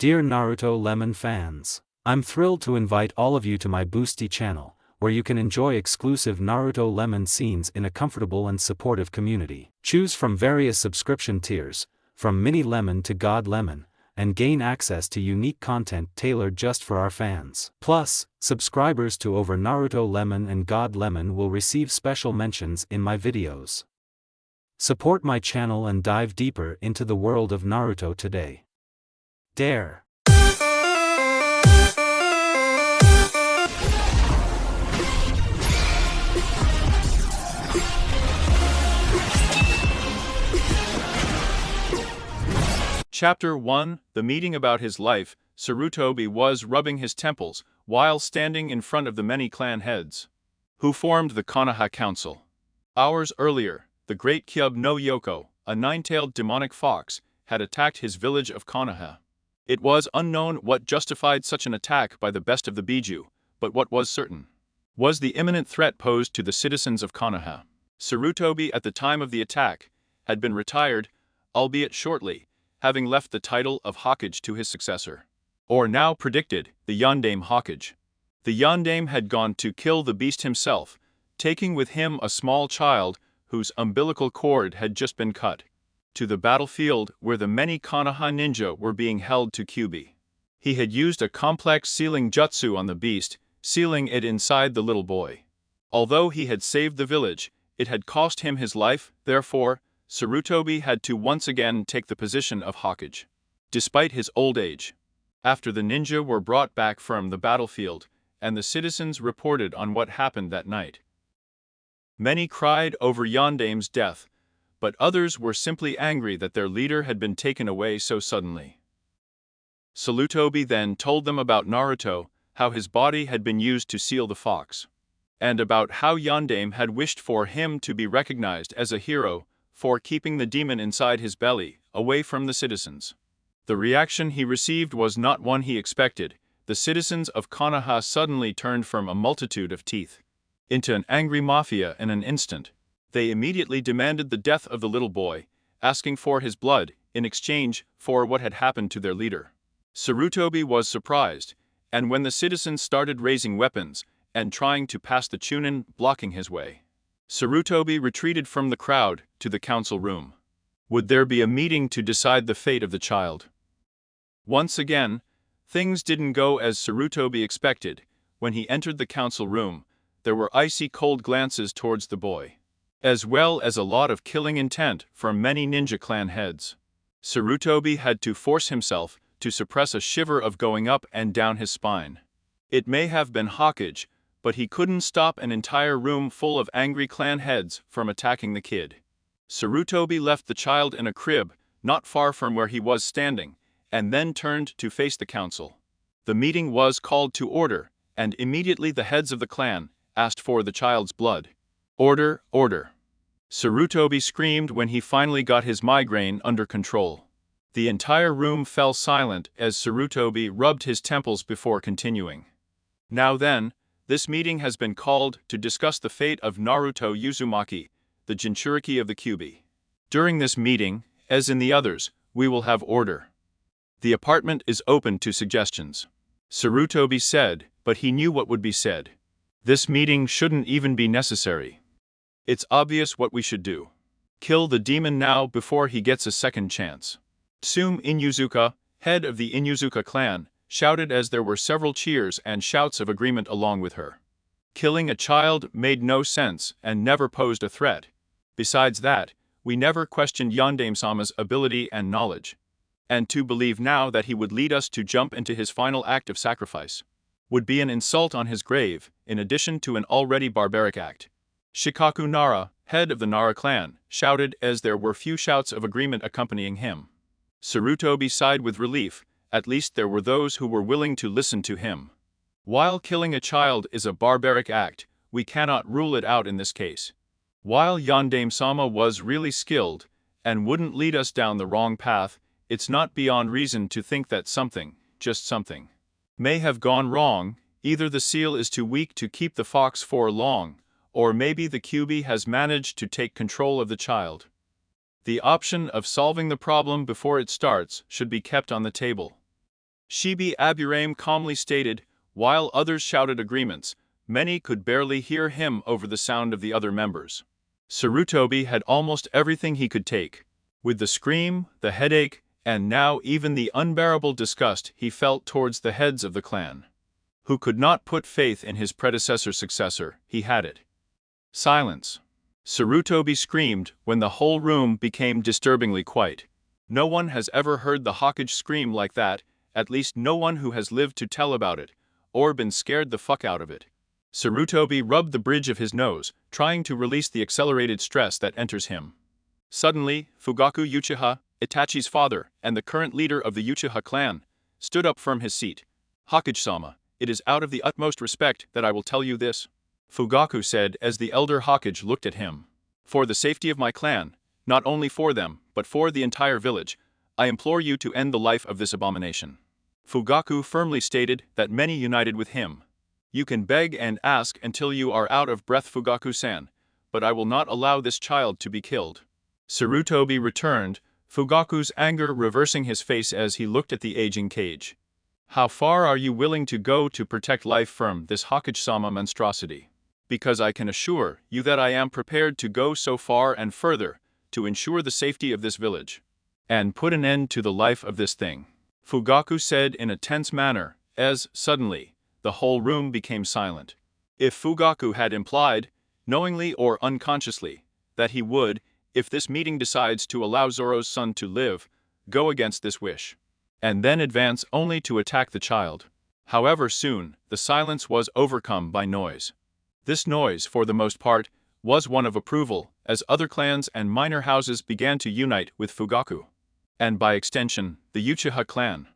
Dear Naruto Lemon fans, I'm thrilled to invite all of you to my Boosty channel, where you can enjoy exclusive Naruto Lemon scenes in a comfortable and supportive community. Choose from various subscription tiers, from Mini Lemon to God Lemon, and gain access to unique content tailored just for our fans. Plus, subscribers to over Naruto Lemon and God Lemon will receive special mentions in my videos. Support my channel and dive deeper into the world of Naruto today. Dare. Chapter 1, The Meeting. About his life, Sarutobi was rubbing his temples while standing in front of the many clan heads who formed the Konoha Council. Hours earlier, the great Kyub no Yoko, a nine-tailed demonic fox, had attacked his village of Konoha. It was unknown what justified such an attack by the best of the Biju, but what was certain was the imminent threat posed to the citizens of Konoha. Sarutobi at the time of the attack had been retired, albeit shortly, having left the title of Hokage to his successor, or now predicted, the Yondaime Hokage. The Yondaime had gone to kill the beast himself, taking with him a small child whose umbilical cord had just been cut, to the battlefield where the many Konoha ninja were being held to Kyubi. He had used a complex sealing jutsu on the beast, sealing it inside the little boy. Although he had saved the village, it had cost him his life, therefore, Sarutobi had to once again take the position of Hokage. Despite his old age, after the ninja were brought back from the battlefield, and the citizens reported on what happened that night, many cried over Yondaime's death, but others were simply angry that their leader had been taken away so suddenly. Sarutobi then told them about Naruto, how his body had been used to seal the fox, and about how Yondaime had wished for him to be recognized as a hero for keeping the demon inside his belly, away from the citizens. The reaction he received was not one he expected. The citizens of Konoha suddenly turned from a multitude of teeth into an angry mafia in an instant. They immediately demanded the death of the little boy, asking for his blood in exchange for what had happened to their leader. Sarutobi was surprised, and when the citizens started raising weapons and trying to pass the Chunin, blocking his way, Sarutobi retreated from the crowd to the council room. Would there be a meeting to decide the fate of the child? Once again, things didn't go as Sarutobi expected. When he entered the council room, there were icy cold glances towards the boy, as well as a lot of killing intent from many ninja clan heads. Sarutobi had to force himself to suppress a shiver of going up and down his spine. It may have been Hokage, but he couldn't stop an entire room full of angry clan heads from attacking the kid. Sarutobi left the child in a crib, not far from where he was standing, and then turned to face the council. The meeting was called to order, and immediately the heads of the clan asked for the child's blood. Order, order. Sarutobi screamed when he finally got his migraine under control. The entire room fell silent as Sarutobi rubbed his temples before continuing. Now then, this meeting has been called to discuss the fate of Naruto Uzumaki, the Jinchuriki of the Kyubi. During this meeting, as in the others, we will have order. The apartment is open to suggestions. Sarutobi said, but he knew what would be said. This meeting shouldn't even be necessary. It's obvious what we should do. Kill the demon now before he gets a second chance. Tsume Inuzuka, head of the Inuzuka clan, shouted as there were several cheers and shouts of agreement along with her. Killing a child made no sense and never posed a threat. Besides that, we never questioned Yondaime-sama's ability and knowledge. And to believe now that he would lead us to jump into his final act of sacrifice would be an insult on his grave, in addition to an already barbaric act. Shikaku Nara, head of the Nara clan, shouted as there were few shouts of agreement accompanying him. Sarutobi sighed with relief. At least there were those who were willing to listen to him. While killing a child is a barbaric act, we cannot rule it out in this case. While Yondaime-sama was really skilled, and wouldn't lead us down the wrong path, it's not beyond reason to think that something, just something, may have gone wrong. Either the seal is too weak to keep the fox for long, or maybe the Kyubi has managed to take control of the child. The option of solving the problem before it starts should be kept on the table. Shibi Aburame calmly stated, while others shouted agreements. Many could barely hear him over the sound of the other members. Sarutobi had almost everything he could take. With the scream, the headache, and now even the unbearable disgust he felt towards the heads of the clan, who could not put faith in his predecessor's successor, he had it. Silence. Sarutobi screamed when the whole room became disturbingly quiet. No one has ever heard the Hokage scream like that, at least no one who has lived to tell about it, or been scared the fuck out of it. Sarutobi rubbed the bridge of his nose, trying to release the accelerated stress that enters him. Suddenly, Fugaku Uchiha, Itachi's father, and the current leader of the Uchiha clan, stood up from his seat. Hokage-sama, it is out of the utmost respect that I will tell you this, Fugaku said as the elder Hokage looked at him. For the safety of my clan, not only for them, but for the entire village, I implore you to end the life of this abomination. Fugaku firmly stated that many united with him. You can beg and ask until you are out of breath, Fugaku-san, but I will not allow this child to be killed. Sarutobi returned, Fugaku's anger reversing his face as he looked at the aging Kage. How far are you willing to go to protect life from this Hokage-sama monstrosity? Because I can assure you that I am prepared to go so far and further to ensure the safety of this village and put an end to the life of this thing, Fugaku said in a tense manner, as, suddenly, the whole room became silent. If Fugaku had implied, knowingly or unconsciously, that he would, if this meeting decides to allow Zoro's son to live, go against this wish, and then advance only to attack the child. However, soon, the silence was overcome by noise. This noise, for the most part, was one of approval, as other clans and minor houses began to unite with Fugaku, and by extension, the Uchiha clan.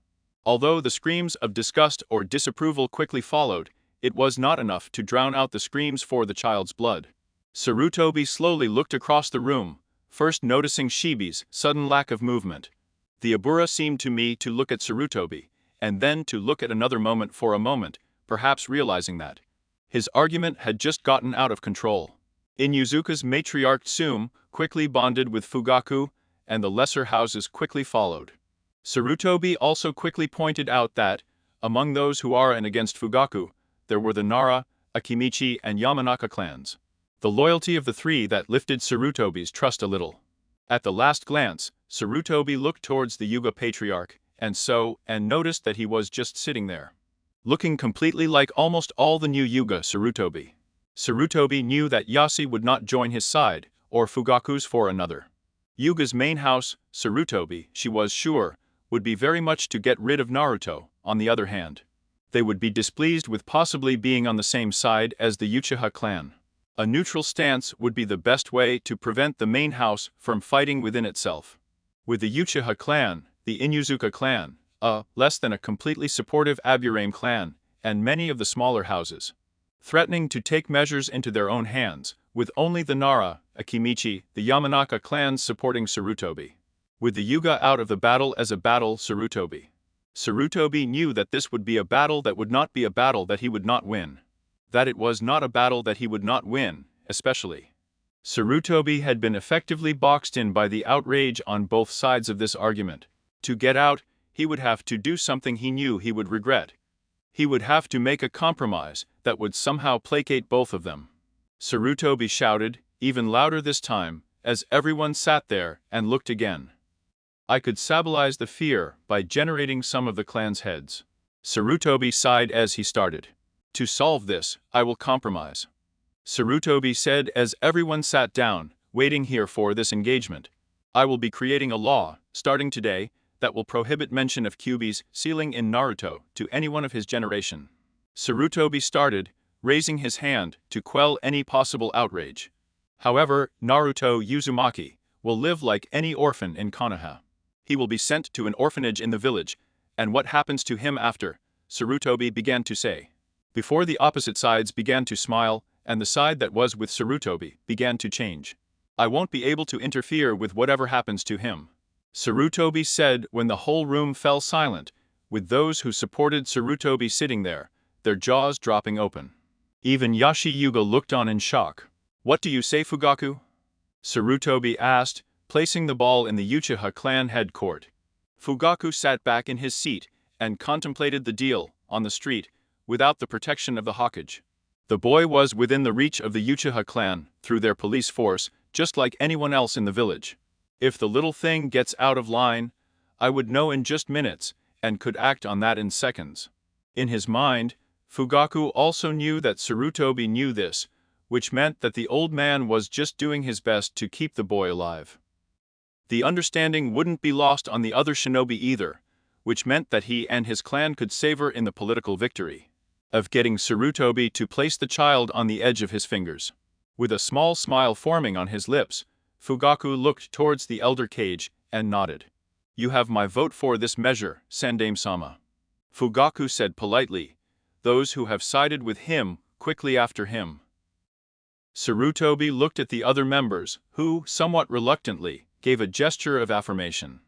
Although the screams of disgust or disapproval quickly followed, it was not enough to drown out the screams for the child's blood. Sarutobi slowly looked across the room, first noticing Shibi's sudden lack of movement. The Abura seemed to me to look at Sarutobi, and then to look at another moment for a moment, perhaps realizing that his argument had just gotten out of control. Inuzuka's matriarch Tsume quickly bonded with Fugaku, and the lesser houses quickly followed. Sarutobi also quickly pointed out that, among those who are and against Fugaku, there were the Nara, Akimichi, and Yamanaka clans. The loyalty of the three that lifted Sarutobi's trust a little. At the last glance, Sarutobi looked towards the Yuga patriarch, and noticed that he was just sitting there, looking completely like almost all the new Yuga Sarutobi. Sarutobi knew that Yasi would not join his side, or Fugaku's for another. Yuga's main house, Sarutobi, she was sure, would be very much to get rid of Naruto. On the other hand, they would be displeased with possibly being on the same side as the Uchiha clan. A neutral stance would be the best way to prevent the main house from fighting within itself. With the Uchiha clan, the Inuzuka clan, less than a completely supportive Aburame clan, and many of the smaller houses threatening to take measures into their own hands, with only the Nara, Akimichi, the Yamanaka clans supporting Sarutobi. With the Yuga out of the battle as a battle, Sarutobi knew that this would be a battle that would not be a battle that he would not win. That it was not a battle that he would not win, especially. Sarutobi had been effectively boxed in by the outrage on both sides of this argument. To get out, he would have to do something he knew he would regret. He would have to make a compromise that would somehow placate both of them. Sarutobi shouted, even louder this time, as everyone sat there and looked again. I could stabilize the fear by generating some of the clan's heads. Sarutobi sighed as he started. To solve this, I will compromise, Sarutobi said as everyone sat down, waiting here for this engagement. I will be creating a law, starting today, that will prohibit mention of Kyuubi's sealing in Naruto to anyone of his generation. Sarutobi started, raising his hand to quell any possible outrage. However, Naruto Uzumaki will live like any orphan in Konoha. He will be sent to an orphanage in the village, and what happens to him after, Sarutobi began to say. Before the opposite sides began to smile, and the side that was with Sarutobi began to change. I won't be able to interfere with whatever happens to him, Sarutobi said when the whole room fell silent, with those who supported Sarutobi sitting there, their jaws dropping open. Even Yashi Yuga looked on in shock. What do you say, Fugaku? Sarutobi asked, placing the ball in the Uchiha clan head court. Fugaku sat back in his seat and contemplated the deal, on the street, without the protection of the Hokage. The boy was within the reach of the Uchiha clan, through their police force, just like anyone else in the village. If the little thing gets out of line, I would know in just minutes, and could act on that in seconds. In his mind, Fugaku also knew that Sarutobi knew this, which meant that the old man was just doing his best to keep the boy alive. The understanding wouldn't be lost on the other shinobi either, which meant that he and his clan could savor in the political victory of getting Sarutobi to place the child on the edge of his fingers. With a small smile forming on his lips, Fugaku looked towards the elder Kage and nodded. "You have my vote for this measure, Sandame-sama," Fugaku said politely. "Those who have sided with him, quickly after him." Sarutobi looked at the other members, who, somewhat reluctantly, gave a gesture of affirmation.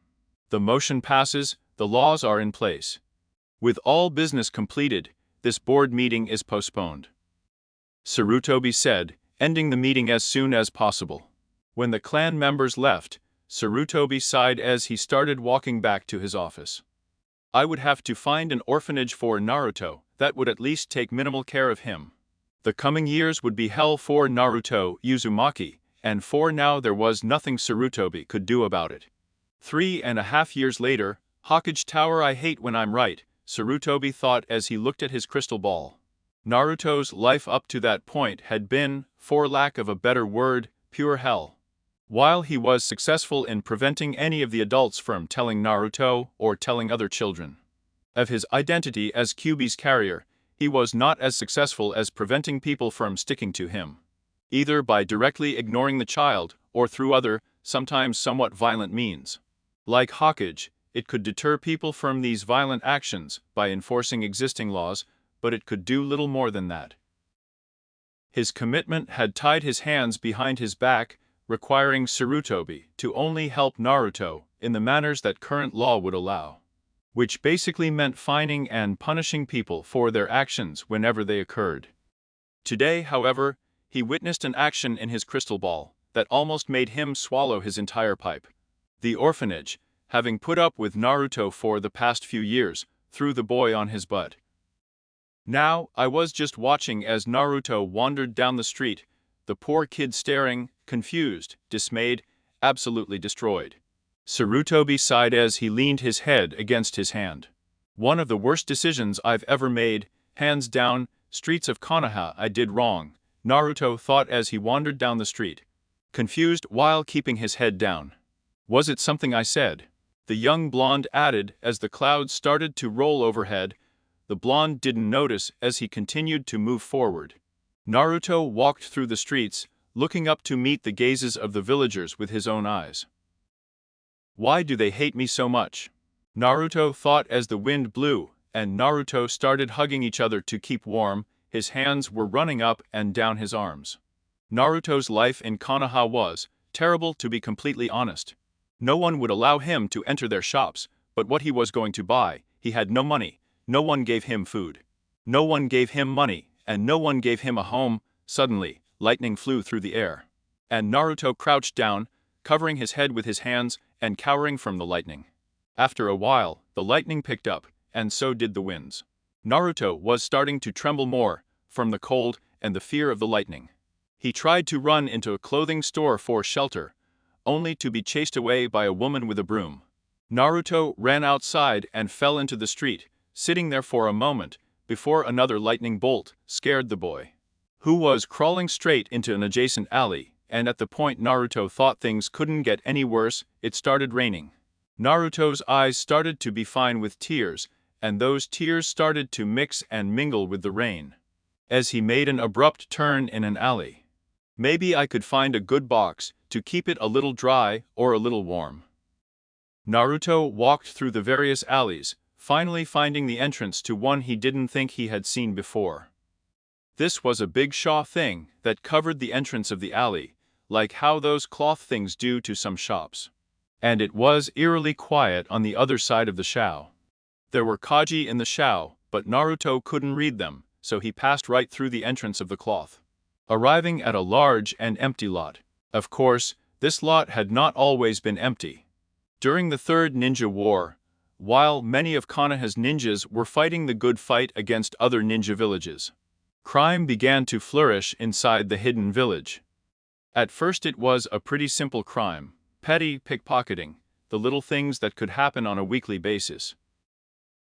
"The motion passes, the laws are in place. With all business completed, this board meeting is postponed," Sarutobi said, ending the meeting as soon as possible. When the clan members left, Sarutobi sighed as he started walking back to his office. "I would have to find an orphanage for Naruto that would at least take minimal care of him. The coming years would be hell for Naruto Uzumaki, and for now there was nothing Sarutobi could do about it. 3.5 years later, Hokage Tower. I hate when I'm right," Sarutobi thought as he looked at his crystal ball. Naruto's life up to that point had been, for lack of a better word, pure hell. While he was successful in preventing any of the adults from telling Naruto or telling other children of his identity as Kyuubi's carrier, he was not as successful as preventing people from sticking to him, either by directly ignoring the child or through other, sometimes somewhat violent means. Like Hokage, it could deter people from these violent actions by enforcing existing laws, but it could do little more than that. His commitment had tied his hands behind his back, requiring Sarutobi to only help Naruto in the manners that current law would allow, which basically meant fining and punishing people for their actions whenever they occurred. Today, however, he witnessed an action in his crystal ball that almost made him swallow his entire pipe. The orphanage, having put up with Naruto for the past few years, threw the boy on his butt. Now, I was just watching as Naruto wandered down the street, the poor kid staring, confused, dismayed, absolutely destroyed. Sarutobi sighed as he leaned his head against his hand. "One of the worst decisions I've ever made, hands down. Streets of Konoha, I did wrong," Naruto thought as he wandered down the street, confused while keeping his head down. "Was it something I said?" the young blonde added as the clouds started to roll overhead. The blonde didn't notice as he continued to move forward. Naruto walked through the streets, looking up to meet the gazes of the villagers with his own eyes. "Why do they hate me so much?" Naruto thought as the wind blew, and Naruto started hugging each other to keep warm. His hands were running up and down his arms. Naruto's life in Konoha was terrible, to be completely honest. No one would allow him to enter their shops, but what he was going to buy, he had no money. No one gave him food. No one gave him money, and no one gave him a home. Suddenly, lightning flew through the air, and Naruto crouched down, covering his head with his hands and cowering from the lightning. After a while, the lightning picked up, and so did the winds. Naruto was starting to tremble more, from the cold and the fear of the lightning. He tried to run into a clothing store for shelter, only to be chased away by a woman with a broom. Naruto ran outside and fell into the street, sitting there for a moment, before another lightning bolt scared the boy, who was crawling straight into an adjacent alley, and at the point Naruto thought things couldn't get any worse, it started raining. Naruto's eyes started to be fine with tears, and those tears started to mix and mingle with the rain, as he made an abrupt turn in an alley. Maybe I could find a good box to keep it a little dry or a little warm. Naruto walked through the various alleys, finally finding the entrance to one he didn't think he had seen before. This was a big shaw thing that covered the entrance of the alley, like how those cloth things do to some shops. And it was eerily quiet on the other side of the shao. There were kanji in the shao, but Naruto couldn't read them, so he passed right through the entrance of the cloth, arriving at a large and empty lot. Of course, this lot had not always been empty. During the Third Ninja War, while many of Konoha's ninjas were fighting the good fight against other ninja villages. Crime began to flourish inside the hidden village. At first it was a pretty simple crime, petty pickpocketing, the little things that could happen on a weekly basis.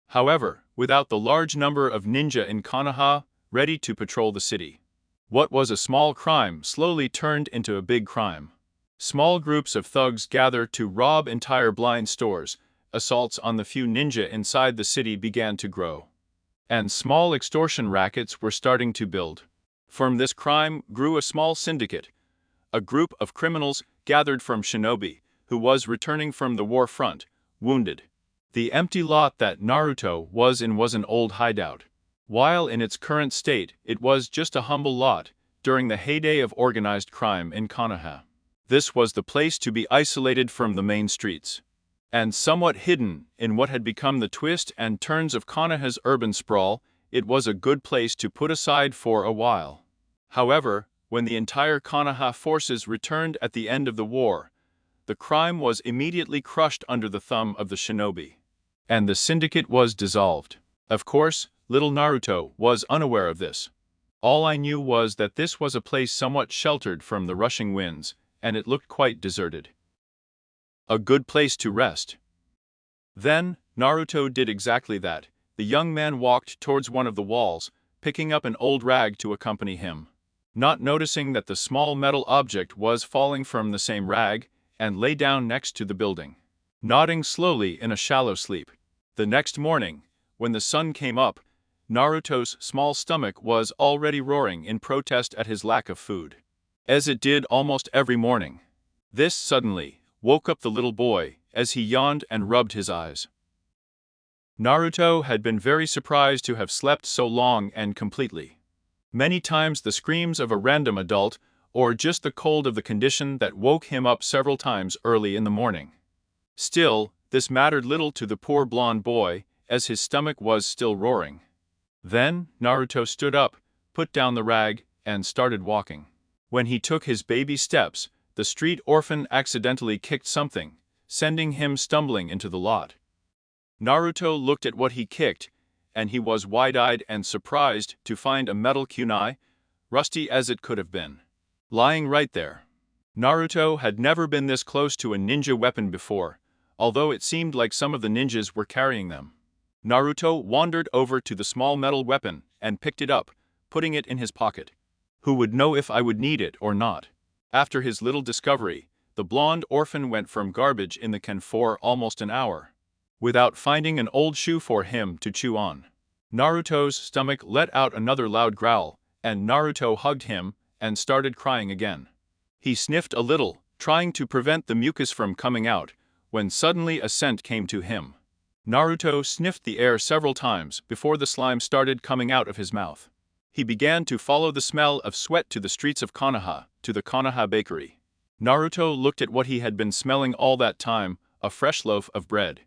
However, without the large number of ninja in Konoha ready to patrol the city, what was a small crime slowly turned into a big crime. Small groups of thugs gather to rob entire blind stores, assaults on the few ninja inside the city began to grow, and small extortion rackets were starting to build. From this crime grew a small syndicate, a group of criminals gathered from Shinobi, who was returning from the war front, wounded. The empty lot that Naruto was in was an old hideout. While in its current state it was just a humble lot, during the heyday of organized crime in Konoha, this was the place to be isolated from the main streets. And somewhat hidden in what had become the twists and turns of Konoha's urban sprawl, it was a good place to put aside for a while. However, when the entire Konoha forces returned at the end of the war, the crime was immediately crushed under the thumb of the shinobi, and the syndicate was dissolved. Of course, little Naruto was unaware of this. All I knew was that this was a place somewhat sheltered from the rushing winds, and it looked quite deserted. A good place to rest. Then, Naruto did exactly that. The young man walked towards one of the walls, picking up an old rag to accompany him. Not noticing that the small metal object was falling from the same rag, and lay down next to the building, nodding slowly in a shallow sleep. The next morning, when the sun came up, Naruto's small stomach was already roaring in protest at his lack of food, as it did almost every morning. This suddenly woke up the little boy as he yawned and rubbed his eyes. Naruto had been very surprised to have slept so long and completely. Many times the screams of a random adult, or just the cold of the condition that woke him up several times early in the morning. Still, this mattered little to the poor blonde boy, as his stomach was still roaring. Then, Naruto stood up, put down the rag, and started walking. When he took his baby steps, the street orphan accidentally kicked something, sending him stumbling into the lot. Naruto looked at what he kicked, and he was wide-eyed and surprised to find a metal kunai, rusty as it could have been, lying right there. Naruto had never been this close to a ninja weapon before, although it seemed like some of the ninjas were carrying them. Naruto wandered over to the small metal weapon and picked it up, putting it in his pocket. Who would know if I would need it or not? After his little discovery, the blonde orphan went from garbage in the can for almost an hour, without finding an old shoe for him to chew on. Naruto's stomach let out another loud growl, and Naruto hugged him and started crying again. He sniffed a little, trying to prevent the mucus from coming out, when suddenly a scent came to him. Naruto sniffed the air several times before the slime started coming out of his mouth. He began to follow the smell of sweat to the streets of Konoha, to the Konoha bakery. Naruto looked at what he had been smelling all that time, a fresh loaf of bread.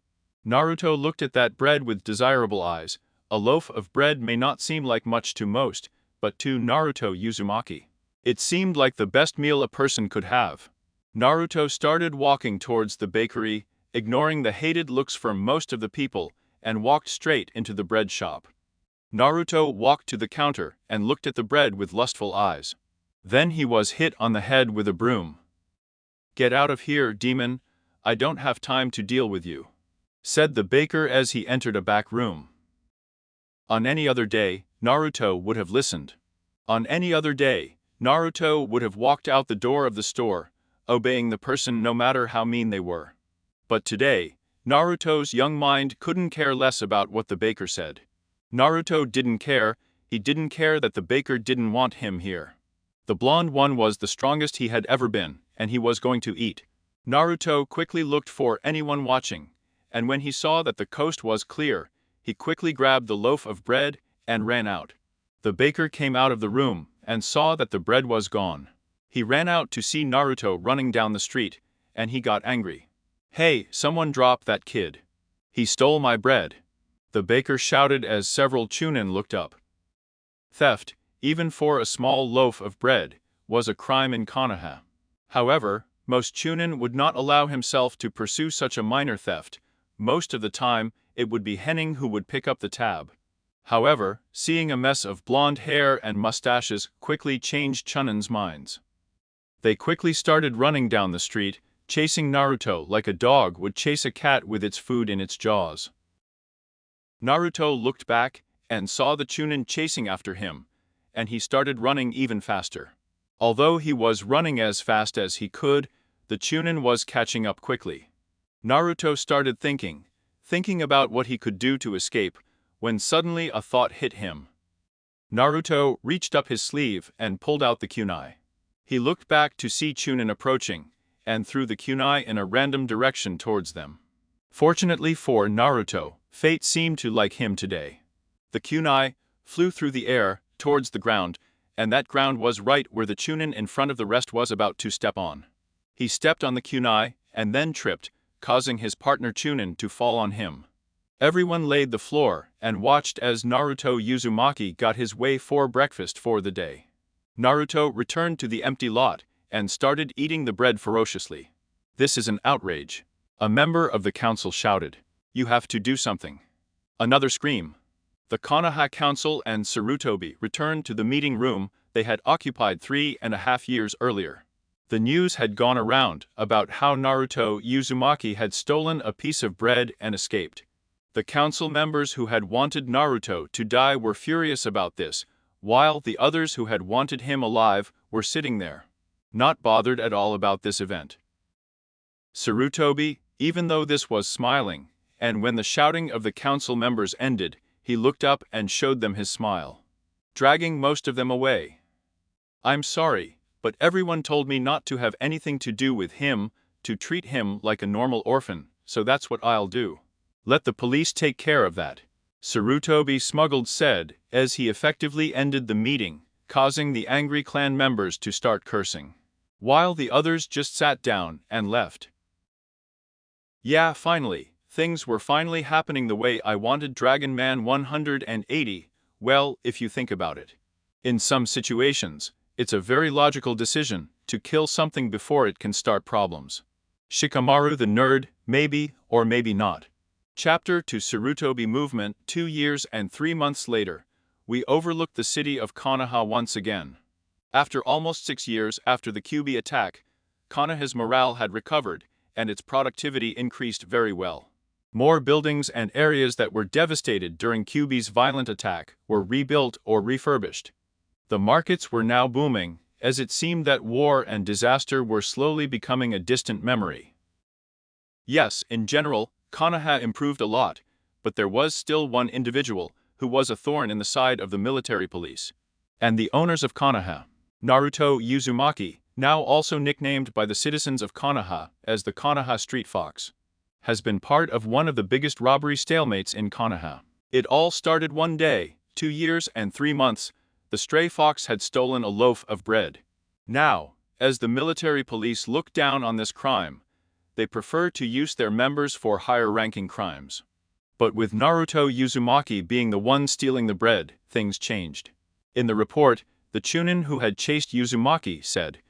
Naruto looked at that bread with desirable eyes. A loaf of bread may not seem like much to most, but to Naruto Uzumaki, it seemed like the best meal a person could have. Naruto started walking towards the bakery, ignoring the hated looks from most of the people, and walked straight into the bread shop. Naruto walked to the counter and looked at the bread with lustful eyes. Then he was hit on the head with a broom. "Get out of here, demon. I don't have time to deal with you," said the baker as he entered a back room. On any other day, Naruto would have listened. On any other day, Naruto would have walked out the door of the store, obeying the person no matter how mean they were. But today, Naruto's young mind couldn't care less about what the baker said. Naruto didn't care, he didn't care that the baker didn't want him here. The blonde one was the strongest he had ever been, and he was going to eat. Naruto quickly looked for anyone watching, and when he saw that the coast was clear, he quickly grabbed the loaf of bread and ran out. The baker came out of the room and saw that the bread was gone. He ran out to see Naruto running down the street, and he got angry. "Hey, someone drop that kid. He stole my bread," the baker shouted as several chunin looked up. Theft, even for a small loaf of bread, was a crime in Konoha. However, most chunin would not allow himself to pursue such a minor theft, Most of the time, it would be Henning who would pick up the tab. However, seeing a mess of blonde hair and mustaches quickly changed Chunnin's minds. They quickly started running down the street, chasing Naruto like a dog would chase a cat with its food in its jaws. Naruto looked back and saw the Chunin chasing after him, and he started running even faster. Although he was running as fast as he could, the Chunin was catching up quickly. Naruto started thinking about what he could do to escape, when suddenly a thought hit him. Naruto reached up his sleeve and pulled out the kunai. He looked back to see Chunin approaching, and threw the kunai in a random direction towards them. Fortunately for Naruto, fate seemed to like him today. The kunai flew through the air towards the ground, and that ground was right where the Chunin in front of the rest was about to step on. He stepped on the kunai and then tripped, causing his partner Chunin to fall on him. Everyone laid the floor and watched as Naruto Uzumaki got his way for breakfast for the day. Naruto returned to the empty lot and started eating the bread ferociously. "This is an outrage," a member of the council shouted. "You have to do something." Another scream. The Konoha Council and Sarutobi returned to the meeting room they had occupied 3.5 years earlier. The news had gone around about how Naruto Uzumaki had stolen a piece of bread and escaped. The council members who had wanted Naruto to die were furious about this, while the others who had wanted him alive were sitting there, not bothered at all about this event. Sarutobi, even though this was smiling, and when the shouting of the council members ended, he looked up and showed them his smile, dragging most of them away. "I'm sorry, but everyone told me not to have anything to do with him, to treat him like a normal orphan, so that's what I'll do. Let the police take care of that," Sarutobi smuggled said as he effectively ended the meeting, causing the angry clan members to start cursing, while the others just sat down and left. "Yeah, finally, things were finally happening the way I wanted. Dragon Man 180, well, if you think about it. In some situations, it's a very logical decision to kill something before it can start problems. Shikamaru the nerd, maybe or maybe not." Chapter 2 Sarutobi Movement 2 years and 3 months later, we overlook the city of Konoha once again. After almost 6 years after the Kyuubi attack, Konoha's morale had recovered, and its productivity increased very well. More buildings and areas that were devastated during Kyuubi's violent attack were rebuilt or refurbished. The markets were now booming, as it seemed that war and disaster were slowly becoming a distant memory. Yes, in general, Konoha improved a lot, but there was still one individual who was a thorn in the side of the military police. And the owners of Konoha, Naruto Uzumaki, now also nicknamed by the citizens of Konoha as the Konoha Street Fox, has been part of one of the biggest robbery stalemates in Konoha. It all started one day, 2 years and 3 months, the stray fox had stolen a loaf of bread. Now, as the military police look down on this crime, they prefer to use their members for higher-ranking crimes. But with Naruto Uzumaki being the one stealing the bread, things changed. In the report, the Chunin who had chased Uzumaki said,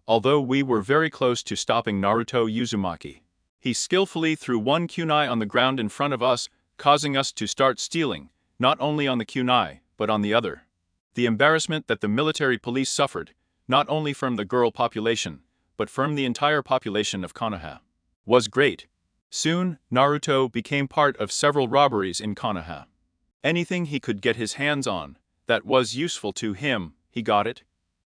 "Although we were very close to stopping Naruto Uzumaki, he skillfully threw one kunai on the ground in front of us, causing us to start stealing, not only on the kunai, but on the other." The embarrassment that the military police suffered, not only from the girl population, but from the entire population of Konoha, was great. Soon, Naruto became part of several robberies in Konoha. Anything he could get his hands on that was useful to him, he got it.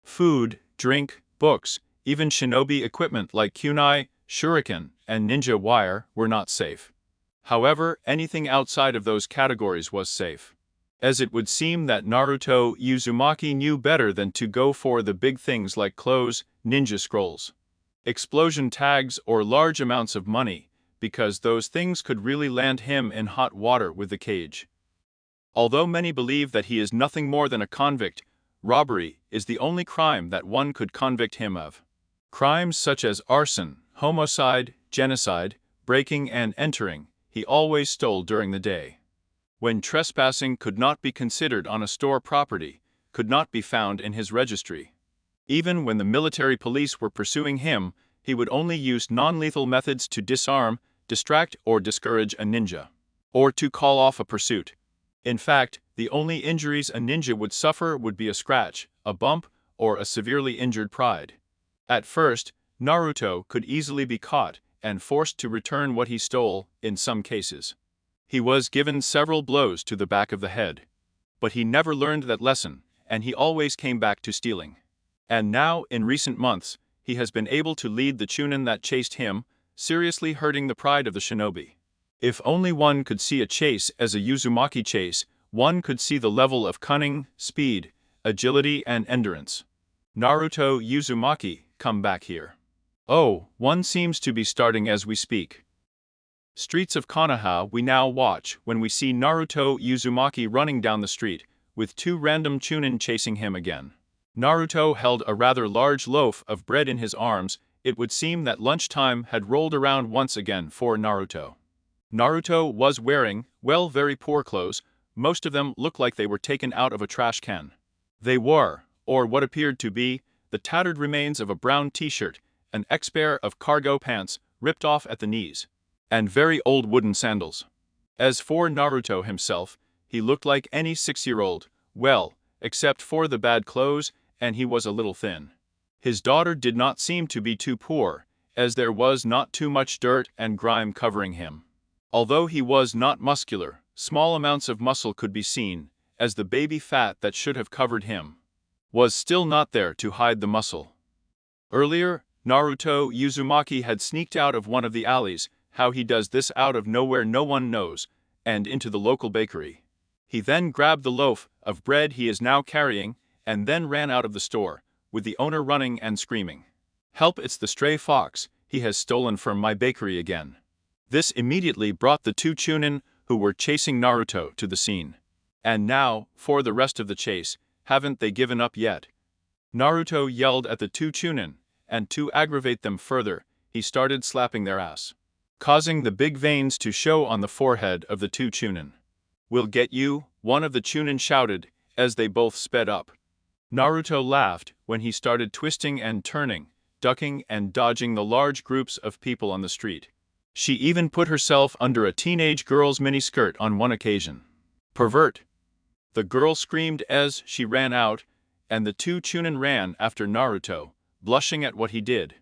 Food, drink, books, even shinobi equipment like kunai, shuriken, and ninja wire were not safe. However, anything outside of those categories was safe, as it would seem that Naruto Uzumaki knew better than to go for the big things like clothes, ninja scrolls, explosion tags, or large amounts of money, because those things could really land him in hot water with the cage. Although many believe that he is nothing more than a convict, robbery is the only crime that one could convict him of. Crimes such as arson, homicide, genocide, breaking and entering, he always stole during the day. When trespassing could not be considered on a store property, could not be found in his registry. Even when the military police were pursuing him, he would only use non-lethal methods to disarm, distract or discourage a ninja, or to call off a pursuit. In fact, the only injuries a ninja would suffer would be a scratch, a bump, or a severely injured pride. At first, Naruto could easily be caught and forced to return what he stole in some cases. He was given several blows to the back of the head. But he never learned that lesson, and he always came back to stealing. And now, in recent months, he has been able to lead the Chunin that chased him, seriously hurting the pride of the shinobi. If only one could see a chase as a Uzumaki chase, one could see the level of cunning, speed, agility and endurance. Naruto Uzumaki, come back here. Oh, one seems to be starting as we speak. Streets of Konoha we now watch when we see Naruto Uzumaki running down the street, with two random Chunin chasing him again. Naruto held a rather large loaf of bread in his arms. It would seem that lunchtime had rolled around once again for Naruto. Naruto was wearing, well, very poor clothes. Most of them looked like they were taken out of a trash can. They were, or what appeared to be, the tattered remains of a brown t-shirt, an ex-pair of cargo pants, ripped off at the knees, and very old wooden sandals. As for Naruto himself, he looked like any 6-year-old, well, except for the bad clothes, and he was a little thin. His daughter did not seem to be too poor, as there was not too much dirt and grime covering him. Although he was not muscular, small amounts of muscle could be seen, as the baby fat that should have covered him was still not there to hide the muscle. Earlier, Naruto Uzumaki had sneaked out of one of the alleys. How he does this out of nowhere no one knows, and into the local bakery. He then grabbed the loaf of bread he is now carrying, and then ran out of the store, with the owner running and screaming, "Help, it's the stray fox, he has stolen from my bakery again." This immediately brought the two Chunin who were chasing Naruto to the scene. And now, for the rest of the chase, haven't they given up yet? Naruto yelled at the two Chunin, and to aggravate them further, he started slapping their ass, causing the big veins to show on the forehead of the two Chunin. "We'll get you," one of the Chunin shouted, as they both sped up. Naruto laughed when he started twisting and turning, ducking and dodging the large groups of people on the street. She even put herself under a teenage girl's miniskirt on one occasion. "Pervert!" The girl screamed as she ran out, and the two Chunin ran after Naruto, blushing at what he did.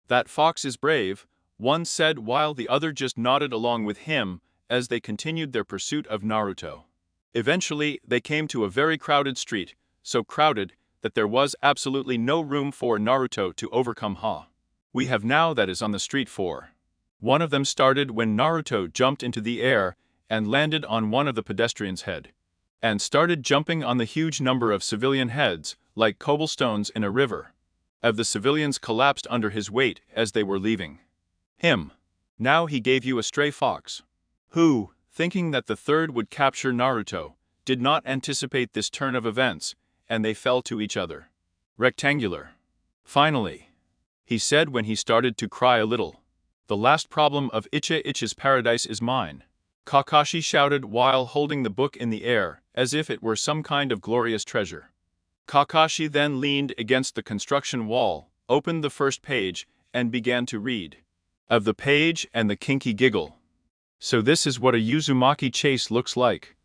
"That fox is brave," one said while the other just nodded along with him as they continued their pursuit of Naruto. Eventually, they came to a very crowded street, so crowded that there was absolutely no room for Naruto to overcome. We have now that is on the street 4. One of them started when Naruto jumped into the air and landed on one of the pedestrians' head, and started jumping on the huge number of civilian heads, like cobblestones in a river. Of the civilians collapsed under his weight as they were leaving him. Now he gave you a stray fox, who, thinking that the third would capture Naruto, did not anticipate this turn of events, and they fell to each other. Rectangular. Finally, he said when he started to cry a little, "The last problem of Ichi's paradise is mine." Kakashi shouted while holding the book in the air, as if it were some kind of glorious treasure. Kakashi then leaned against the construction wall, opened the first page, and began to read. Of the page and the kinky giggle. "So this is what a Uzumaki chase looks like,"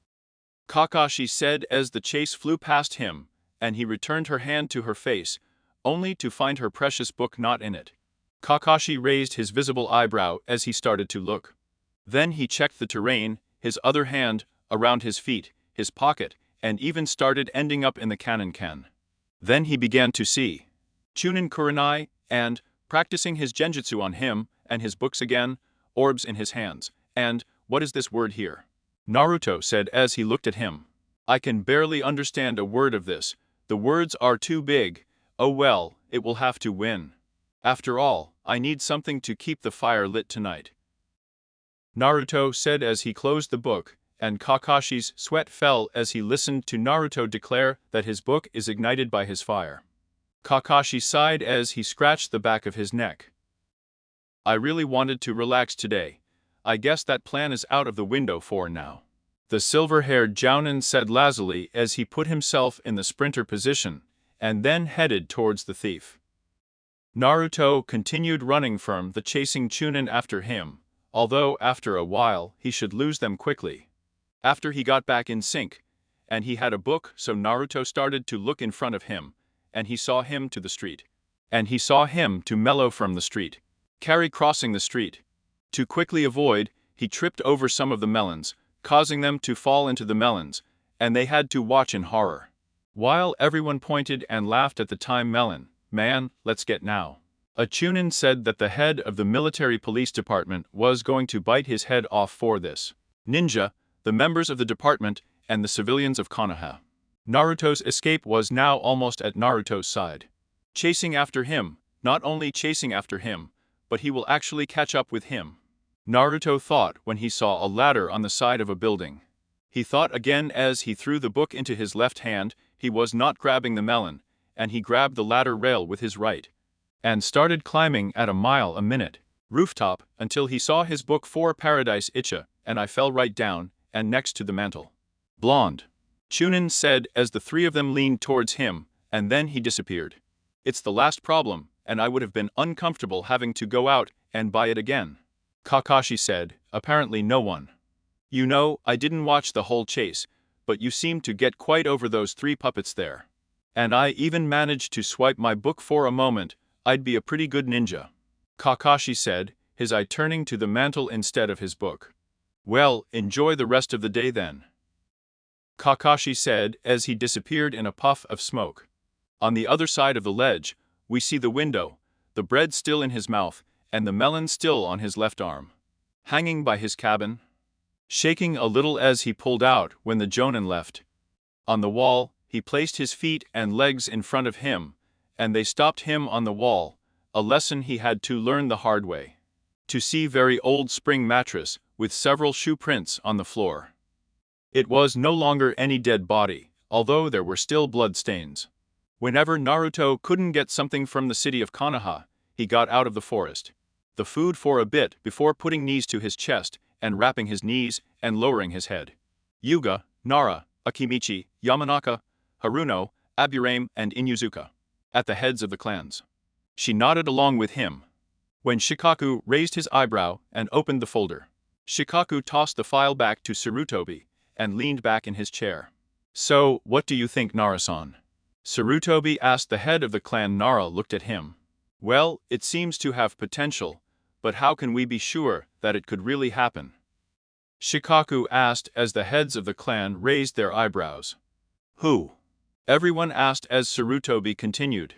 Kakashi said as the chase flew past him, and he returned her hand to her face, only to find her precious book not in it. Kakashi raised his visible eyebrow as he started to look. Then he checked the terrain, his other hand, around his feet, his pocket, and even started ending up in the cannon can. Then he began to see Chunin Kurenai, and, practicing his genjutsu on him, and his books again, orbs in his hands, and, "What is this word here?" Naruto said as he looked at him. "I can barely understand a word of this, the words are too big. Oh well, it will have to win. After all, I need something to keep the fire lit tonight," Naruto said as he closed the book, and Kakashi's sweat fell as he listened to Naruto declare that his book is ignited by his fire. Kakashi sighed as he scratched the back of his neck. "I really wanted to relax today. I guess that plan is out of the window for now," the silver-haired Jounin said lazily as he put himself in the sprinter position, and then headed towards the thief. Naruto continued running from the chasing Chunin after him, although after a while he should lose them quickly. After he got back in sync, and he had a book, so Naruto started to look in front of him, and he saw him to the street. And he saw him to mellow from the street. Carry crossing the street. To quickly avoid, he tripped over some of the melons, causing them to fall into the melons, and they had to watch in horror. While everyone pointed and laughed at the time melon, man, let's get now. A Chunin said that the head of the military police department was going to bite his head off for this. Ninja, the members of the department, and the civilians of Konoha. Naruto's escape was now almost at Naruto's side. Chasing after him, not only chasing after him, but he will actually catch up with him. Naruto thought when he saw a ladder on the side of a building. He thought again as he threw the book into his left hand, he was not grabbing the melon, and he grabbed the ladder rail with his right. And started climbing at a mile a minute, rooftop, until he saw his book for Paradise Icha, and I fell right down, and next to the mantle. Blonde. Chunin said as the three of them leaned towards him, and then he disappeared. It's the last problem, and I would have been uncomfortable having to go out and buy it again. Kakashi said, apparently no one. You know, I didn't watch the whole chase, but you seemed to get quite over those three puppets there. And I even managed to swipe my book for a moment. I'd be a pretty good ninja. Kakashi said, his eye turning to the mantle instead of his book. Well, enjoy the rest of the day then. Kakashi said as he disappeared in a puff of smoke. On the other side of the ledge, we see the window, the bread still in his mouth, and the melon still on his left arm. Hanging by his cabin. Shaking a little as he pulled out when the Jonin left. On the wall, he placed his feet and legs in front of him, and they stopped him on the wall, a lesson he had to learn the hard way. To see very old spring mattress, with several shoe prints on the floor. It was no longer any dead body, although there were still blood stains. Whenever Naruto couldn't get something from the city of Konoha, he got out of the forest. The food for a bit before putting knees to his chest, and wrapping his knees, and lowering his head. Yuga, Nara, Akimichi, Yamanaka, Haruno, Aburame, and Inuzuka. At the heads of the clans. She nodded along with him. When Shikaku raised his eyebrow and opened the folder, Shikaku tossed the file back to Sarutobi, and leaned back in his chair. So, what do you think, Nara-san? Sarutobi asked. The head of the clan. Nara looked at him. Well, it seems to have potential, but how can we be sure that it could really happen? Shikaku asked as the heads of the clan raised their eyebrows. Who? Everyone asked as Sarutobi continued.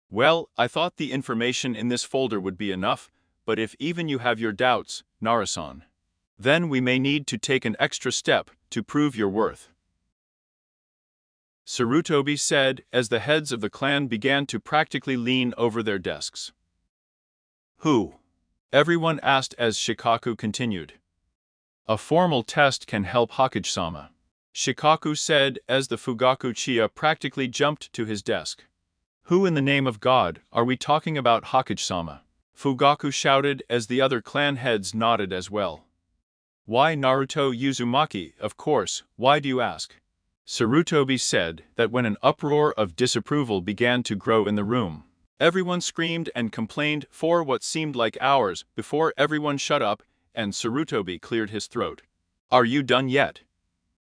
Well, I thought the information in this folder would be enough, but if even you have your doubts, Nara-san, then we may need to take an extra step to prove your worth. Sarutobi said as the heads of the clan began to practically lean over their desks. Who? Everyone asked as Shikaku continued. A formal test can help Hokage-sama. Shikaku said as the Fugaku Chiya practically jumped to his desk. Who in the name of God are we talking about, Hokage-sama? Fugaku shouted as the other clan heads nodded as well. Why Naruto Uzumaki, of course, why do you ask? Sarutobi said that when an uproar of disapproval began to grow in the room, everyone screamed and complained for what seemed like hours before everyone shut up and Sarutobi cleared his throat. Are you done yet?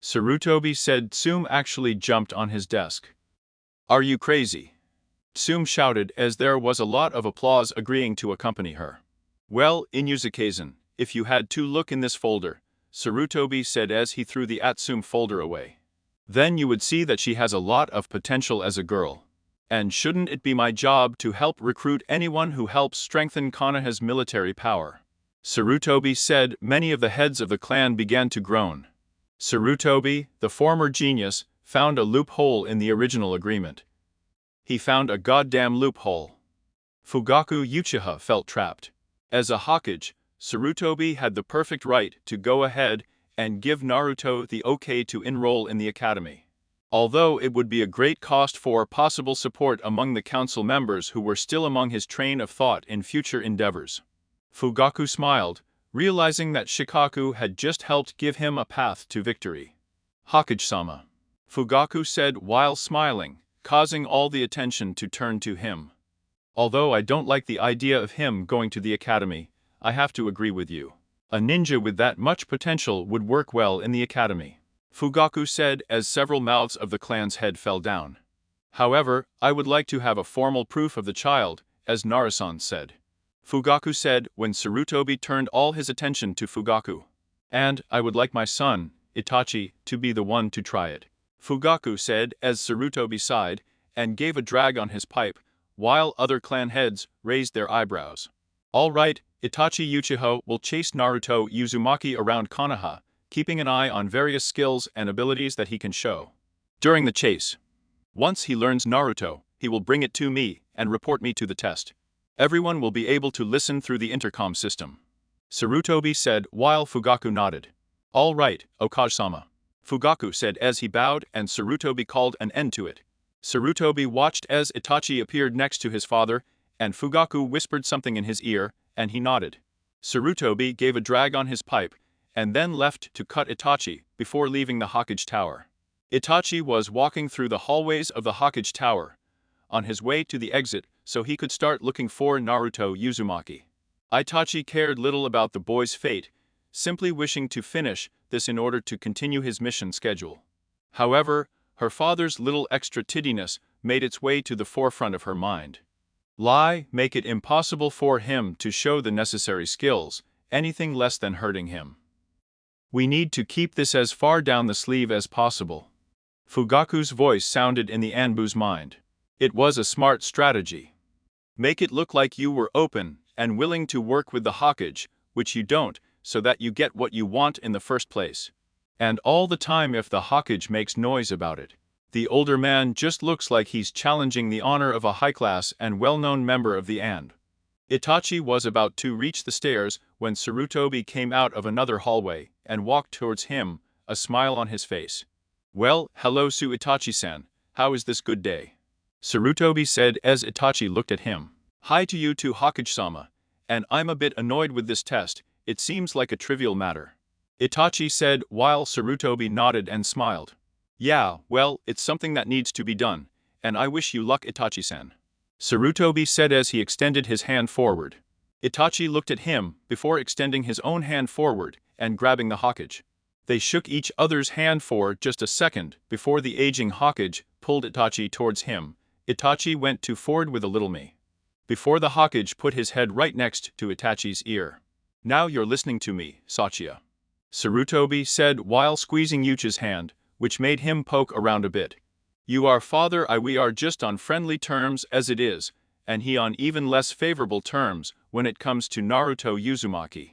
Sarutobi said. Tsume actually jumped on his desk. Are you crazy? Tsume shouted as there was a lot of applause agreeing to accompany her. Well, Inuzuka-san, if you had to look in this folder, Sarutobi said as he threw the Atsume folder away. Then you would see that she has a lot of potential as a girl. And shouldn't it be my job to help recruit anyone who helps strengthen Konoha's military power? Sarutobi said. Many of the heads of the clan began to groan. Sarutobi, the former genius, found a loophole in the original agreement. He found a goddamn loophole. Fugaku Uchiha felt trapped. As a Hokage, Sarutobi had the perfect right to go ahead and give Naruto the okay to enroll in the academy. Although it would be a great cost for possible support among the council members who were still among his train of thought in future endeavors. Fugaku smiled, realizing that Shikaku had just helped give him a path to victory. Hokage-sama, Fugaku said while smiling, causing all the attention to turn to him. Although I don't like the idea of him going to the academy, I have to agree with you. A ninja with that much potential would work well in the academy, Fugaku said as several mouths of the clan's head fell down. However, I would like to have a formal proof of the child, as Narasan said. Fugaku said when Sarutobi turned all his attention to Fugaku. And I would like my son, Itachi, to be the one to try it, Fugaku said as Sarutobi sighed and gave a drag on his pipe, while other clan heads raised their eyebrows. All right, Itachi Uchiha will chase Naruto Uzumaki around Konoha, keeping an eye on various skills and abilities that he can show. During the chase, once he learns Naruto, he will bring it to me and report me to the test. Everyone will be able to listen through the intercom system, Sarutobi said while Fugaku nodded. All right, Hokage-sama, Fugaku said as he bowed and Sarutobi called an end to it. Sarutobi watched as Itachi appeared next to his father, and Fugaku whispered something in his ear, and he nodded. Sarutobi gave a drag on his pipe, and then left to cut Itachi before leaving the Hokage Tower. Itachi was walking through the hallways of the Hokage Tower, on his way to the exit so he could start looking for Naruto Uzumaki. Itachi cared little about the boy's fate, simply wishing to finish this in order to continue his mission schedule. However, her father's little extra tidiness made its way to the forefront of her mind. Make it impossible for him to show the necessary skills, anything less than hurting him. We need to keep this as far down the sleeve as possible. Fugaku's voice sounded in the Anbu's mind. It was a smart strategy. Make it look like you were open and willing to work with the Hokage, which you don't, so that you get what you want in the first place. And all the time if the Hokage makes noise about it. The older man just looks like he's challenging the honor of a high-class and well-known member of the ANB. Itachi was about to reach the stairs when Sarutobi came out of another hallway and walked towards him, a smile on his face. Well, hello Su Itachi-san, how is this good day? Sarutobi said as Itachi looked at him. Hi to you too Hokage-sama, and I'm a bit annoyed with this test, it seems like a trivial matter. Itachi said while Sarutobi nodded and smiled. Yeah, well, it's something that needs to be done, and I wish you luck Itachi-san, Sarutobi said as he extended his hand forward. Itachi looked at him before extending his own hand forward and grabbing the Hokage. They shook each other's hand for just a second before the aging Hokage pulled Itachi towards him. Itachi went forward with a little me. Before the Hokage put his head right next to Itachi's ear. Now you're listening to me, Satya, Sarutobi said while squeezing Yuchi's hand, which made him poke around a bit. You are father we are just on friendly terms as it is, and he on even less favorable terms when it comes to Naruto Uzumaki.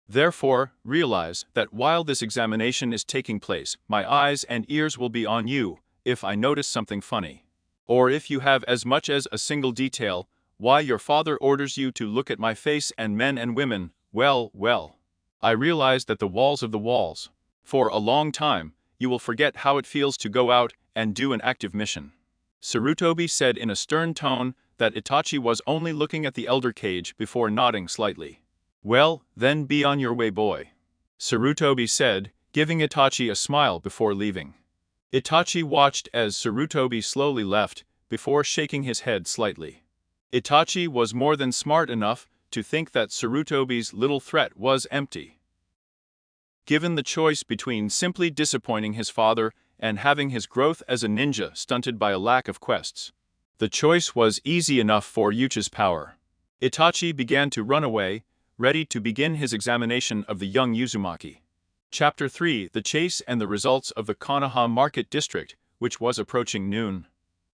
Therefore, realize that while this examination is taking place, my eyes and ears will be on you, if I notice something funny. Or if you have as much as a single detail, why your father orders you to look at my face and men and women, well. I realize that the walls of the walls. For a long time, you will forget how it feels to go out and do an active mission. Sarutobi said in a stern tone that Itachi was only looking at the elder cage before nodding slightly. Well, then be on your way boy, Sarutobi said, giving Itachi a smile before leaving. Itachi watched as Sarutobi slowly left, before shaking his head slightly. Itachi was more than smart enough to think that Sarutobi's little threat was empty. Given the choice between simply disappointing his father and having his growth as a ninja stunted by a lack of quests, the choice was easy enough for Yuchi's power. Itachi began to run away, ready to begin his examination of the young Uzumaki. Chapter 3: The Chase and the Results of the Konoha Market District, which was approaching noon.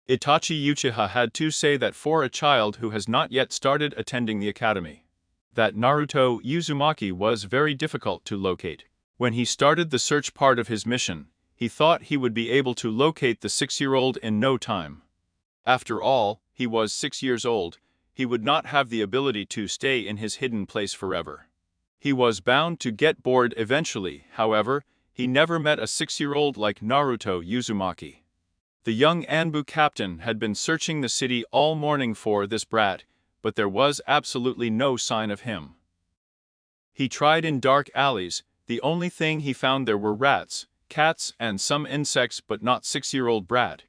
Itachi Uchiha had to say that for a child who has not yet started attending the academy, that Naruto Uzumaki was very difficult to locate. When he started the search part of his mission, he thought he would be able to locate the 6-year-old in no time. After all, he was 6 years old, he would not have the ability to stay in his hidden place forever. He was bound to get bored eventually, however, he never met a 6-year-old like Naruto Uzumaki. The young Anbu captain had been searching the city all morning for this brat, but there was absolutely no sign of him. He tried in dark alleys, the only thing he found there were rats, cats and some insects but not 6-year-old brat.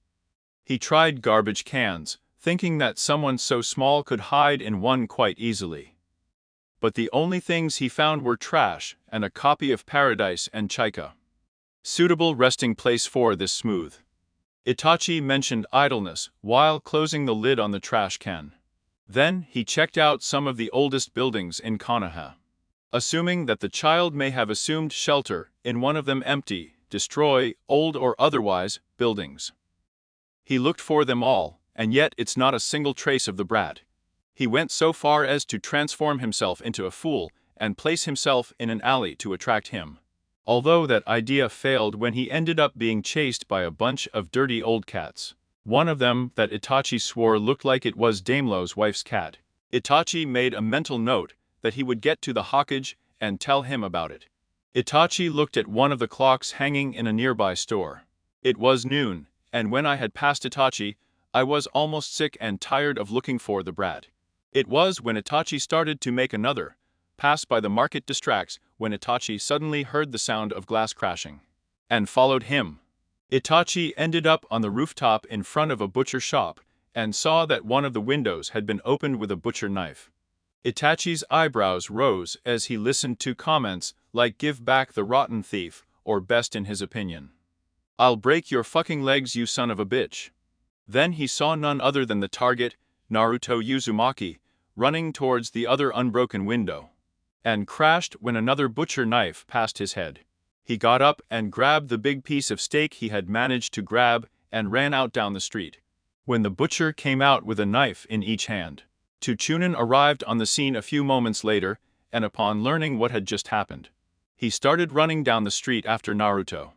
He tried garbage cans, thinking that someone so small could hide in one quite easily. but the only things he found were trash and a copy of Paradise and Chika. Suitable resting place for this smooth. Itachi mentioned idleness while closing the lid on the trash can. Then he checked out some of the oldest buildings in Konoha. Assuming that the child may have assumed shelter in one of them empty, destroy, old or otherwise, buildings. He looked for them all, and yet it's not a single trace of the brat. He went so far as to transform himself into a fool and place himself in an alley to attract him. Although that idea failed when he ended up being chased by a bunch of dirty old cats. One of them that Itachi swore looked like it was Daimlo's wife's cat. Itachi made a mental note that he would get to the Hokage and tell him about it. Itachi looked at one of the clocks hanging in a nearby store. It was noon, and when I had passed Itachi, I was almost sick and tired of looking for the brat. It was when Itachi started to make another pass by the market distracts when Itachi suddenly heard the sound of glass crashing and followed him. Itachi ended up on the rooftop in front of a butcher shop and saw that one of the windows had been opened with a butcher knife. Itachi's eyebrows rose as he listened to comments like "give back the rotten thief" or "best in his opinion." "I'll break your fucking legs, you son of a bitch." Then he saw none other than the target, Naruto Uzumaki, running towards the other unbroken window, and crashed when another butcher knife passed his head. He got up and grabbed the big piece of steak he had managed to grab and ran out down the street. When the butcher came out with a knife in each hand, Chunin arrived on the scene a few moments later, and upon learning what had just happened, he started running down the street after Naruto.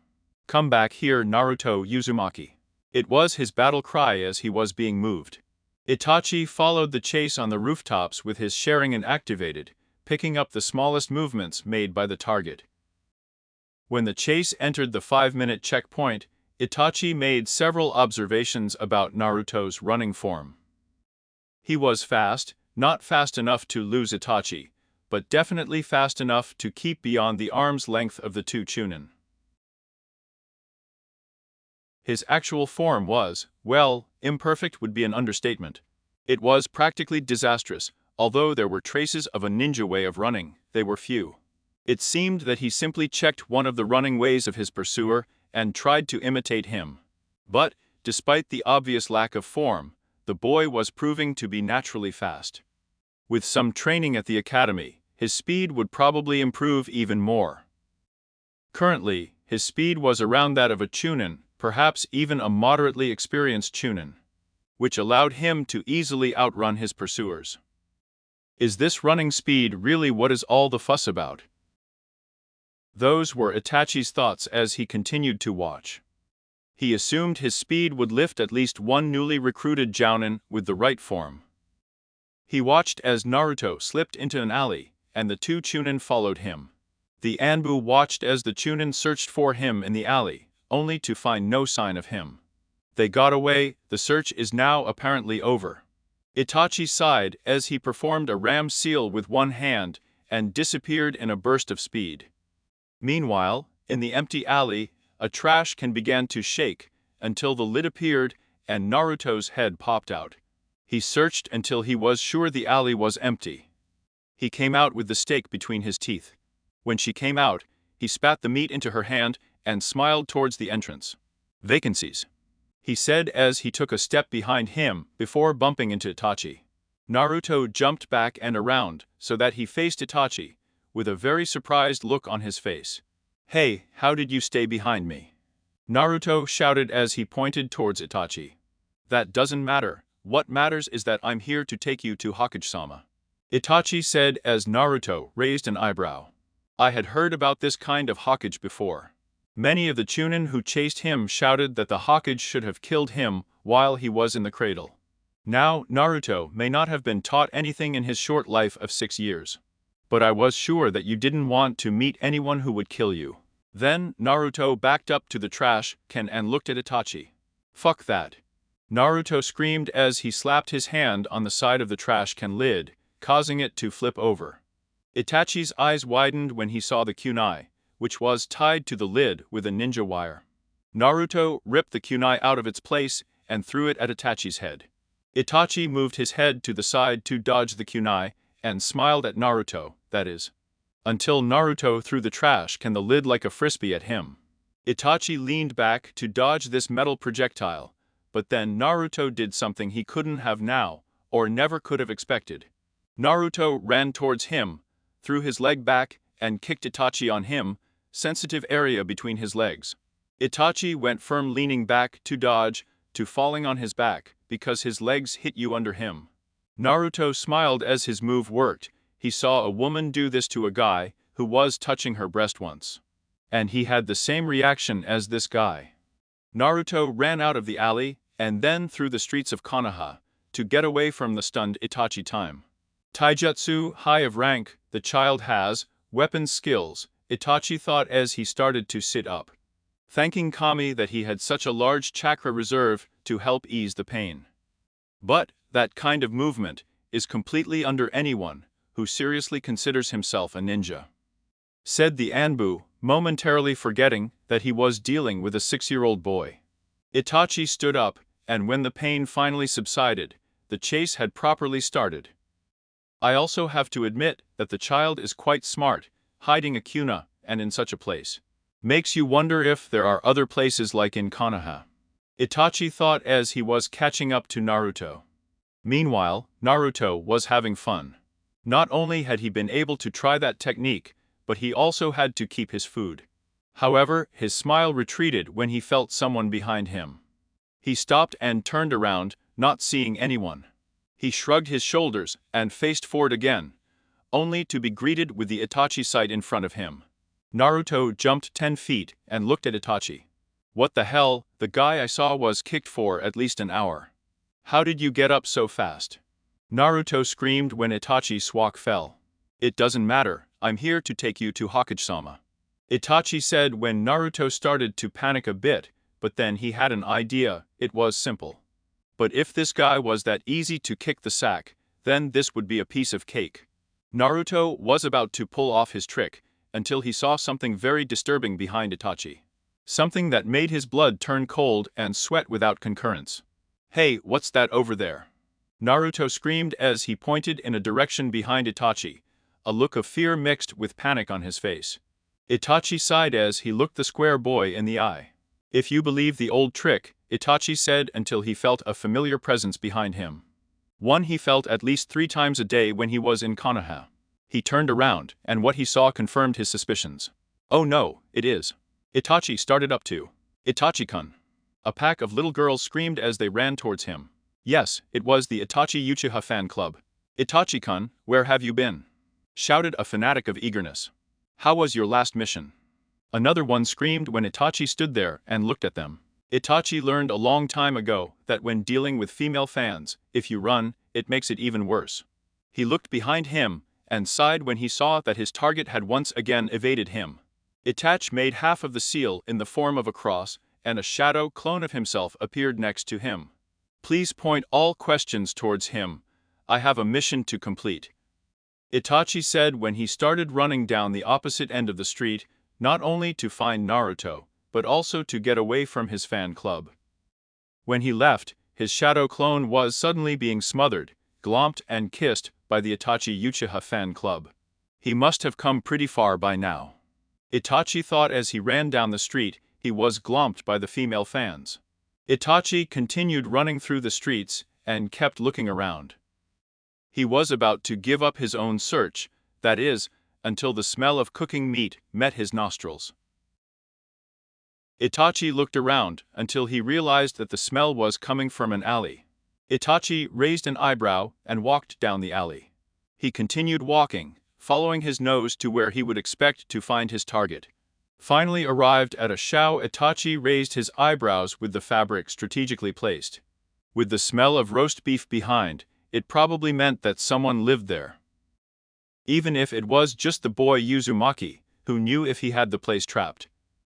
"Come back here, Naruto Uzumaki." It was his battle cry as he was being moved. Itachi followed the chase on the rooftops with his Sharingan activated, picking up the smallest movements made by the target. When the chase entered the 5-minute checkpoint, Itachi made several observations about Naruto's running form. He was fast, not fast enough to lose Itachi, but definitely fast enough to keep beyond the arm's length of the two Chunin. His actual form was, well, imperfect would be an understatement. It was practically disastrous. Although there were traces of a ninja way of running, they were few. It seemed that he simply checked one of the running ways of his pursuer and tried to imitate him. But, despite the obvious lack of form, the boy was proving to be naturally fast. With some training at the academy, his speed would probably improve even more. Currently, his speed was around that of a Chunin, perhaps even a moderately experienced Chunin, which allowed him to easily outrun his pursuers. Is this running speed really what is all the fuss about? Those were Itachi's thoughts as he continued to watch. He assumed his speed would lift at least one newly recruited Jounin with the right form. He watched as Naruto slipped into an alley, and the two Chunin followed him. The Anbu watched as the Chunin searched for him in the alley, only to find no sign of him. They got away. The search is now apparently over. Itachi sighed as he performed a ram seal with one hand and disappeared in a burst of speed. Meanwhile, in the empty alley, a trash can began to shake until the lid appeared and Naruto's head popped out. He searched until he was sure the alley was empty. He came out with the steak between his teeth. When she came out, he spat the meat into her hand and smiled towards the entrance. "Vacancies," he said as he took a step behind him before bumping into Itachi. Naruto jumped back and around so that he faced Itachi, with a very surprised look on his face. "Hey, how did you stay behind me?" Naruto shouted as he pointed towards Itachi. "That doesn't matter. What matters is that I'm here to take you to Hokage-sama," Itachi said as Naruto raised an eyebrow. I had heard about this kind of Hokage before. Many of the Chunin who chased him shouted that the Hokage should have killed him while he was in the cradle. Now, Naruto may not have been taught anything in his short life of 6 years. But I was sure that you didn't want to meet anyone who would kill you. Then, Naruto backed up to the trash can and looked at Itachi. "Fuck that." Naruto screamed as he slapped his hand on the side of the trash can lid, causing it to flip over. Itachi's eyes widened when he saw the kunai, which was tied to the lid with a ninja wire. Naruto ripped the kunai out of its place and threw it at Itachi's head. Itachi moved his head to the side to dodge the kunai and smiled at Naruto, that is. Until Naruto threw the trash can the lid like a frisbee at him. Itachi leaned back to dodge this metal projectile, but then Naruto did something he couldn't have now, or never could have expected. Naruto ran towards him, threw his leg back, and kicked Itachi on him, sensitive area between his legs. Itachi went from leaning back to dodge, to falling on his back, because his legs hit you under him. Naruto smiled as his move worked. He saw a woman do this to a guy who was touching her breast once. And he had the same reaction as this guy. Naruto ran out of the alley, and then through the streets of Konoha, to get away from the stunned Itachi time. Taijutsu, high of rank, the child has, weapon skills, Itachi thought as he started to sit up. Thanking Kami that he had such a large chakra reserve to help ease the pain. But, that kind of movement, is completely under anyone who seriously considers himself a ninja. Said the Anbu, momentarily forgetting that he was dealing with a 6-year-old boy. Itachi stood up, and when the pain finally subsided, the chase had properly started. I also have to admit that the child is quite smart, hiding a Kuna, and in such a place. Makes you wonder if there are other places like in Konoha. Itachi thought as he was catching up to Naruto. Meanwhile, Naruto was having fun. Not only had he been able to try that technique, but he also had to keep his food. However, his smile retreated when he felt someone behind him. He stopped and turned around, not seeing anyone. He shrugged his shoulders and faced forward again, only to be greeted with the Itachi sight in front of him. Naruto jumped 10 feet and looked at Itachi. What the hell, the guy I saw was kicked for at least an hour. How did you get up so fast? Naruto screamed when Itachi's swak fell. It doesn't matter, I'm here to take you to Hokage-sama. Itachi said when Naruto started to panic a bit, but then he had an idea. It was simple. But if this guy was that easy to kick the sack, then this would be a piece of cake. Naruto was about to pull off his trick, until he saw something very disturbing behind Itachi. Something that made his blood turn cold and sweat without concurrence. Hey, what's that over there? Naruto screamed as he pointed in a direction behind Itachi, a look of fear mixed with panic on his face. Itachi sighed as he looked the square boy in the eye. If you believe the old trick, Itachi said until he felt a familiar presence behind him. One he felt at least 3 times a day when he was in Konoha. He turned around, and what he saw confirmed his suspicions. Oh no, it is. Itachi started up too. Itachi-kun. A pack of little girls screamed as they ran towards him. Yes, it was the Itachi Uchiha fan club. Itachi-kun, where have you been? Shouted a fanatic of eagerness. How was your last mission? Another one screamed when Itachi stood there and looked at them. Itachi learned a long time ago that when dealing with female fans, if you run, it makes it even worse. He looked behind him and sighed when he saw that his target had once again evaded him. Itachi made half of the seal in the form of a cross, and a shadow clone of himself appeared next to him. Please point all questions towards him. I have a mission to complete. Itachi said when he started running down the opposite end of the street, not only to find Naruto, but also to get away from his fan club. When he left, his shadow clone was suddenly being smothered, glomped and kissed by the Itachi Uchiha fan club. He must have come pretty far by now. Itachi thought as he ran down the street, he was glomped by the female fans. Itachi continued running through the streets and kept looking around. He was about to give up his own search, that is, until the smell of cooking meat met his nostrils. Itachi looked around until he realized that the smell was coming from an alley. Itachi raised an eyebrow and walked down the alley. He continued walking, following his nose to where he would expect to find his target. Finally arrived at a shao, Itachi raised his eyebrows with the fabric strategically placed. With the smell of roast beef behind, it probably meant that someone lived there. Even if it was just the boy Uzumaki, who knew if he had the place trapped.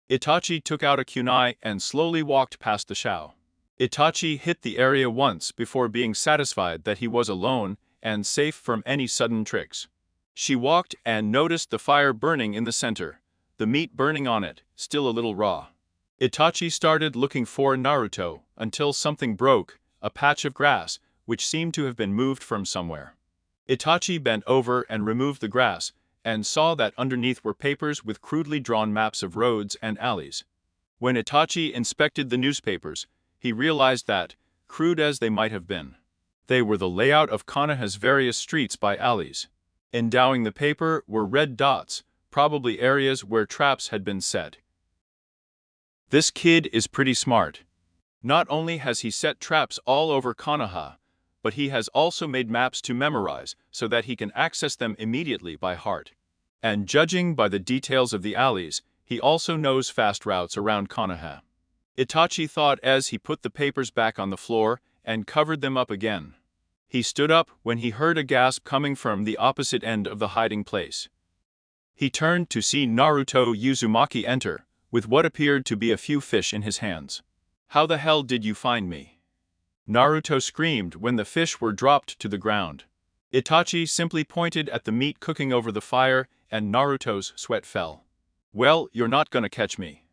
Itachi took out a kunai and slowly walked past the shao. Itachi hit the area once before being satisfied that he was alone and safe from any sudden tricks. She walked and noticed the fire burning in the center, the meat burning on it, still a little raw. Itachi started looking for Naruto until something broke, a patch of grass, which seemed to have been moved from somewhere. Itachi bent over and removed the grass, and saw that underneath were papers with crudely drawn maps of roads and alleys. When Itachi inspected the newspapers, he realized that, crude as they might have been, they were the layout of Konoha's various streets by alleys. Endowing the paper were red dots, probably areas where traps had been set. This kid is pretty smart. Not only has he set traps all over Konoha, but he has also made maps to memorize so that he can access them immediately by heart. And judging by the details of the alleys, he also knows fast routes around Konoha. Itachi thought as he put the papers back on the floor and covered them up again. He stood up when he heard a gasp coming from the opposite end of the hiding place. He turned to see Naruto Uzumaki enter, with what appeared to be a few fish in his hands. "How the hell did you find me?" Naruto screamed when the fish were dropped to the ground. Itachi simply pointed at the meat cooking over the fire, and Naruto's sweat fell. "Well, you're not gonna catch me,"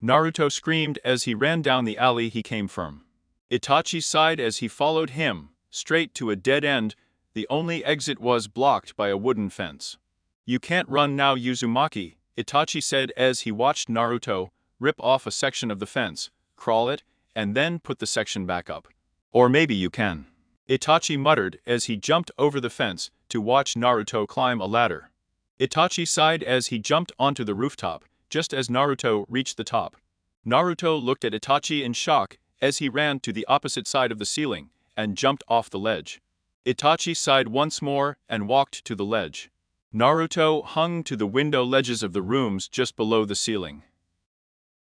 Naruto screamed as he ran down the alley he came from. Itachi sighed as he followed him, straight to a dead end. The only exit was blocked by a wooden fence. "You can't run now, Uzumaki," Itachi said as he watched Naruto rip off a section of the fence, crawl it, and then put the section back up. "Or maybe you can," Itachi muttered as he jumped over the fence to watch Naruto climb a ladder. Itachi sighed as he jumped onto the rooftop, just as Naruto reached the top. Naruto looked at Itachi in shock as he ran to the opposite side of the ceiling and jumped off the ledge. Itachi sighed once more and walked to the ledge. Naruto hung to the window ledges of the rooms just below the ceiling.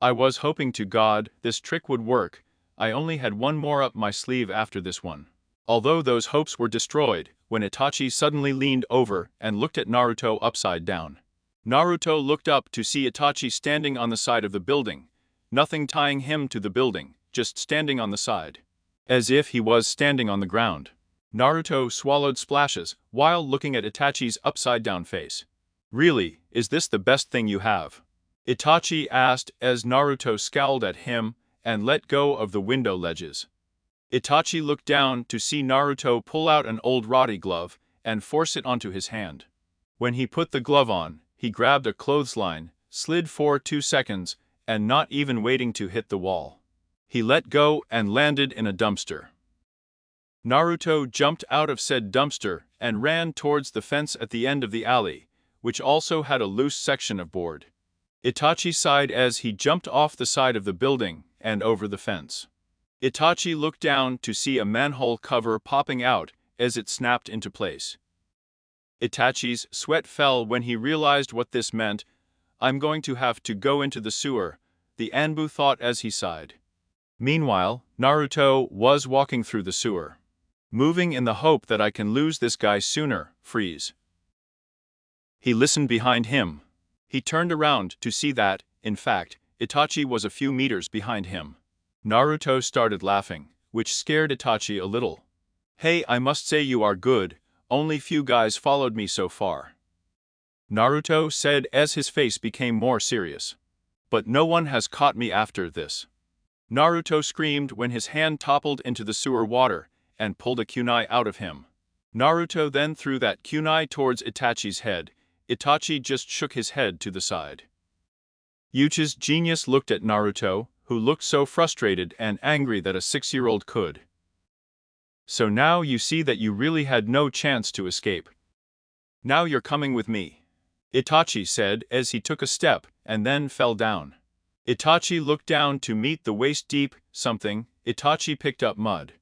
"I was hoping to God this trick would work. I only had one more up my sleeve after this one." Although those hopes were destroyed when Itachi suddenly leaned over and looked at Naruto upside down. Naruto looked up to see Itachi standing on the side of the building, nothing tying him to the building, just standing on the side. As if he was standing on the ground. Naruto swallowed splashes while looking at Itachi's upside-down face. "Really, is this the best thing you have?" Itachi asked as Naruto scowled at him and let go of the window ledges. Itachi looked down to see Naruto pull out an old rotty glove and force it onto his hand. When he put the glove on, he grabbed a clothesline, slid for 2 seconds, and not even waiting to hit the wall, he let go and landed in a dumpster. Naruto jumped out of said dumpster and ran towards the fence at the end of the alley, which also had a loose section of board. Itachi sighed as he jumped off the side of the building and over the fence. Itachi looked down to see a manhole cover popping out as it snapped into place. Itachi's sweat fell when he realized what this meant. "I'm going to have to go into the sewer," the Anbu thought as he sighed. Meanwhile, Naruto was walking through the sewer, moving in the hope that I can lose this guy sooner. Freeze. He listened behind him. He turned around to see that, in fact, Itachi was a few meters behind him. Naruto started laughing, which scared Itachi a little. "Hey, I must say you are good, only few guys followed me so far," Naruto said as his face became more serious. "But no one has caught me after this," Naruto screamed when his hand toppled into the sewer water and pulled a kunai out of him. Naruto then threw that kunai towards Itachi's head. Itachi just shook his head to the side. Yuchi's genius looked at Naruto, who looked so frustrated and angry that a 6-year-old could. "So now you see that you really had no chance to escape. Now you're coming with me," Itachi said as he took a step and then fell down. Itachi looked down to meet the waist-deep something. Itachi picked up mud.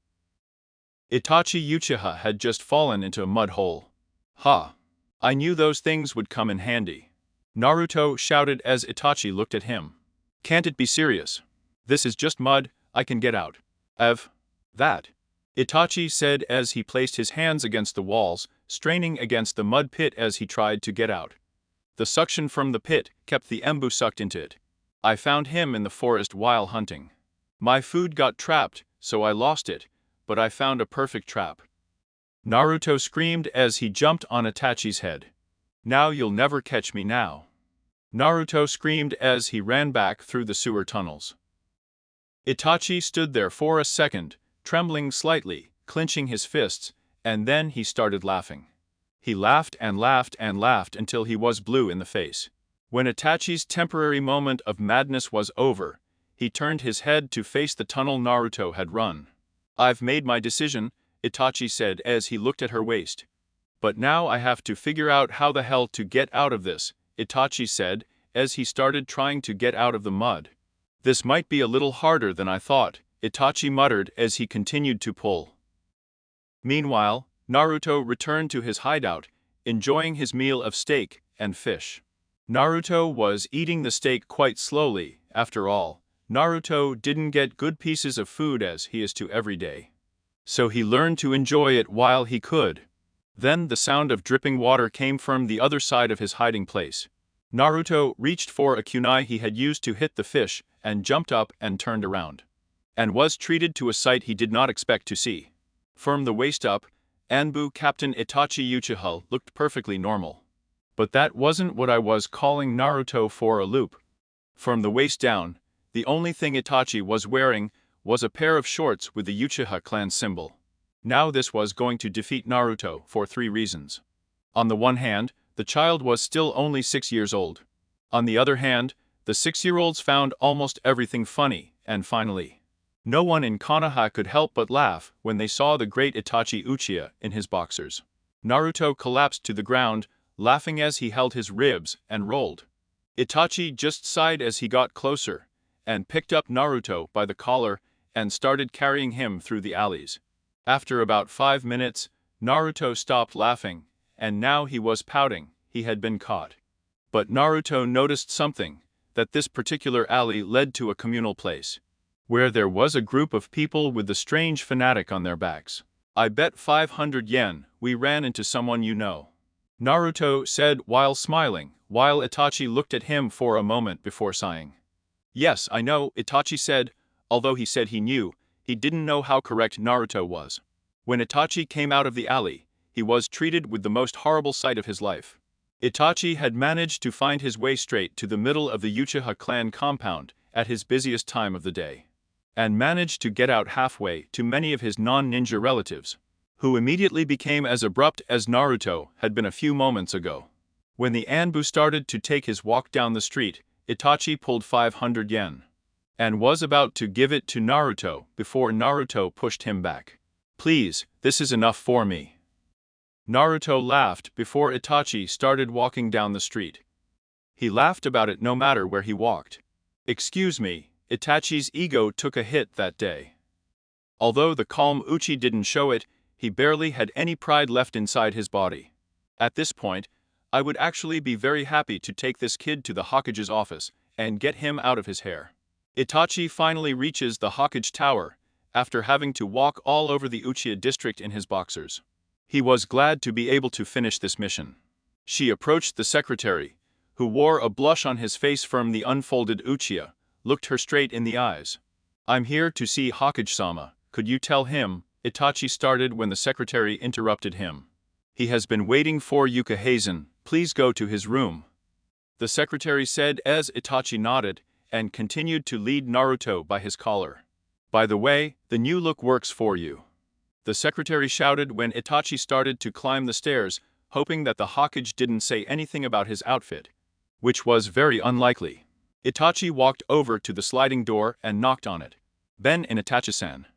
Itachi Uchiha had just fallen into a mud hole. "Ha! I knew those things would come in handy," Naruto shouted as Itachi looked at him. "Can't it be serious? This is just mud, I can get out." That," Itachi said as he placed his hands against the walls, straining against the mud pit as he tried to get out. The suction from the pit kept the embu sucked into it. "I found him in the forest while hunting. My food got trapped, so I lost it, but I found a perfect trap," Naruto screamed as he jumped on Itachi's head. "Now you'll never catch me now," Naruto screamed as he ran back through the sewer tunnels. Itachi stood there for a second, trembling slightly, clenching his fists, and then he started laughing. He laughed and laughed and laughed until he was blue in the face. When Itachi's temporary moment of madness was over, he turned his head to face the tunnel Naruto had run. "I've made my decision," Itachi said as he looked at her waist. "But now I have to figure out how the hell to get out of this," Itachi said as he started trying to get out of the mud. "This might be a little harder than I thought," Itachi muttered as he continued to pull. Meanwhile, Naruto returned to his hideout, enjoying his meal of steak and fish. Naruto was eating the steak quite slowly. After all, Naruto didn't get good pieces of food as he is to every day. So he learned to enjoy it while he could. Then the sound of dripping water came from the other side of his hiding place. Naruto reached for a kunai he had used to hit the fish and jumped up and turned around. And was treated to a sight he did not expect to see. From the waist up, Anbu Captain Itachi Uchiha looked perfectly normal. But that wasn't what I was calling Naruto for a loop. From the waist down, the only thing Itachi was wearing was a pair of shorts with the Uchiha clan symbol. Now this was going to defeat Naruto for 3 reasons. On the one hand, the child was still only 6 years old. On the other hand, the 6-year-olds found almost everything funny, and finally, no one in Konoha could help but laugh when they saw the great Itachi Uchiha in his boxers. Naruto collapsed to the ground, laughing as he held his ribs and rolled. Itachi just sighed as he got closer, and picked up Naruto by the collar and started carrying him through the alleys. After about 5 minutes, Naruto stopped laughing, and now he was pouting. He had been caught. But Naruto noticed something, that this particular alley led to a communal place, where there was a group of people with the strange fanatic on their backs. "I bet 500 yen we ran into someone you know," Naruto said while smiling, while Itachi looked at him for a moment before sighing. "Yes, I know," Itachi said, although he said he knew, he didn't know how correct Naruto was. When Itachi came out of the alley, he was treated with the most horrible sight of his life. Itachi had managed to find his way straight to the middle of the Uchiha clan compound at his busiest time of the day, and managed to get out halfway to many of his non-ninja relatives, who immediately became as abrupt as Naruto had been a few moments ago. When the Anbu started to take his walk down the street, Itachi pulled 500 yen, and was about to give it to Naruto before Naruto pushed him back. "Please, this is enough for me." Naruto laughed before Itachi started walking down the street. He laughed about it no matter where he walked. "Excuse me," Itachi's ego took a hit that day. Although the calm Uchi didn't show it, he barely had any pride left inside his body. At this point, I would actually be very happy to take this kid to the Hokage's office and get him out of his hair. Itachi finally reaches the Hokage tower, after having to walk all over the Uchiha district in his boxers. He was glad to be able to finish this mission. She approached the secretary, who wore a blush on his face from the unfolded Uchiha, looked her straight in the eyes. "I'm here to see Hokage-sama, could you tell him?" Itachi started when the secretary interrupted him. "He has been waiting for Yukahazen, please go to his room," the secretary said as Itachi nodded, and continued to lead Naruto by his collar. "By the way, the new look works for you," the secretary shouted when Itachi started to climb the stairs, hoping that the Hokage didn't say anything about his outfit, which was very unlikely. Itachi walked over to the sliding door and knocked on it. "Ben and Itachi-san,"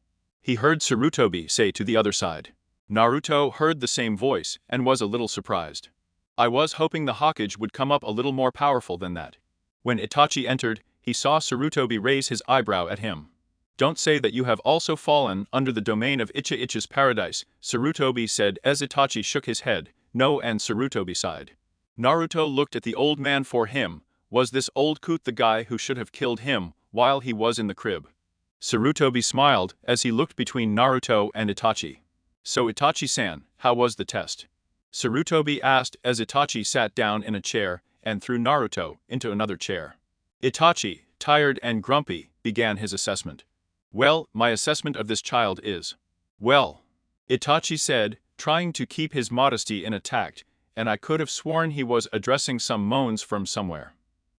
he heard Sarutobi say to the other side. Naruto heard the same voice and was a little surprised. "I was hoping the Hokage would come up a little more powerful than that." When Itachi entered, he saw Sarutobi raise his eyebrow at him. "Don't say that you have also fallen under the domain of Ichiha's paradise," Sarutobi said as Itachi shook his head. "No," and Sarutobi sighed. Naruto looked at the old man. For him, was this old coot the guy who should have killed him while he was in the crib? Sarutobi smiled as he looked between Naruto and Itachi. "So Itachi-san, how was the test?" Sarutobi asked as Itachi sat down in a chair and threw Naruto into another chair. Itachi, tired and grumpy, began his assessment. "Well, my assessment of this child is well," Itachi said, trying to keep his modesty intact, and I could have sworn he was addressing some moans from somewhere.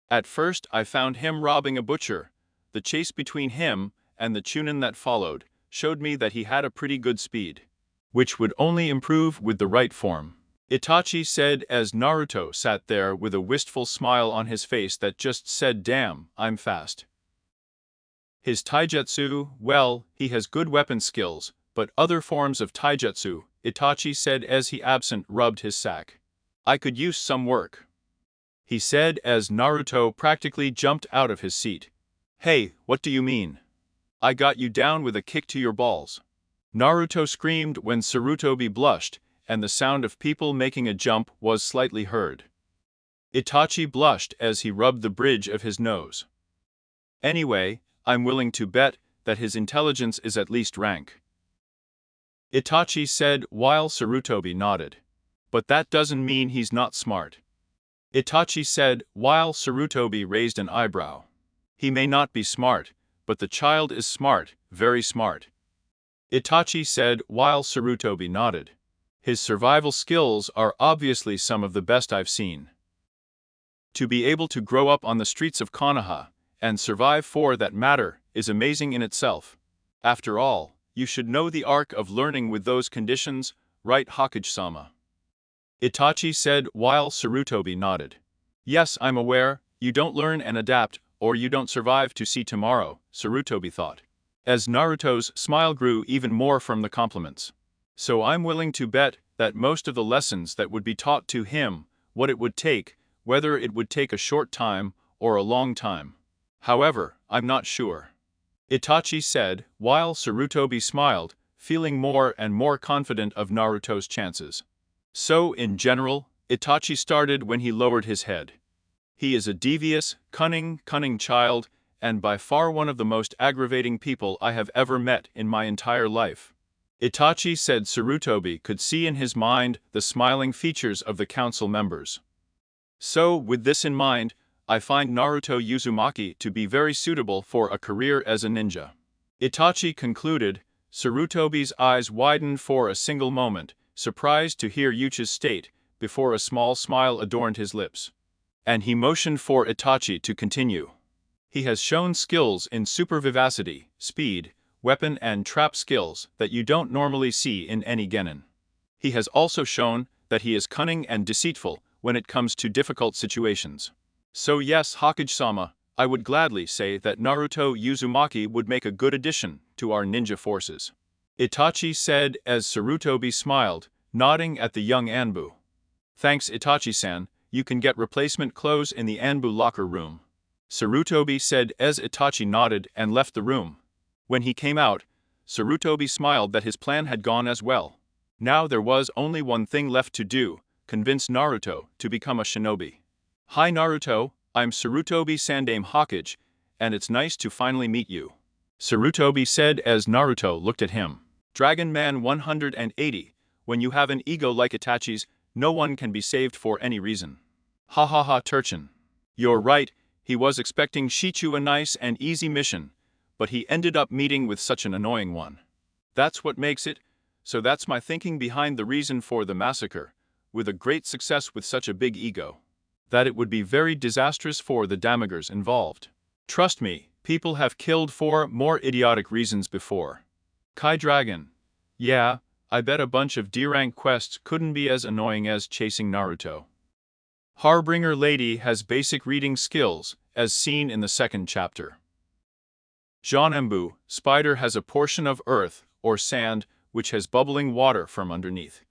"At first I found him robbing a butcher. The chase between him and the Chunin that followed showed me that he had a pretty good speed, which would only improve with the right form. Itachi said as Naruto sat there with a wistful smile on his face that just said, "Damn, I'm fast." His taijutsu, well, he has good weapon skills, but other forms of taijutsu, Itachi said as he absent rubbed his sack. "I could use some work," he said as Naruto practically jumped out of his seat. "Hey, what do you mean? I got you down with a kick to your balls," Naruto screamed when Sarutobi blushed, and the sound of people making a jump was slightly heard. Itachi blushed as he rubbed the bridge of his nose. "Anyway, I'm willing to bet that his intelligence is at least rank," Itachi said while Sarutobi nodded. "But that doesn't mean he's not smart," Itachi said while Sarutobi raised an eyebrow. "He may not be smart, but the child is smart, very smart," Itachi said while Sarutobi nodded. "His survival skills are obviously some of the best I've seen. To be able to grow up on the streets of Konoha, and survive for that matter, is amazing in itself. After all, you should know the arc of learning with those conditions, right, Hokage-sama?" Itachi said while Sarutobi nodded. "Yes, I'm aware, you don't learn and adapt, or you don't survive to see tomorrow," Sarutobi thought, as Naruto's smile grew even more from the compliments. "So I'm willing to bet that most of the lessons that would be taught to him, what it would take, whether it would take a short time or a long time. However, I'm not sure," Itachi said while Sarutobi smiled, feeling more and more confident of Naruto's chances. So in general, Itachi started when he lowered his head. "He is a devious, cunning child, and by far one of the most aggravating people I have ever met in my entire life," Itachi said. Sarutobi could see in his mind the smiling features of the council members. "So, with this in mind, I find Naruto Uzumaki to be very suitable for a career as a ninja," Itachi concluded. Sarutobi's eyes widened for a single moment, surprised to hear Yuchi's state, before a small smile adorned his lips. And he motioned for Itachi to continue. "He has shown skills in super vivacity, speed, weapon and trap skills that you don't normally see in any genin. He has also shown that he is cunning and deceitful when it comes to difficult situations. So yes, Hokage-sama, I would gladly say that Naruto Uzumaki would make a good addition to our ninja forces," Itachi said as Sarutobi smiled, nodding at the young Anbu. "Thanks, Itachi-san, you can get replacement clothes in the Anbu locker room," Sarutobi said as Itachi nodded and left the room. When he came out, Sarutobi smiled that his plan had gone as well. Now there was only one thing left to do: convince Naruto to become a shinobi. "Hi Naruto, I'm Sarutobi Sandame Hokage, and it's nice to finally meet you," Sarutobi said as Naruto looked at him. "Dragon Man 180, when you have an ego like Itachi's, no one can be saved for any reason. Ha ha ha Turchin. You're right, he was expecting Shichu a nice and easy mission, but he ended up meeting with such an annoying one. That's what makes it, so that's my thinking behind the reason for the massacre, with a great success with such a big ego. That it would be very disastrous for the damagers involved. Trust me, people have killed for more idiotic reasons before. Kai Dragon. Yeah, I bet a bunch of D-rank quests couldn't be as annoying as chasing Naruto. Harbinger Lady has basic reading skills, as seen in the second chapter. Jean-Embu, Spider has a portion of earth, or sand, which has bubbling water from underneath,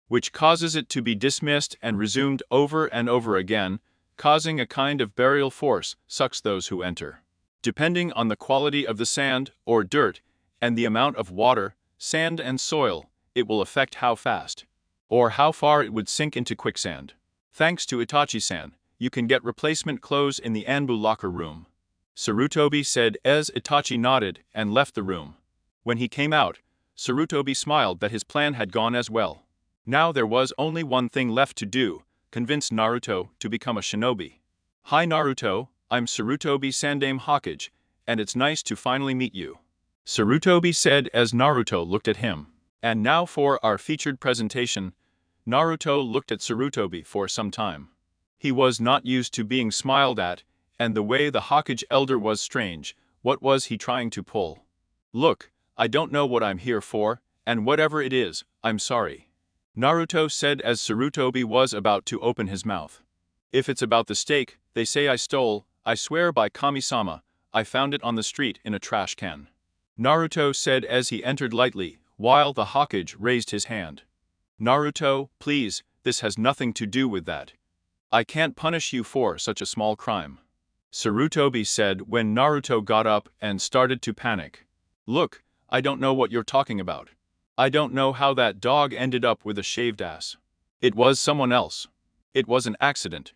which causes it to be dismissed and resumed over and over again, causing a kind of burial force, sucks those who enter. Depending on the quality of the sand, or dirt, and the amount of water, sand and soil, it will affect how fast, or how far it would sink into quicksand. Thanks to Itachi-san, you can get replacement clothes in the Anbu locker room, Sarutobi said as Itachi nodded and left the room. When he came out, Sarutobi smiled that his plan had gone as well. Now there was only one thing left to do: convince Naruto to become a shinobi. Hi Naruto, I'm Sarutobi Sandame Hokage, and it's nice to finally meet you, Sarutobi said as Naruto looked at him. And now for our featured presentation. Naruto looked at Sarutobi for some time. He was not used to being smiled at, and the way the Hokage elder was strange. What was he trying to pull? Look, I don't know what I'm here for, and whatever it is, I'm sorry, Naruto said as Sarutobi was about to open his mouth. If it's about the steak, they say I stole, I swear by Kami-sama, I found it on the street in a trash can. Naruto said as he entered lightly, while the Hokage raised his hand. Naruto, please, this has nothing to do with that. I can't punish you for such a small crime. Sarutobi said when Naruto got up and started to panic. Look, I don't know what you're talking about. I don't know how that dog ended up with a shaved ass. It was someone else. It was an accident.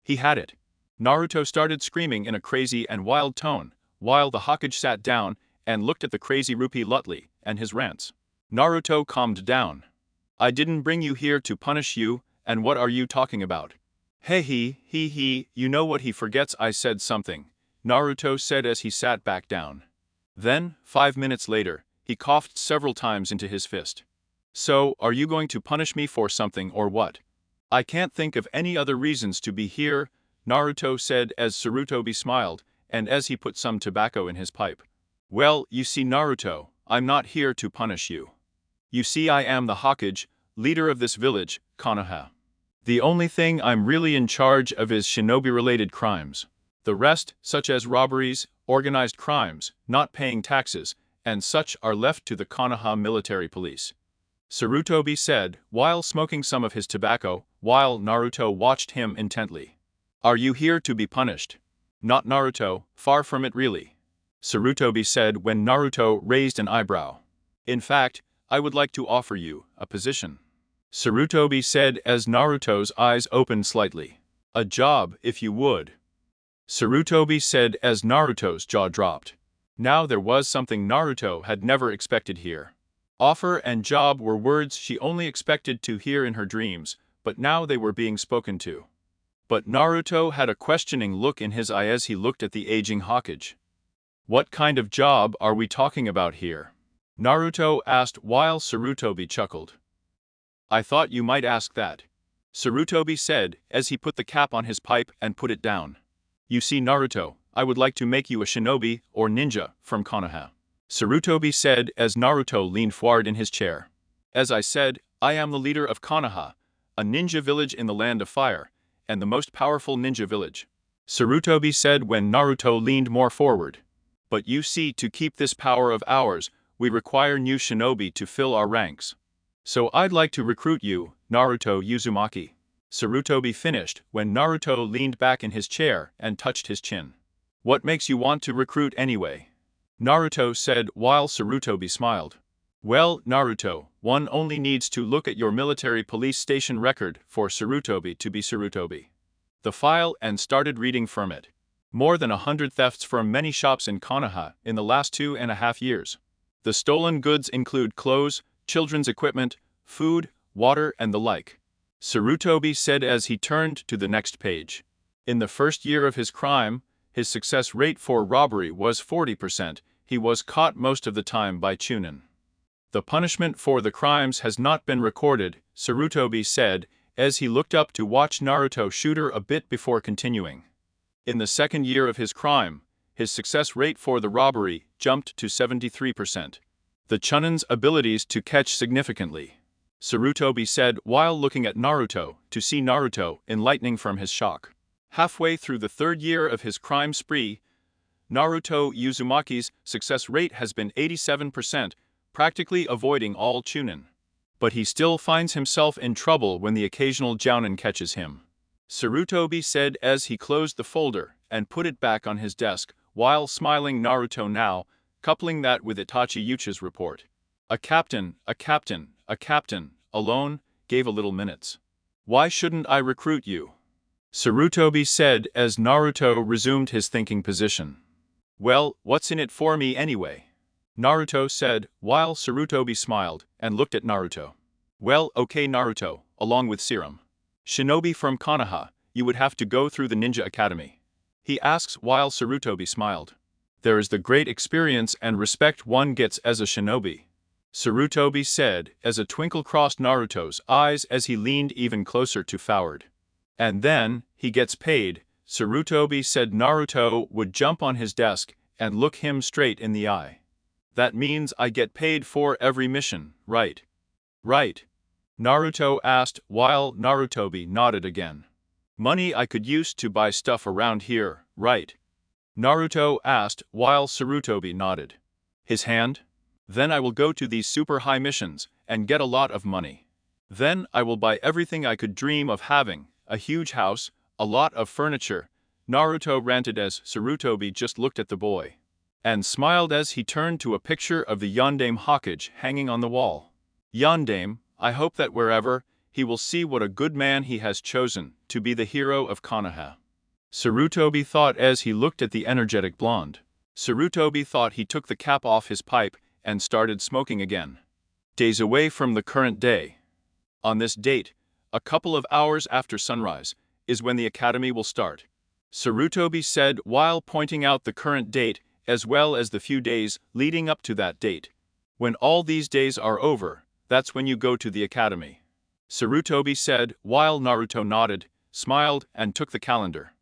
He had it. Naruto started screaming in a crazy and wild tone, while the Hokage sat down and looked at the crazy rupee Lutli and his rants. Naruto calmed down. I didn't bring you here to punish you, and what are you talking about? Hey he, you know what he forgets, I said something, Naruto said as he sat back down. Then, 5 minutes later, he coughed several times into his fist. So, are you going to punish me for something or what? I can't think of any other reasons to be here, Naruto said as Sarutobi smiled, and as he put some tobacco in his pipe. Well, you see Naruto, I'm not here to punish you. You see I am the Hokage, leader of this village, Konoha. The only thing I'm really in charge of is shinobi-related crimes. The rest, such as robberies, organized crimes, not paying taxes, and such are left to the Konoha military police. Sarutobi said, while smoking some of his tobacco, while Naruto watched him intently. Are you here to be punished? Not Naruto, far from it really. Sarutobi said when Naruto raised an eyebrow. In fact, I would like to offer you a position. Sarutobi said as Naruto's eyes opened slightly. A job, if you would. Sarutobi said as Naruto's jaw dropped. Now there was something Naruto had never expected here. Offer and job were words she only expected to hear in her dreams, but now they were being spoken to. But Naruto had a questioning look in his eye as he looked at the aging Hokage. What kind of job are we talking about here? Naruto asked while Sarutobi chuckled. I thought you might ask that. Sarutobi said as he put the cap on his pipe and put it down. You see Naruto, I would like to make you a shinobi or ninja from Konoha. Sarutobi said as Naruto leaned forward in his chair. As I said, I am the leader of Konoha, a ninja village in the land of fire, and the most powerful ninja village. Sarutobi said when Naruto leaned more forward. But you see, to keep this power of ours, we require new shinobi to fill our ranks. So I'd like to recruit you, Naruto Uzumaki. Sarutobi finished when Naruto leaned back in his chair and touched his chin. What makes you want to recruit anyway? Naruto said while Sarutobi smiled. Well, Naruto, one only needs to look at your military police station record for Sarutobi to be Sarutobi. The file and started reading from it. More than 100 thefts from many shops in Konoha in the last 2.5 years. The stolen goods include clothes, children's equipment, food, water and the like. Sarutobi said as he turned to the next page. In the first year of his crime, his success rate for robbery was 40%, he was caught most of the time by Chunin. The punishment for the crimes has not been recorded, Sarutobi said, as he looked up to watch Naruto shoot her a bit before continuing. In the second year of his crime, his success rate for the robbery jumped to 73%. The Chunin's abilities to catch significantly. Sarutobi said while looking at Naruto to see Naruto enlightening from his shock. Halfway through the third year of his crime spree, Naruto Uzumaki's success rate has been 87%, practically avoiding all Chunin. But he still finds himself in trouble when the occasional Jounin catches him. Sarutobi said as he closed the folder and put it back on his desk, while smiling Naruto now, coupling that with Itachi Uchiha's report. A captain, alone, gave a little minutes. Why shouldn't I recruit you? Sarutobi said as Naruto resumed his thinking position. Well, what's in it for me anyway? Naruto said, while Sarutobi smiled and looked at Naruto. Well, okay Naruto, along with Serum. Shinobi from Konoha, you would have to go through the Ninja Academy. He asks while Sarutobi smiled. There is the great experience and respect one gets as a shinobi. Sarutobi said as a twinkle crossed Naruto's eyes as he leaned even closer to forward. And then, he gets paid, Sarutobi said. Naruto would jump on his desk and look him straight in the eye. That means I get paid for every mission, right? Right. Naruto asked while Narutobi nodded again. Money I could use to buy stuff around here, right? Naruto asked while Sarutobi nodded. His hand? Then I will go to these super high missions and get a lot of money. Then I will buy everything I could dream of having, a huge house, a lot of furniture. Naruto ranted as Sarutobi just looked at the boy and smiled as he turned to a picture of the Yondaime Hokage hanging on the wall. Yondaime, I hope that wherever he will see what a good man he has chosen to be the hero of Konoha. Sarutobi thought as he looked at the energetic blonde. Sarutobi thought he took the cap off his pipe and started smoking again. Days away from the current day. On this date, a couple of hours after sunrise, is when the academy will start. Sarutobi said while pointing out the current date as well as the few days leading up to that date. When all these days are over, that's when you go to the academy. Sarutobi said while Naruto nodded, smiled, and took the calendar.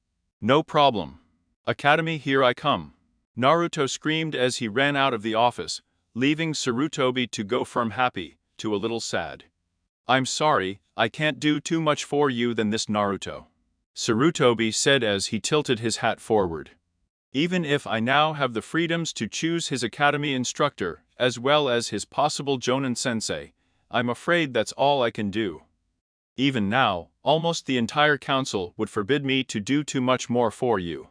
No problem. Academy, here I come. Naruto screamed as he ran out of the office, leaving Sarutobi to go from happy to a little sad. I'm sorry, I can't do too much for you than this, Naruto. Sarutobi said as he tilted his hat forward. Even if I now have the freedoms to choose his academy instructor, as well as his possible Jonin sensei, I'm afraid that's all I can do. Even now, almost the entire council would forbid me to do too much more for you.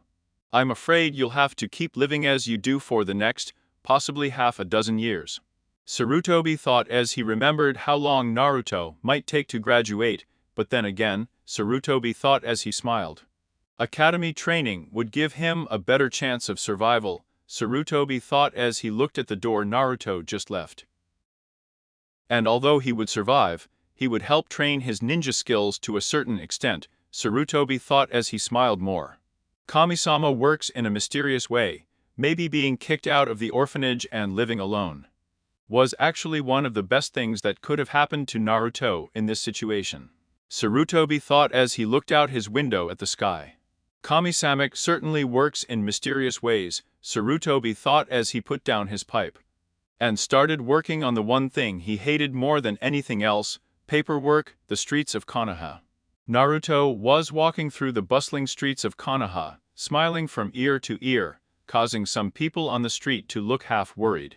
I'm afraid you'll have to keep living as you do for the next, possibly half a dozen years. Sarutobi thought as he remembered how long Naruto might take to graduate, but then again, Sarutobi thought as he smiled. Academy training would give him a better chance of survival, Sarutobi thought as he looked at the door Naruto just left. And although he would survive, he would help train his ninja skills to a certain extent, Sarutobi thought as he smiled more. Kami-sama works in a mysterious way, maybe being kicked out of the orphanage and living alone was actually one of the best things that could have happened to Naruto in this situation. Sarutobi thought as he looked out his window at the sky. Kami-sama certainly works in mysterious ways, Sarutobi thought as he put down his pipe and started working on the one thing he hated more than anything else, paperwork, the streets of Konoha. Naruto was walking through the bustling streets of Konoha, smiling from ear to ear, causing some people on the street to look half worried.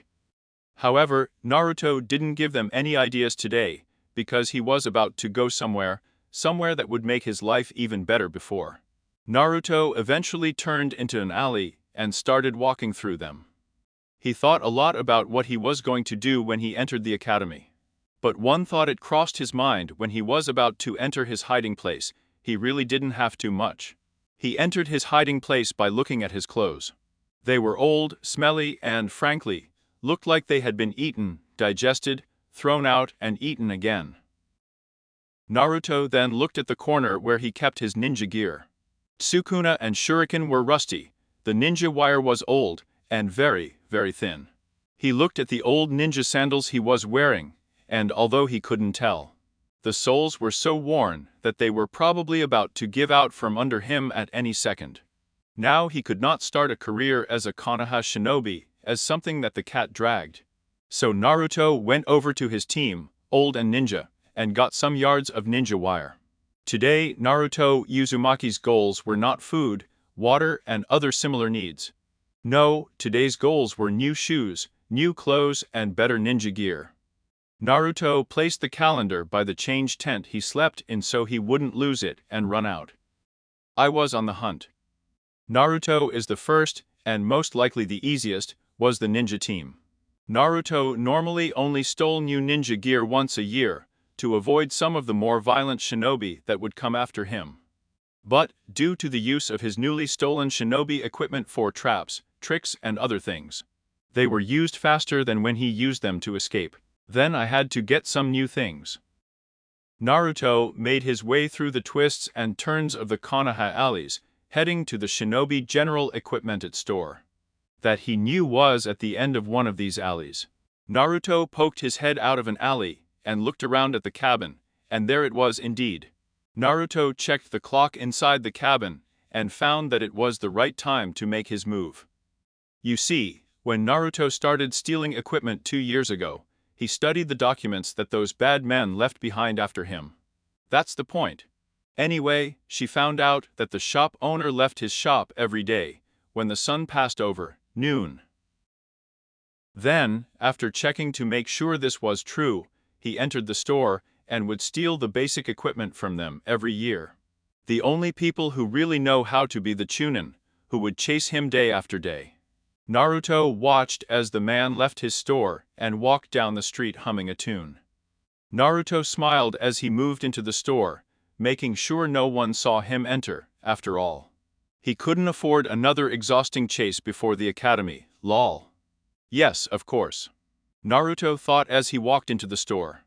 However, Naruto didn't give them any ideas today, because he was about to go somewhere that would make his life even better before. Naruto eventually turned into an alley and started walking through them. He thought a lot about what he was going to do when he entered the academy. But one thought it crossed his mind when he was about to enter his hiding place. He really didn't have to much. He entered his hiding place by looking at his clothes. They were old, smelly, and frankly, looked like they had been eaten, digested, thrown out, and eaten again. Naruto then looked at the corner where he kept his ninja gear. Sukuna and shuriken were rusty, the ninja wire was old, and very, very thin. He looked at the old ninja sandals he was wearing, and although he couldn't tell, the soles were so worn that they were probably about to give out from under him at any second. Now he could not start a career as a Konoha shinobi, as something that the cat dragged. So Naruto went over to his team, Old and Ninja, and got some yards of ninja wire. Today, Naruto Uzumaki's goals were not food, water, and other similar needs. No, today's goals were new shoes, new clothes, and better ninja gear. Naruto placed the calendar by the change tent he slept in so he wouldn't lose it and run out. I was on the hunt. Naruto is the first, and most likely the easiest, was the ninja team. Naruto normally only stole new ninja gear once a year, to avoid some of the more violent shinobi that would come after him. But, due to the use of his newly stolen shinobi equipment for traps, tricks, and other things, they were used faster than when he used them to escape. Then I had to get some new things. Naruto made his way through the twists and turns of the Konoha alleys, heading to the shinobi general equipment store that he knew was at the end of one of these alleys. Naruto poked his head out of an alley and looked around at the cabin, and there it was indeed. Naruto checked the clock inside the cabin and found that it was the right time to make his move. You see, when Naruto started stealing equipment 2 years ago, He studied the documents that those bad men left behind after him. That's the point. Anyway, she found out that the shop owner left his shop every day, when the sun passed over noon. Then, after checking to make sure this was true, he entered the store and would steal the basic equipment from them every year. The only people who really know how to be the Chunin, who would chase him day after day. Naruto watched as the man left his store and walked down the street humming a tune. Naruto smiled as he moved into the store, making sure no one saw him enter, after all. He couldn't afford another exhausting chase before the academy, lol. Yes, of course. Naruto thought as he walked into the store.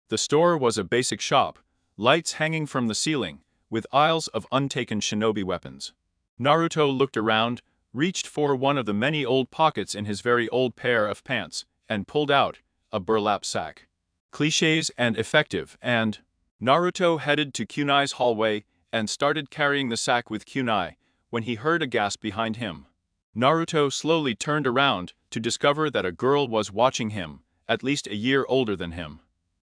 The store was a basic shop, lights hanging from the ceiling, with aisles of untaken shinobi weapons. Naruto looked around, reached for one of the many old pockets in his very old pair of pants, and pulled out a burlap sack. Clichés and effective, and Naruto headed to Kunai's hallway and started carrying the sack with Kunai when he heard a gasp behind him. Naruto slowly turned around to discover that a girl was watching him, at least a year older than him.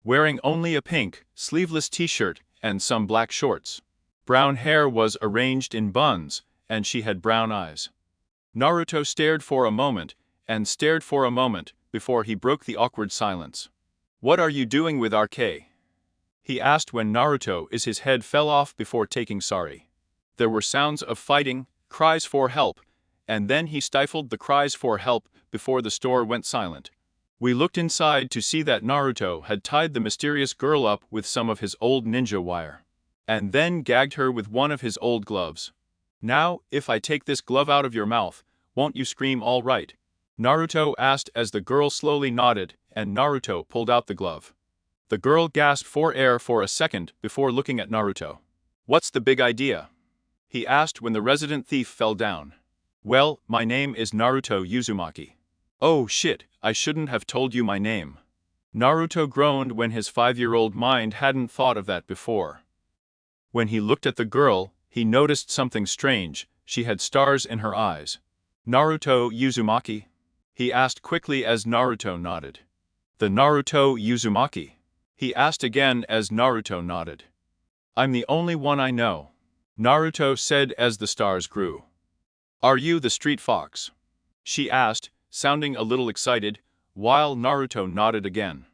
Wearing only a pink, sleeveless t-shirt and some black shorts. Brown hair was arranged in buns, and she had brown eyes. Naruto stared for a moment, and stared for a moment, before he broke the awkward silence. "What are you doing with RK?" he asked when his head fell off before taking sorry. There were sounds of fighting, cries for help, and then he stifled the cries for help before the store went silent. We looked inside to see that Naruto had tied the mysterious girl up with some of his old ninja wire, and then gagged her with one of his old gloves. "Now, if I take this glove out of your mouth, won't you scream all right?" Naruto asked as the girl slowly nodded, and Naruto pulled out the glove. The girl gasped for air for a second before looking at Naruto. "What's the big idea?" he asked when the resident thief fell down. "Well, my name is Naruto Uzumaki." "Oh shit, I shouldn't have told you my name." Naruto groaned when his 5-year-old mind hadn't thought of that before. When he looked at the girl, he noticed something strange. She had stars in her eyes. "Naruto Uzumaki?" he asked quickly as Naruto nodded. "The Naruto Uzumaki?" he asked again as Naruto nodded. "I'm the only one I know," Naruto said as the stars grew. "Are you the street fox?" she asked, sounding a little excited, while Naruto nodded again.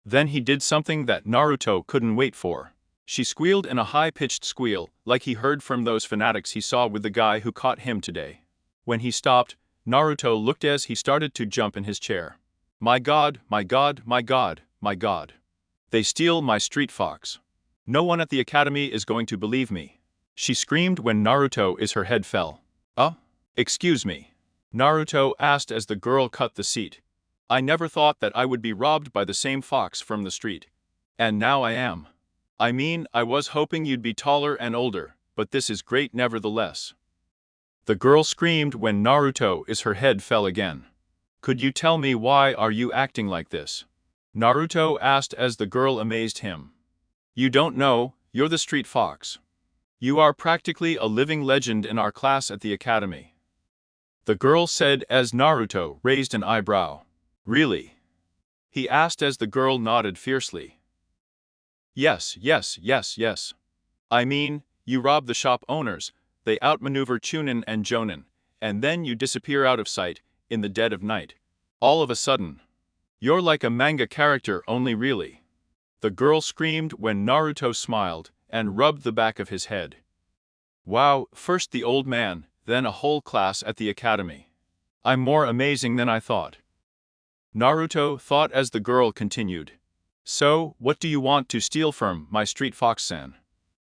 Then he did something that Naruto couldn't wait for. She squealed in a high-pitched squeal, like he heard from those fanatics he saw with the guy who caught him today. When he stopped, Naruto looked as he started to jump in his chair. My god, my god, my god, my god. They steal my street fox. No one at the academy is going to believe me," she screamed when Naruto's head fell. Excuse me," Naruto asked as the girl cut the seat. "I never thought that I would be robbed by the same fox from the street. And now I am. I mean, I was hoping you'd be taller and older, but this is great nevertheless." The girl screamed when Naruto's head fell again. "Could you tell me why are you acting like this?" Naruto asked as the girl amazed him. "You don't know, you're the street fox. You are practically a living legend in our class at the academy," the girl said as Naruto raised an eyebrow. "Really?" he asked as the girl nodded fiercely. Yes. I mean, you rob the shop owners, they outmaneuver Chunin and Jonin, and then you disappear out of sight, in the dead of night. All of a sudden. You're like a manga character only really," the girl screamed when Naruto smiled and rubbed the back of his head. "Wow, first the old man, then a whole class at the academy. I'm more amazing than I thought," Naruto thought as the girl continued. "So, what do you want to steal from my street fox-san?"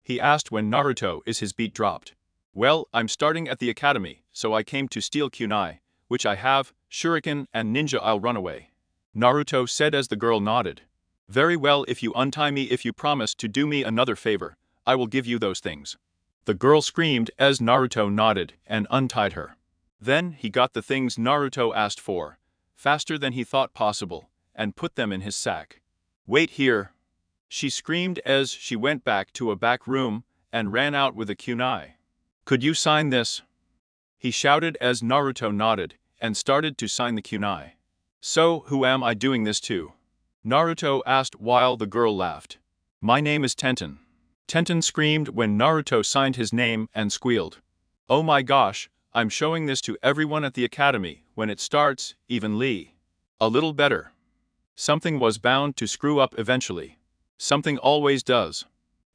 he asked when Naruto's beat dropped. "Well, I'm starting at the academy, so I came to steal kunai, which I have, shuriken and ninja I'll run away," Naruto said as the girl nodded. "Very well, if you untie me, if you promise to do me another favor, I will give you those things," the girl screamed as Naruto nodded and untied her. Then he got the things Naruto asked for, faster than he thought possible, and put them in his sack. "Wait here," she screamed as she went back to a back room and ran out with a kunai. "Could you sign this?" he shouted as Naruto nodded and started to sign the kunai. "So, who am I doing this to?" Naruto asked while the girl laughed. My name is Tenten. Tenten screamed when Naruto signed his name and squealed. Oh my gosh, I'm showing this to everyone at the academy when it starts, even Lee. A little better. Something was bound to screw up eventually. Something always does.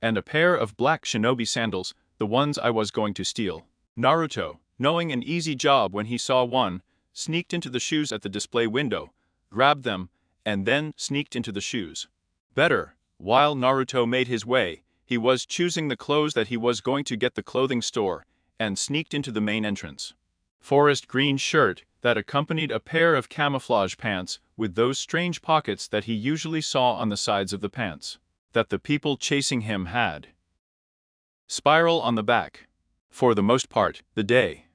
And a pair of black shinobi sandals, the ones I was going to steal. Naruto, knowing an easy job when he saw one, sneaked into the shoes at the display window, grabbed them, and then sneaked into the shoes. Better, while Naruto made his way, he was choosing the clothes that he was going to get the clothing store, and sneaked into the main entrance. Forest green shirt that accompanied a pair of camouflage pants with those strange pockets that he usually saw on the sides of the pants, that the people chasing him had. Spiral on the back. For the most part, the day.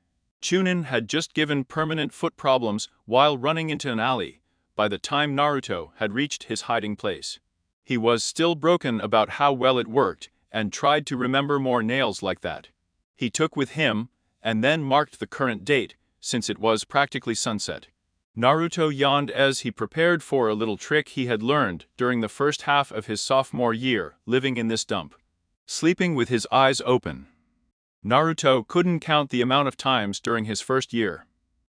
Chunin had just given permanent foot problems while running into an alley. By the time Naruto had reached his hiding place, he was still broken about how well it worked and tried to remember more nails like that. He took with him, and then marked the current date, since it was practically sunset. Naruto yawned as he prepared for a little trick he had learned during the first half of his sophomore year living in this dump. Sleeping with his eyes open. Naruto couldn't count the amount of times during his first year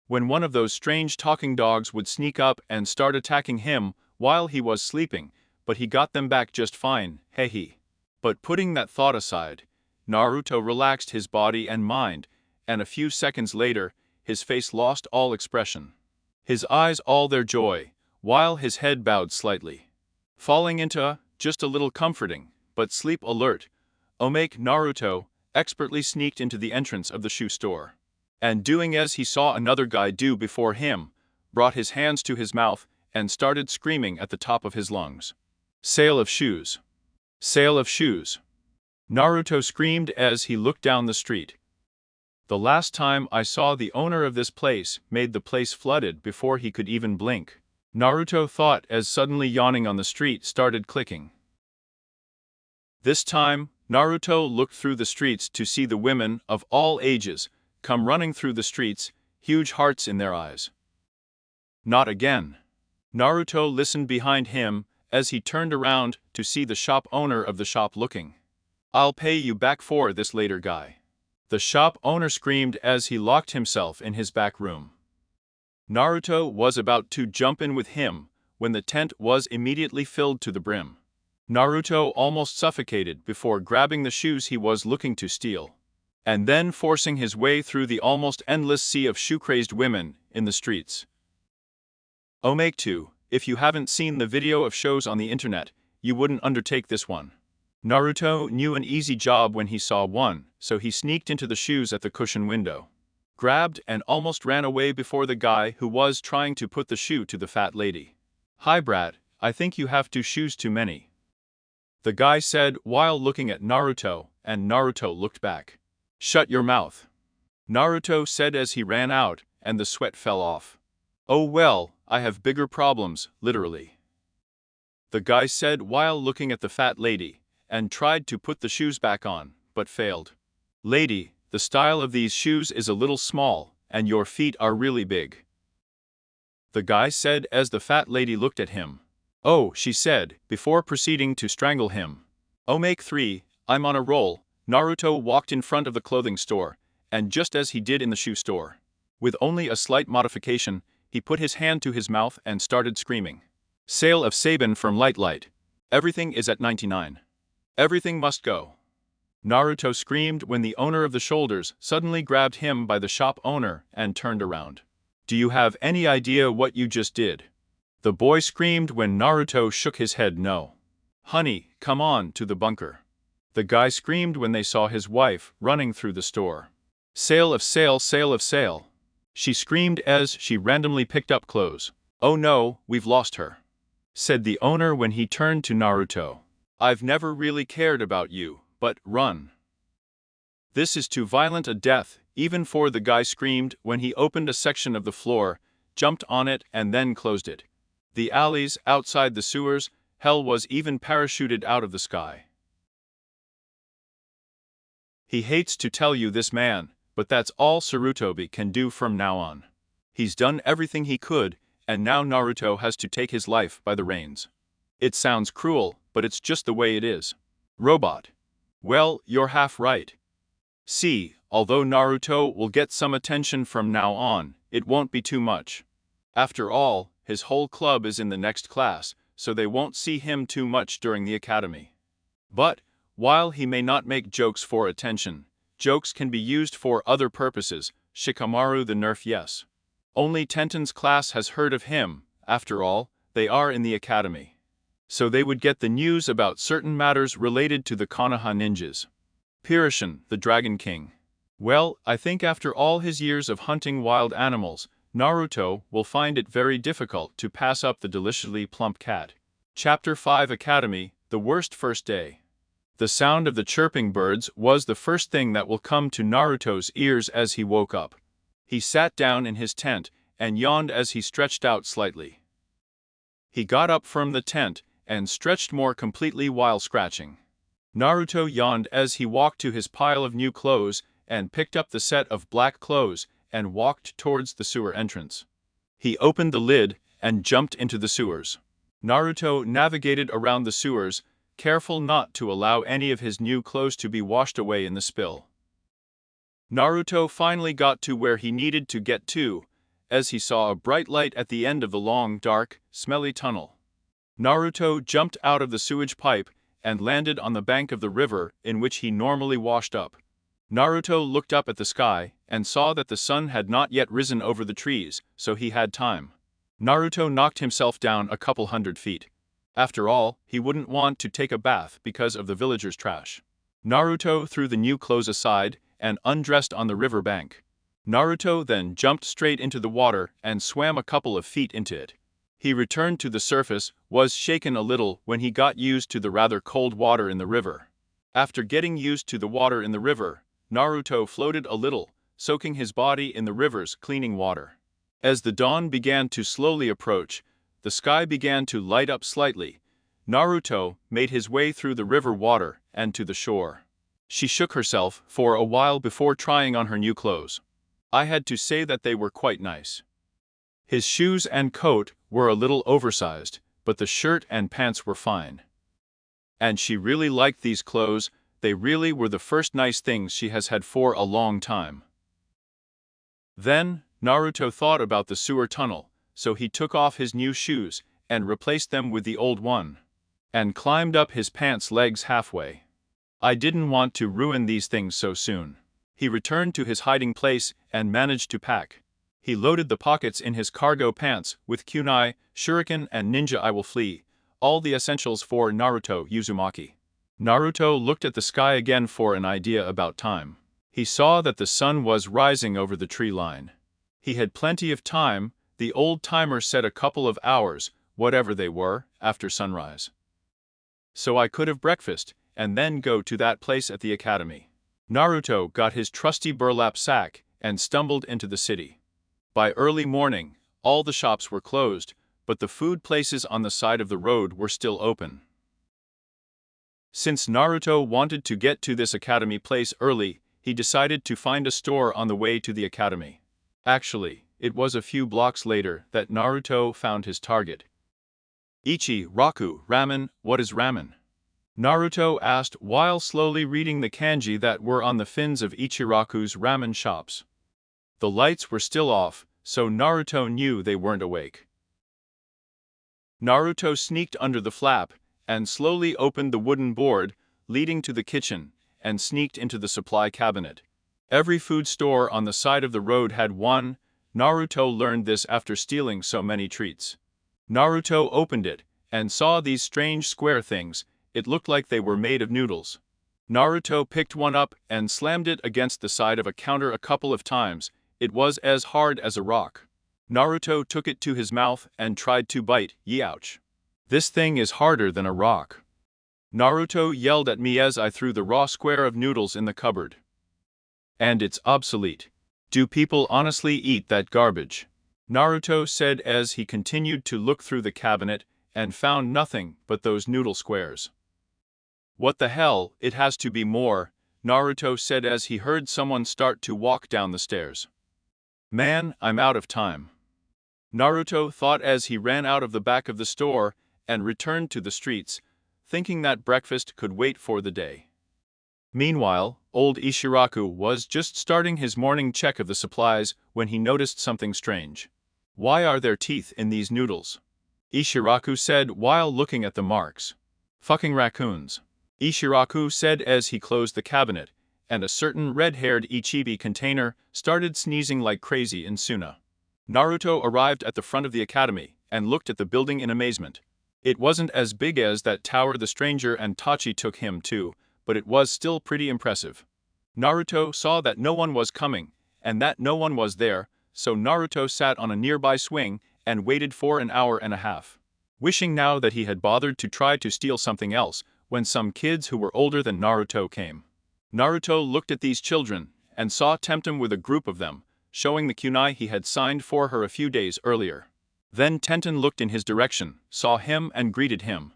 when one of those strange talking dogs would sneak up and start attacking him while he was sleeping, but he got them back just fine, hehe. But putting that thought aside, Naruto relaxed his body and mind, and a few seconds later, his face lost all expression. His eyes all their joy, while his head bowed slightly. Falling into just a little comforting, but sleep alert, Omake Naruto expertly sneaked into the entrance of the shoe store. And doing as he saw another guy do before him, brought his hands to his mouth and started screaming at the top of his lungs. Sale of shoes. Sale of shoes. Naruto screamed as he looked down the street. The last time I saw the owner of this place made the place flooded before he could even blink. Naruto thought as suddenly yawning on the street started clicking. This time, Naruto looked through the streets to see the women of all ages come running through the streets, huge hearts in their eyes. Not again. Naruto listened behind him as he turned around to see the shop owner of the shop looking. I'll pay you back for this later, guy. The shop owner screamed as he locked himself in his back room. Naruto was about to jump in with him when the tent was immediately filled to the brim. Naruto almost suffocated before grabbing the shoes he was looking to steal, and then forcing his way through the almost endless sea of shoe-crazed women in the streets. Omake 2, if you haven't seen the video of shows on the internet, you wouldn't undertake this one. Naruto knew an easy job when he saw one, so he sneaked into the shoes at the cushion window, grabbed and almost ran away before the guy who was trying to put the shoe to the fat lady. Hi Brad, I think you have 2 shoes too many. The guy said while looking at Naruto, and Naruto looked back. Shut your mouth. Naruto said as he ran out, and the sweat fell off. Oh well, I have bigger problems, literally. The guy said while looking at the fat lady, and tried to put the shoes back on, but failed. Lady, the style of these shoes is a little small, and your feet are really big. The guy said as the fat lady looked at him. Oh, she said, before proceeding to strangle him. Omake 3, I'm on a roll. Naruto walked in front of the clothing store, and just as he did in the shoe store, with only a slight modification, he put his hand to his mouth and started screaming. Sale of Sabin from Light. Everything is at 99. Everything must go. Naruto screamed when the owner of the shoulders suddenly grabbed him by the shop owner and turned around. Do you have any idea what you just did? The boy screamed when Naruto shook his head no. Honey, come on to the bunker. The guy screamed when they saw his wife running through the store. Sale of sale, sale of sale. She screamed as she randomly picked up clothes. Oh no, we've lost her, said the owner when he turned to Naruto. I've never really cared about you, but run. This is too violent a death, even for the guy screamed when he opened a section of the floor, jumped on it and then closed it. The alleys outside the sewers, hell was even parachuted out of the sky. He hates to tell you this man, but that's all Sarutobi can do from now on. He's done everything he could, and now Naruto has to take his life by the reins. It sounds cruel, but it's just the way it is. Robot. Well, you're half right. See, although Naruto will get some attention from now on, it won't be too much. After all, his whole club is in the next class, so they won't see him too much during the academy. But, while he may not make jokes for attention, jokes can be used for other purposes. Shikamaru the nerf, yes. Only Tenten's class has heard of him. After all, they are in the academy. So they would get the news about certain matters related to the Konoha ninjas. Pirishin, the Dragon King. Well, I think after all his years of hunting wild animals, Naruto will find it very difficult to pass up the deliciously plump cat. Chapter 5 Academy, the worst first day. The sound of the chirping birds was the first thing that will come to Naruto's ears as he woke up. He sat down in his tent and yawned as he stretched out slightly. He got up from the tent and stretched more completely while scratching. Naruto yawned as he walked to his pile of new clothes and picked up the set of black clothes and walked towards the sewer entrance. He opened the lid and jumped into the sewers. Naruto navigated around the sewers, careful not to allow any of his new clothes to be washed away in the spill. Naruto finally got to where he needed to get to, as he saw a bright light at the end of the long, dark, smelly tunnel. Naruto jumped out of the sewage pipe and landed on the bank of the river in which he normally washed up. Naruto looked up at the sky and saw that the sun had not yet risen over the trees, so he had time. Naruto knocked himself down a couple 100 feet. After all, he wouldn't want to take a bath because of the villagers' trash. Naruto threw the new clothes aside and undressed on the river bank. Naruto then jumped straight into the water and swam a couple of feet into it. He returned to the surface, was shaken a little when he got used to the rather cold water in the river. After getting used to the water in the river, Naruto floated a little, soaking his body in the river's cleaning water. As the dawn began to slowly approach, the sky began to light up slightly. Naruto made his way through the river water and to the shore. She shook herself for a while before trying on her new clothes. I had to say that they were quite nice. His shoes and coat were a little oversized, but the shirt and pants were fine. And she really liked these clothes. They really were the first nice things she has had for a long time. Then, Naruto thought about the sewer tunnel, so he took off his new shoes and replaced them with the old one, and climbed up his pants legs halfway. I didn't want to ruin these things so soon. He returned to his hiding place and managed to pack. He loaded the pockets in his cargo pants with kunai, shuriken and ninja I will flee, all the essentials for Naruto Uzumaki. Naruto looked at the sky again for an idea about time. He saw that the sun was rising over the tree line. He had plenty of time. The old timer said a couple of hours, whatever they were, after sunrise. So I could have breakfast, and then go to that place at the academy. Naruto got his trusty burlap sack and stumbled into the city. By early morning, all the shops were closed, but the food places on the side of the road were still open. Since Naruto wanted to get to this academy place early, he decided to find a store on the way to the academy. Actually, it was a few blocks later that Naruto found his target. Ichi Raku Ramen, what is ramen? Naruto asked while slowly reading the kanji that were on the fins of Ichiraku's ramen shops. The lights were still off, so Naruto knew they weren't awake. Naruto sneaked under the flap and slowly opened the wooden board leading to the kitchen and sneaked into the supply cabinet. Every food store on the side of the road had one. Naruto learned this after stealing so many treats. Naruto opened it and saw these strange square things. It looked like they were made of noodles. Naruto picked one up and slammed it against the side of a counter a couple of times. It was as hard as a rock. Naruto took it to his mouth and tried to bite. Youch. This thing is harder than a rock. Naruto yelled at me as I threw the raw square of noodles in the cupboard. And it's obsolete. Do people honestly eat that garbage? Naruto said as he continued to look through the cabinet and found nothing but those noodle squares. What the hell, it has to be more, Naruto said as he heard someone start to walk down the stairs. Man, I'm out of time. Naruto thought as he ran out of the back of the store and returned to the streets, thinking that breakfast could wait for the day. Meanwhile, old Ishiraku was just starting his morning check of the supplies when he noticed something strange. "Why are there teeth in these noodles?" Ishiraku said while looking at the marks. "Fucking raccoons," Ishiraku said as he closed the cabinet, and a certain red-haired Ichibi container started sneezing like crazy in Suna. Naruto arrived at the front of the academy and looked at the building in amazement. It wasn't as big as that tower the stranger and Tachi took him to, but it was still pretty impressive. Naruto saw that no one was coming, and that no one was there, so Naruto sat on a nearby swing and waited for an hour and a half. Wishing now that he had bothered to try to steal something else, when some kids who were older than Naruto came. Naruto looked at these children, and saw Temtem with a group of them, showing the kunai he had signed for her a few days earlier. Then Tenten looked in his direction, saw him and greeted him.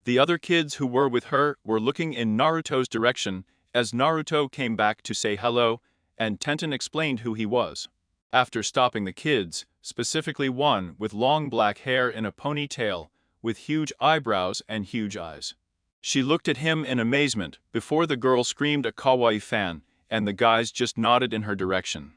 The other kids who were with her were looking in Naruto's direction as Naruto came back to say hello, and Tenten explained who he was. After stopping the kids, specifically one with long black hair in a ponytail, with huge eyebrows and huge eyes. She looked at him in amazement before the girl screamed a kawaii fan, and the guys just nodded in her direction.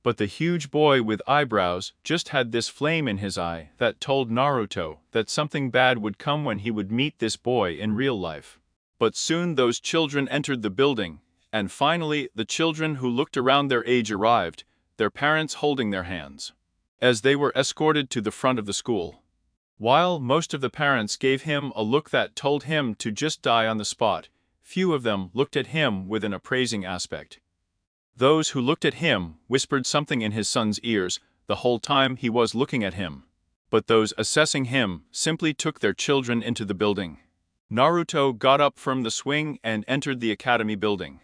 But the huge boy with eyebrows just had this flame in his eye that told Naruto that something bad would come when he would meet this boy in real life. But soon those children entered the building, and finally the children who looked around their age arrived, their parents holding their hands, as they were escorted to the front of the school. While most of the parents gave him a look that told him to just die on the spot, few of them looked at him with an appraising aspect. Those who looked at him whispered something in his son's ears the whole time he was looking at him. But those assessing him simply took their children into the building. Naruto got up from the swing and entered the academy building.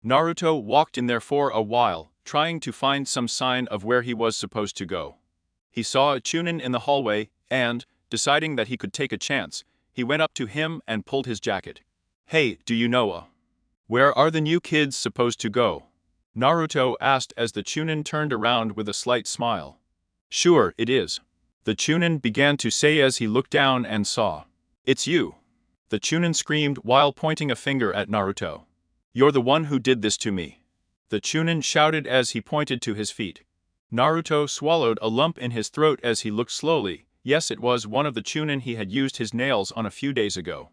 Naruto walked in there for a while, trying to find some sign of where he was supposed to go. He saw a Chunin in the hallway, and, deciding that he could take a chance, he went up to him and pulled his jacket. "Hey, do you know where are the new kids supposed to go?" Naruto asked as the Chunin turned around with a slight smile. "Sure, it is," the Chunin began to say as he looked down and saw. "It's you," the Chunin screamed while pointing a finger at Naruto. "You're the one who did this to me," the Chunin shouted as he pointed to his feet. Naruto swallowed a lump in his throat as he looked slowly. Yes, it was one of the Chunin he had used his nails on a few days ago.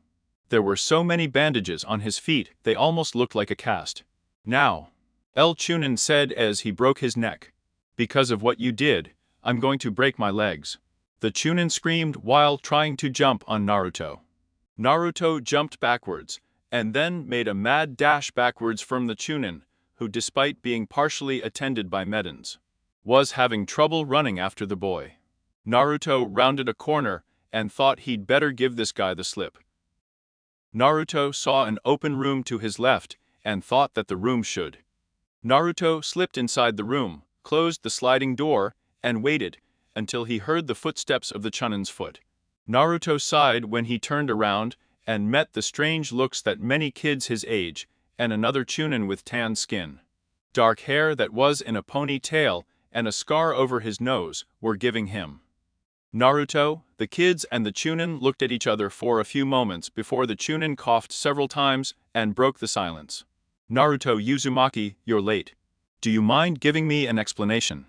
There were so many bandages on his feet they almost looked like a cast. "Now," El Chunin said as he broke his neck. "Because of what you did, I'm going to break my legs," the Chunin screamed while trying to jump on Naruto. Naruto jumped backwards, and then made a mad dash backwards from the Chunin, who despite being partially attended by Medans, was having trouble running after the boy. Naruto rounded a corner, and thought he'd better give this guy the slip. Naruto saw an open room to his left, and thought that the room should. Naruto slipped inside the room, closed the sliding door, and waited until he heard the footsteps of the Chunin's foot. Naruto sighed when he turned around and met the strange looks that many kids his age, and another Chunin with tan skin, dark hair that was in a ponytail, and a scar over his nose, were giving him. Naruto, the kids and the Chunin looked at each other for a few moments before the Chunin coughed several times and broke the silence. "Naruto Uzumaki, you're late. Do you mind giving me an explanation?"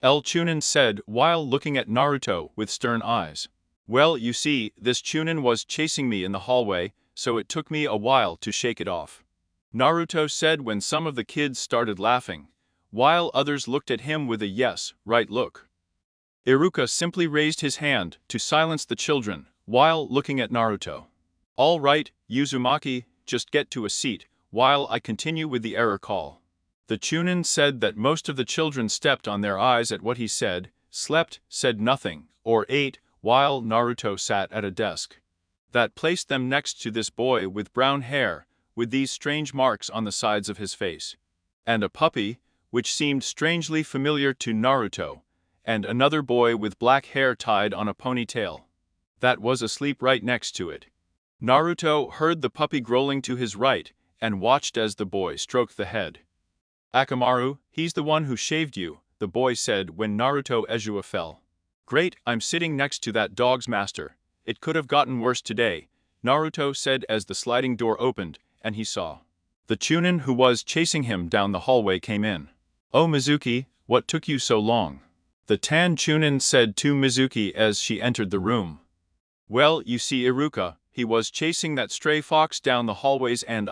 El Chunin said while looking at Naruto with stern eyes. "Well, you see, this Chunin was chasing me in the hallway, so it took me a while to shake it off," Naruto said when some of the kids started laughing, while others looked at him with a yes, right look. Iruka simply raised his hand to silence the children, while looking at Naruto. "All right, Uzumaki, just get to a seat, while I continue with the error call." The Chunin said that most of the children stepped on their eyes at what he said, slept, said nothing, or ate, while Naruto sat at a desk that placed them next to this boy with brown hair, with these strange marks on the sides of his face, and a puppy, which seemed strangely familiar to Naruto, and another boy with black hair tied on a ponytail that was asleep right next to it. Naruto heard the puppy growling to his right, and watched as the boy stroked the head. "Akamaru, he's the one who shaved you," the boy said when Naruto Ezua fell. "Great, I'm sitting next to that dog's master," It could have gotten worse today, Naruto said as the sliding door opened, and he saw the Chunin who was chasing him down the hallway came in. "Oh Mizuki, what took you so long?" the tan Chunin said to Mizuki as she entered the room. "Well, you see Iruka, he was chasing that stray fox down the hallways and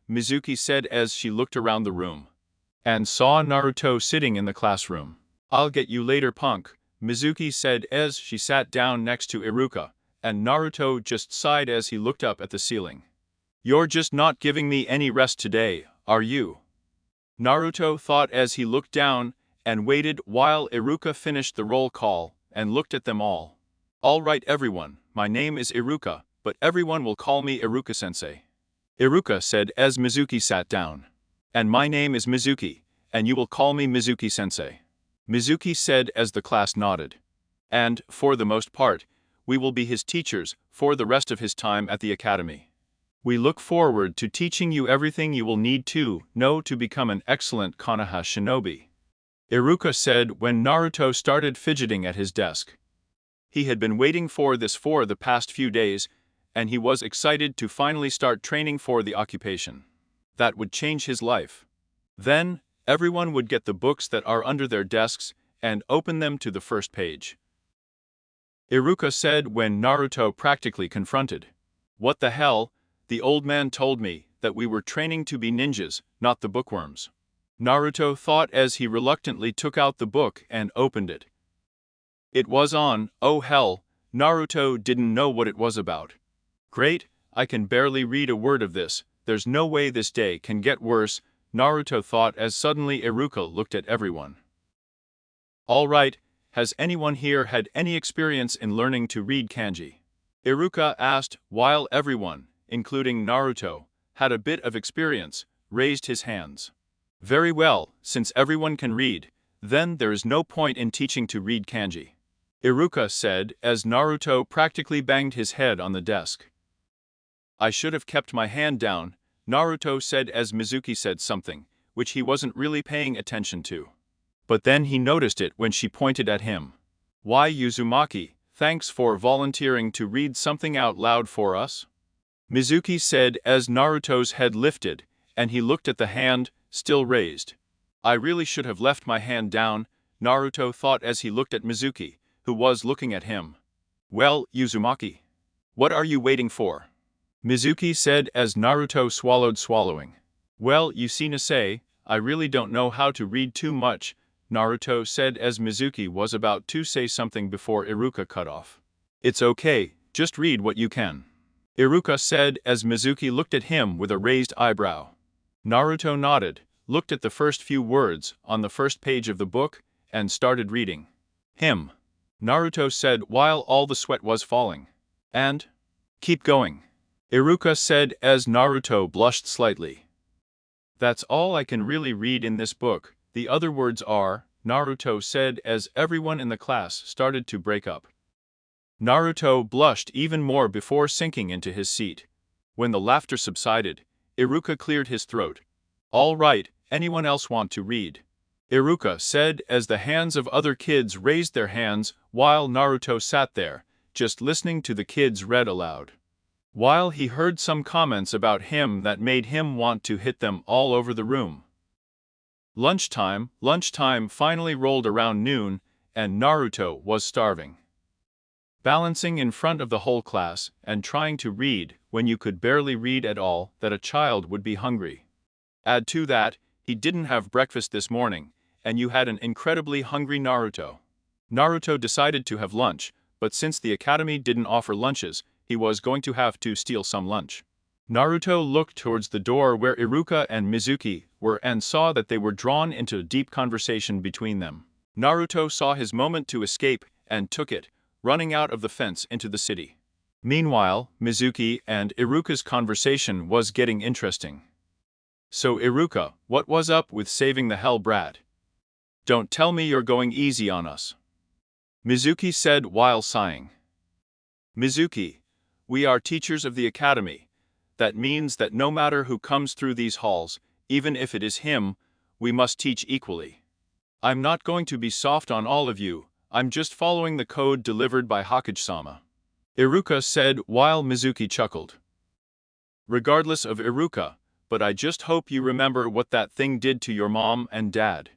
Mizuki said as she looked around the room and saw Naruto sitting in the classroom. "I'll get you later, punk," Mizuki said as she sat down next to Iruka, and Naruto just sighed as he looked up at the ceiling. "You're just not giving me any rest today, are you?" Naruto thought as he looked down and waited while Iruka finished the roll call and looked at them all. "All right everyone, my name is Iruka, but everyone will call me Iruka-sensei," Iruka said as Mizuki sat down. "And my name is Mizuki, and you will call me Mizuki-sensei," Mizuki said as the class nodded. "And, for the most part, we will be his teachers for the rest of his time at the academy. We look forward to teaching you everything you will need to know to become an excellent Konoha shinobi," Iruka said when Naruto started fidgeting at his desk. He had been waiting for this for the past few days, and he was excited to finally start training for the occupation that would change his life. Then, everyone would get the books that are under their desks and open them to the first page. Iruka said when Naruto practically confronted. "What the hell? The old man told me that we were training to be ninjas, not the bookworms," Naruto thought as he reluctantly took out the book and opened it. It was on, oh hell, Naruto didn't know what it was about. "Great, I can barely read a word of this, there's no way this day can get worse," Naruto thought as suddenly Iruka looked at everyone. "All right, has anyone here had any experience in learning to read kanji?" Iruka asked while everyone, including Naruto, had a bit of experience, raised his hands. "Very well, since everyone can read, then there is no point in teaching to read kanji," Iruka said as Naruto practically banged his head on the desk. "I should have kept my hand down," Naruto said as Mizuki said something, which he wasn't really paying attention to. But then he noticed it when she pointed at him. "Why Uzumaki, thanks for volunteering to read something out loud for us," Mizuki said as Naruto's head lifted, and he looked at the hand, still raised. "I really should have left my hand down," Naruto thought as he looked at Mizuki, who was looking at him. "Well, Uzumaki, what are you waiting for?" Mizuki said as Naruto swallowing. "Well, you see Nasei, I really don't know how to read too much," Naruto said as Mizuki was about to say something before Iruka cut off. "It's okay, just read what you can," Iruka said as Mizuki looked at him with a raised eyebrow. Naruto nodded, looked at the first few words on the first page of the book, and started reading. "Him," Naruto said while all the sweat was falling. "And? Keep going," Iruka said as Naruto blushed slightly. "That's all I can really read in this book, the other words are," Naruto said as everyone in the class started to break up. Naruto blushed even more before sinking into his seat. When the laughter subsided, Iruka cleared his throat. "All right, anyone else want to read?" Iruka said as the hands of other kids raised their hands while Naruto sat there, just listening to the kids read aloud. While he heard some comments about him that made him want to hit them all over the room. Lunchtime finally rolled around noon, and Naruto was starving. Balancing in front of the whole class and trying to read when you could barely read at all, that a child would be hungry. Add to that, he didn't have breakfast this morning, and you had an incredibly hungry Naruto. Naruto decided to have lunch, but since the academy didn't offer lunches, he was going to have to steal some lunch. Naruto looked towards the door where Iruka and Mizuki were and saw that they were drawn into a deep conversation between them. Naruto saw his moment to escape and took it, running out of the fence into the city. Meanwhile, Mizuki and Iruka's conversation was getting interesting. "So Iruka, what was up with saving the hell brat? Don't tell me you're going easy on us," Mizuki said while sighing. "Mizuki, we are teachers of the academy. That means that no matter who comes through these halls, even if it is him, we must teach equally. I'm not going to be soft on all of you, I'm just following the code delivered by Hokage-sama," Iruka said while Mizuki chuckled. Regardless of Iruka, but I just hope you remember what that thing did to your mom and dad.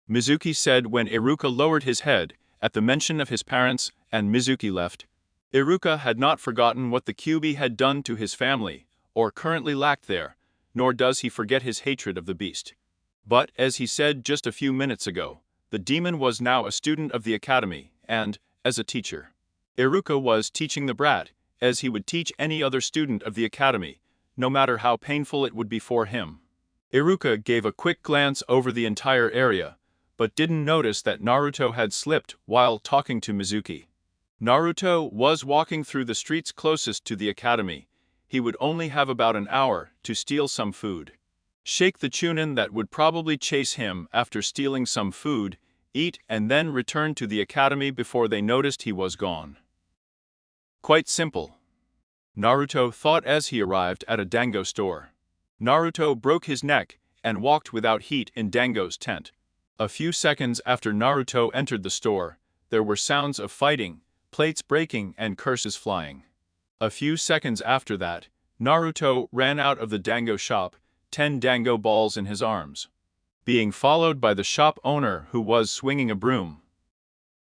Mizuki said when Iruka lowered his head at the mention of his parents and Mizuki left. Iruka had not forgotten what the Kyuubi had done to his family, or currently lacked there, nor does he forget his hatred of the beast. But, as he said just a few minutes ago, the demon was now a student of the academy, and, as a teacher, Iruka was teaching the brat, as he would teach any other student of the academy, no matter how painful it would be for him. Iruka gave a quick glance over the entire area, but didn't notice that Naruto had slipped while talking to Mizuki. Naruto was walking through the streets closest to the academy. He would only have about an hour to steal some food. Shake the Chunin that would probably chase him after stealing some food, eat and then return to the academy before they noticed he was gone. Quite simple. Naruto thought as he arrived at a dango store. Naruto broke his neck and walked without heat in Dango's tent. A few seconds after Naruto entered the store, there were sounds of fighting, plates breaking and curses flying. A few seconds after that, Naruto ran out of the dango shop, 10 dango balls in his arms, being followed by the shop owner who was swinging a broom.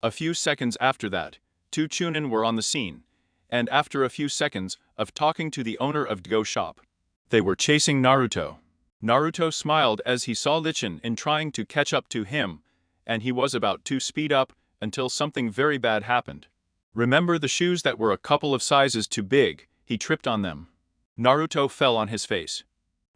A few seconds after that, 2 Chunin were on the scene, and after a few seconds of talking to the owner of Go shop, they were chasing Naruto. Naruto smiled as he saw Lichen in trying to catch up to him, and he was about to speed up until something very bad happened. Remember the shoes that were a couple of sizes too big? He tripped on them. Naruto fell on his face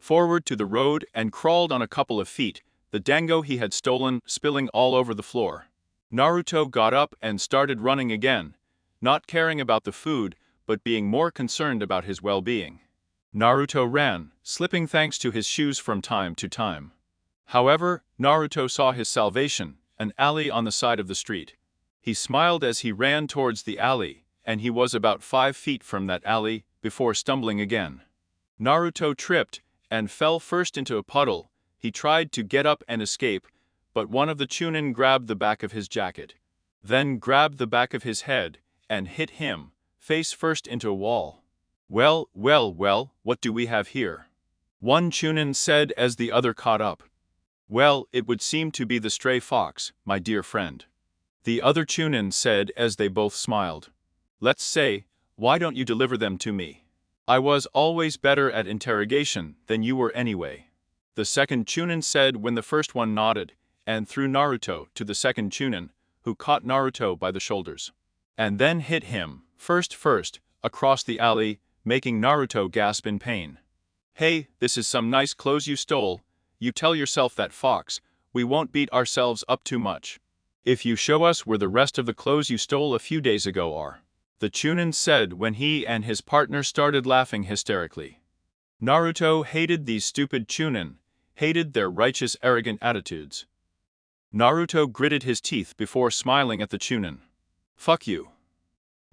forward to the road and crawled on a couple of feet, the dango he had stolen spilling all over the floor. Naruto got up and started running again, not caring about the food, but being more concerned about his well-being. Naruto ran, slipping thanks to his shoes from time to time. However, Naruto saw his salvation, an alley on the side of the street. He smiled as he ran towards the alley, and he was about 5 feet from that alley before stumbling again. Naruto tripped and fell first into a puddle. He tried to get up and escape, but one of the Chunin grabbed the back of his jacket, then grabbed the back of his head and hit him, face first into a wall. Well, what do we have here? One Chunin said as the other caught up. Well, it would seem to be the stray fox, my dear friend. The other Chunin said as they both smiled. Let's say, why don't you deliver them to me? I was always better at interrogation than you were anyway. The second Chunin said when the first one nodded, and threw Naruto to the second Chunin, who caught Naruto by the shoulders, and then hit him, first, across the alley, making Naruto gasp in pain. Hey, this is some nice clothes you stole. You tell yourself that, fox, we won't beat ourselves up too much if you show us where the rest of the clothes you stole a few days ago are. The Chunin said when he and his partner started laughing hysterically. Naruto hated these stupid Chunin, hated their righteous arrogant attitudes. Naruto gritted his teeth before smiling at the Chunin. Fuck you,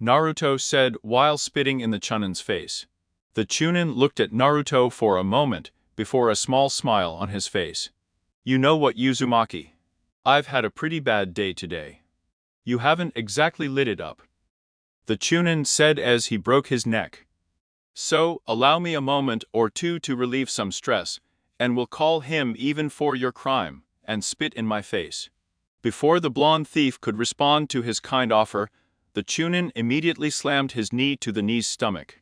Naruto said while spitting in the Chunin's face. The Chunin looked at Naruto for a moment before a small smile on his face. You know what, Uzumaki? I've had a pretty bad day today. You haven't exactly lit it up, the Chunin said as he broke his neck. So, allow me a moment or two to relieve some stress, and we'll call him even for your crime, and spit in my face. Before the blonde thief could respond to his kind offer, the Chunin immediately slammed his knee to the knee's stomach.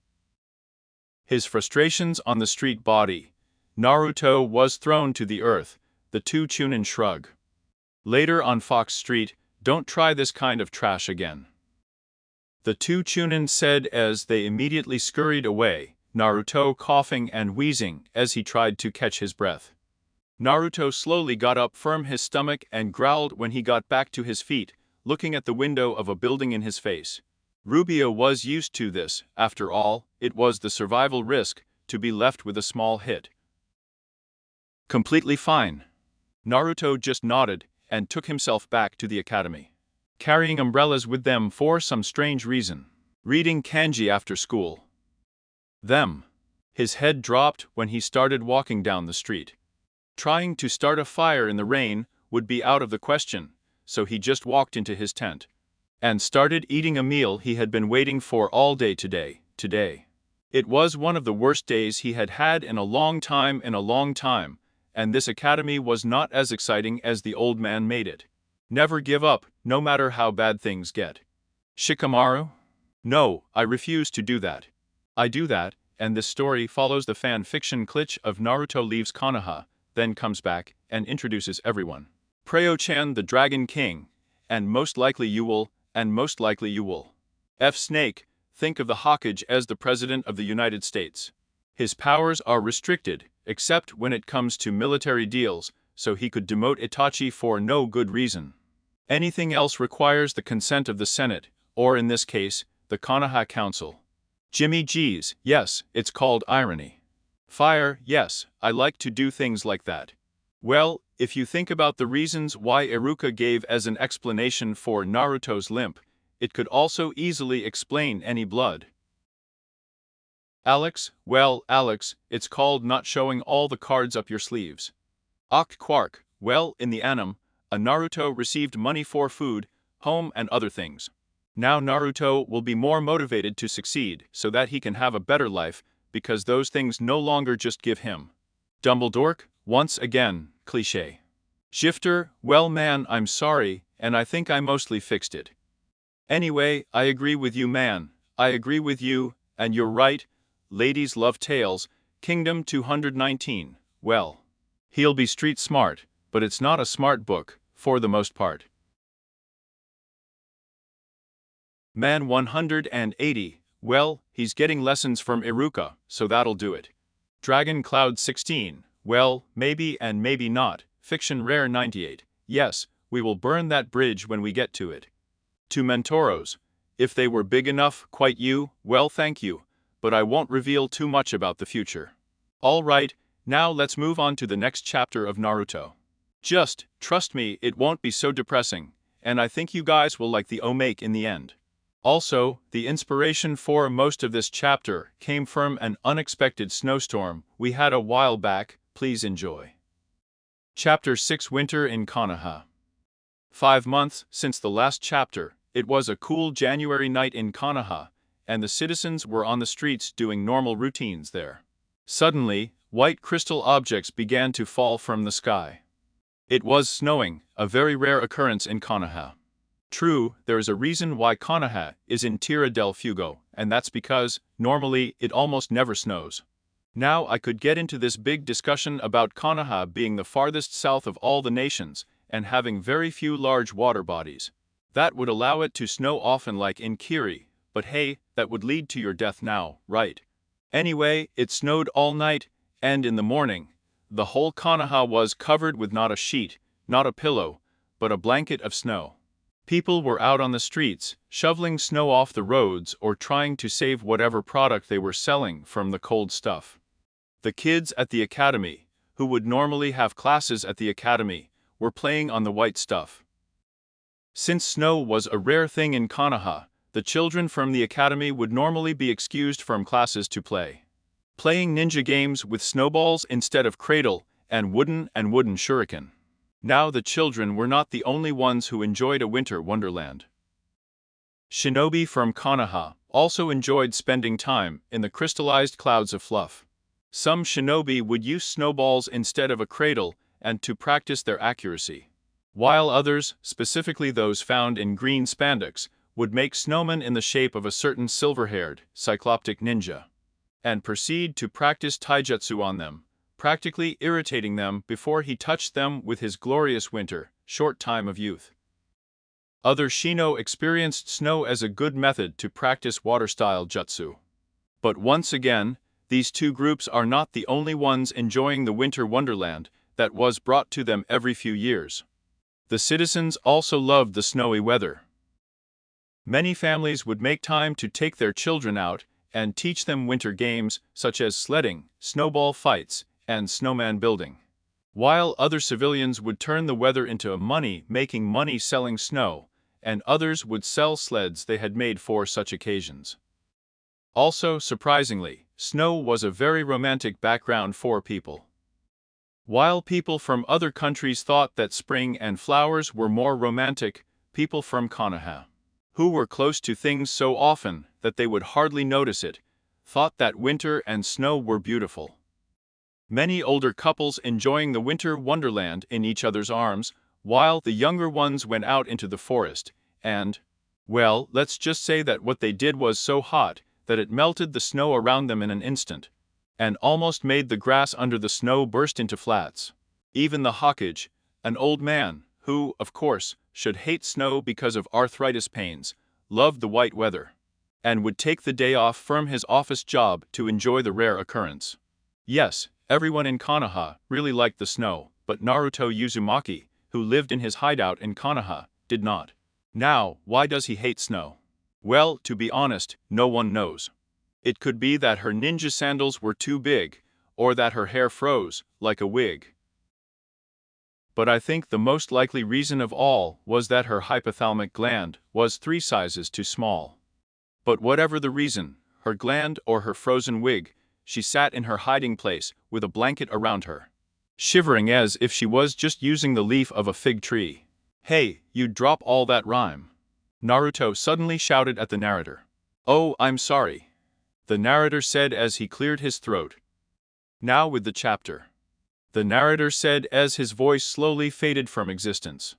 His frustrations on the street body. Naruto was thrown to the earth, the 2 Chunin shrug. Later on Fox Street, don't try this kind of trash again, the 2 Chunin said as they immediately scurried away, Naruto coughing and wheezing as he tried to catch his breath. Naruto slowly got up from his stomach and growled when he got back to his feet, looking at the window of a building in his face. Rubio was used to this, after all, it was the survival risk to be left with a small hit. Completely fine. Naruto just nodded and took himself back to the academy, carrying umbrellas with them for some strange reason. Reading kanji after school. Them. His head dropped when he started walking down the street. Trying to start a fire in the rain would be out of the question, so he just walked into his tent. and started eating a meal he had been waiting for all day today. It was one of the worst days he had had in a long time, and this academy was not as exciting as the old man made it. Never give up, no matter how bad things get. Shikamaru? No, I refuse to do that. I do that, and this story follows the fan fiction glitch of Naruto leaves Konoha, then comes back and introduces everyone. Preo-chan the Dragon King, and most likely you will. F. Snake, think of the Hokage as the President of the United States. His powers are restricted, except when it comes to military deals, so he could demote Itachi for no good reason. Anything else requires the consent of the Senate, or in this case, the Konoha Council. Jimmy G's, yes, it's called irony. Fire, yes, I like to do things like that. Well, if you think about the reasons why Iruka gave as an explanation for Naruto's limp, it could also easily explain any blood. Alex, well, Alex, it's called not showing all the cards up your sleeves. Quark, well, in the anime, a Naruto received money for food, home and other things. Now Naruto will be more motivated to succeed so that he can have a better life, because those things no longer just give him. Dumbledore, once again, cliché. Shifter, well man, I'm sorry, and I think I mostly fixed it. Anyway, I agree with you man, I agree with you, and you're right, ladies love tales, Kingdom 219, well. He'll be street smart, but it's not a smart book, for the most part. Man 180, well, he's getting lessons from Iruka, so that'll do it. Dragon Cloud 16, well, maybe and maybe not, Fiction Rare 98, yes, we will burn that bridge when we get to it. To Mentoros, if they were big enough, quite you, well thank you, but I won't reveal too much about the future. Alright, now let's move on to the next chapter of Naruto. Just, trust me, it won't be so depressing, and I think you guys will like the omake in the end. Also, the inspiration for most of this chapter came from an unexpected snowstorm we had a while back, please enjoy. Chapter 6 Winter in Konoha. 5 months since the last chapter, it was a cool January night in Konoha, and the citizens were on the streets doing normal routines there. Suddenly, white crystal objects began to fall from the sky. It was snowing, a very rare occurrence in Konoha. True, there is a reason why Konoha is in Tierra del Fuego, and that's because, normally, it almost never snows. Now I could get into this big discussion about Konoha being the farthest south of all the nations, and having very few large water bodies. That would allow it to snow often like in Kiri, but hey, that would lead to your death now, right? Anyway, it snowed all night, and in the morning, the whole Konoha was covered with not a sheet, not a pillow, but a blanket of snow. People were out on the streets, shoveling snow off the roads or trying to save whatever product they were selling from the cold stuff. The kids at the academy, who would normally have classes at the academy, were playing on the white stuff. Since snow was a rare thing in Konoha, the children from the academy would normally be excused from classes to play. Playing ninja games with snowballs instead of cradle and wooden shuriken. Now the children were not the only ones who enjoyed a winter wonderland. Shinobi from Konoha also enjoyed spending time in the crystallized clouds of fluff. Some shinobi would use snowballs instead of a cradle and to practice their accuracy. While others, specifically those found in green spandex, would make snowmen in the shape of a certain silver-haired, cycloptic ninja, and proceed to practice taijutsu on them, practically irritating them before he touched them with his glorious winter, short time of youth. Other Shino experienced snow as a good method to practice water-style jutsu. But once again, these two groups are not the only ones enjoying the winter wonderland that was brought to them every few years. The citizens also loved the snowy weather. Many families would make time to take their children out and teach them winter games such as sledding, snowball fights, and snowman building. While other civilians would turn the weather into making money selling snow, and others would sell sleds they had made for such occasions. Also, surprisingly, snow was a very romantic background for people. While people from other countries thought that spring and flowers were more romantic, people from Konoha, who were close to things so often that they would hardly notice it, thought that winter and snow were beautiful. Many older couples enjoying the winter wonderland in each other's arms, while the younger ones went out into the forest, and, well, let's just say that what they did was so hot that it melted the snow around them in an instant, and almost made the grass under the snow burst into flats. Even the Hokage, an old man, who, of course, should hate snow because of arthritis pains, loved the white weather, and would take the day off from his office job to enjoy the rare occurrence. Yes, everyone in Konoha really liked the snow, but Naruto Uzumaki, who lived in his hideout in Konoha, did not. Now, why does he hate snow? Well, to be honest, no one knows. It could be that her ninja sandals were too big, or that her hair froze, like a wig. But I think the most likely reason of all was that her hypothalamic gland was 3 sizes too small. But whatever the reason, her gland or her frozen wig, she sat in her hiding place with a blanket around her, shivering as if she was just using the leaf of a fig tree. "Hey, you'd drop all that rhyme," Naruto suddenly shouted at the narrator. "Oh, I'm sorry," the narrator said as he cleared his throat. "Now with the chapter," the narrator said as his voice slowly faded from existence.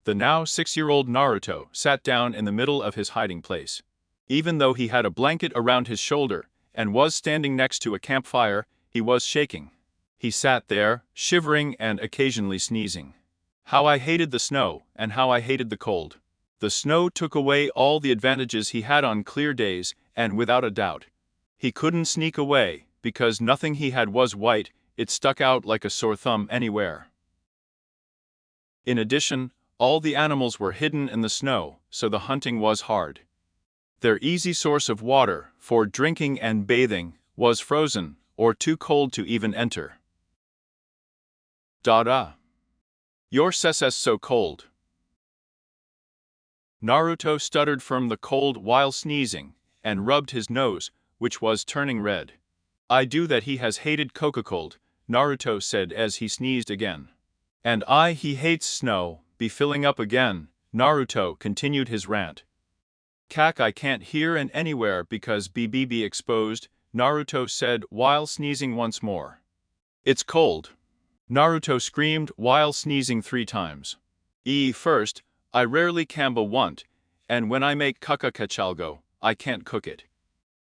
The now 6-year-old Naruto sat down in the middle of his hiding place. Even though he had a blanket around his shoulder and was standing next to a campfire, he was shaking. He sat there, shivering and occasionally sneezing. How I hated the snow, and how I hated the cold. The snow took away all the advantages he had on clear days, and without a doubt, he couldn't sneak away, because nothing he had was white, it stuck out like a sore thumb anywhere. In addition, all the animals were hidden in the snow, so the hunting was hard. Their easy source of water, for drinking and bathing, was frozen, or too cold to even enter. Dada. Your sess so cold. Naruto stuttered from the cold while sneezing, and rubbed his nose, which was turning red. I do that he has hated Coca-Cold, Naruto said as he sneezed again. And he hates snow, be filling up again, Naruto continued his rant. Kak I can't hear and anywhere because BBB exposed, Naruto said while sneezing once more. It's cold, Naruto screamed while sneezing 3 times. First, I rarely kamba want, and when I make kakakachalgo, I can't cook it.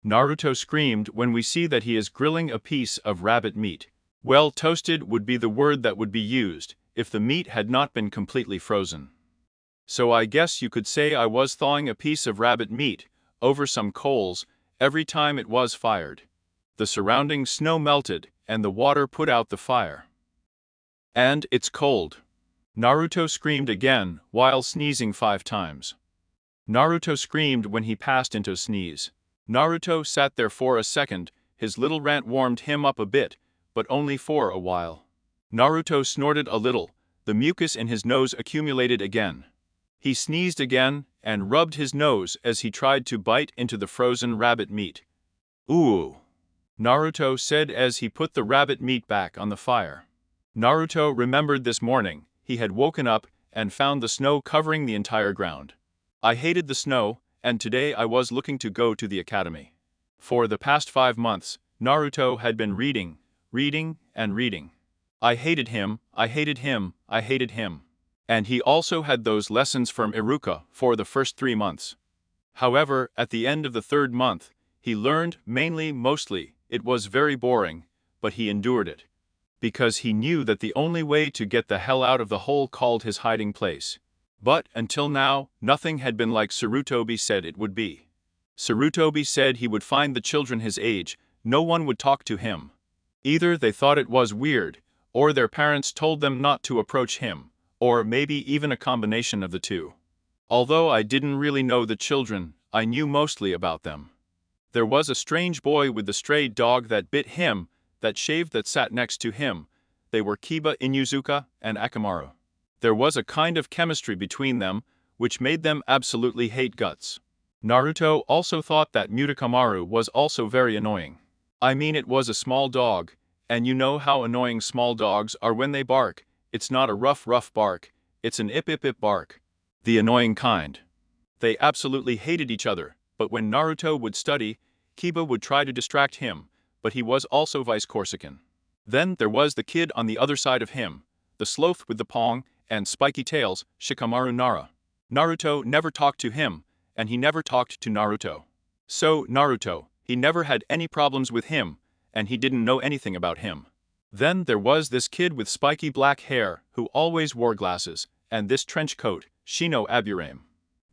Naruto screamed when we see that he is grilling a piece of rabbit meat. Well, toasted would be the word that would be used if the meat had not been completely frozen. So I guess you could say I was thawing a piece of rabbit meat over some coals every time it was fired. The surrounding snow melted and the water put out the fire. And it's cold, Naruto screamed again while sneezing 5 times. Naruto screamed when he passed into a sneeze. Naruto sat there for a second, his little rant warmed him up a bit, but only for a while. Naruto snorted a little, the mucus in his nose accumulated again. He sneezed again, and rubbed his nose as he tried to bite into the frozen rabbit meat. Ooh, Naruto said as he put the rabbit meat back on the fire. Naruto remembered this morning, he had woken up and found the snow covering the entire ground. I hated the snow, and today I was looking to go to the academy. For the past 5 months, Naruto had been reading, and reading. I hated him, I hated him, I hated him. And he also had those lessons from Iruka for the first 3 months. However, at the end of the 3rd month, he learned mostly, it was very boring, but he endured it. Because he knew that the only way to get the hell out of the hole called his hiding place. But, until now, nothing had been like Sarutobi said it would be. Sarutobi said he would find the children his age, no one would talk to him. Either they thought it was weird, or their parents told them not to approach him, or maybe even a combination of the two. Although I didn't really know the children, I knew mostly about them. There was a strange boy with the stray dog that bit him, that shaved that sat next to him. They were Kiba Inuzuka and Akamaru. There was a kind of chemistry between them, which made them absolutely hate guts. Naruto also thought that Mutakamaru was also very annoying. I mean, it was a small dog, and you know how annoying small dogs are when they bark. It's not a rough bark, it's an ip bark. The annoying kind. They absolutely hated each other, but when Naruto would study, Kiba would try to distract him, but he was also vice Corsican. Then there was the kid on the other side of him, the sloth with the pong and spiky tails, Shikamaru Nara. Naruto never talked to him, and he never talked to Naruto. So Naruto, he never had any problems with him, and he didn't know anything about him. Then there was this kid with spiky black hair who always wore glasses, and this trench coat, Shino Aburame.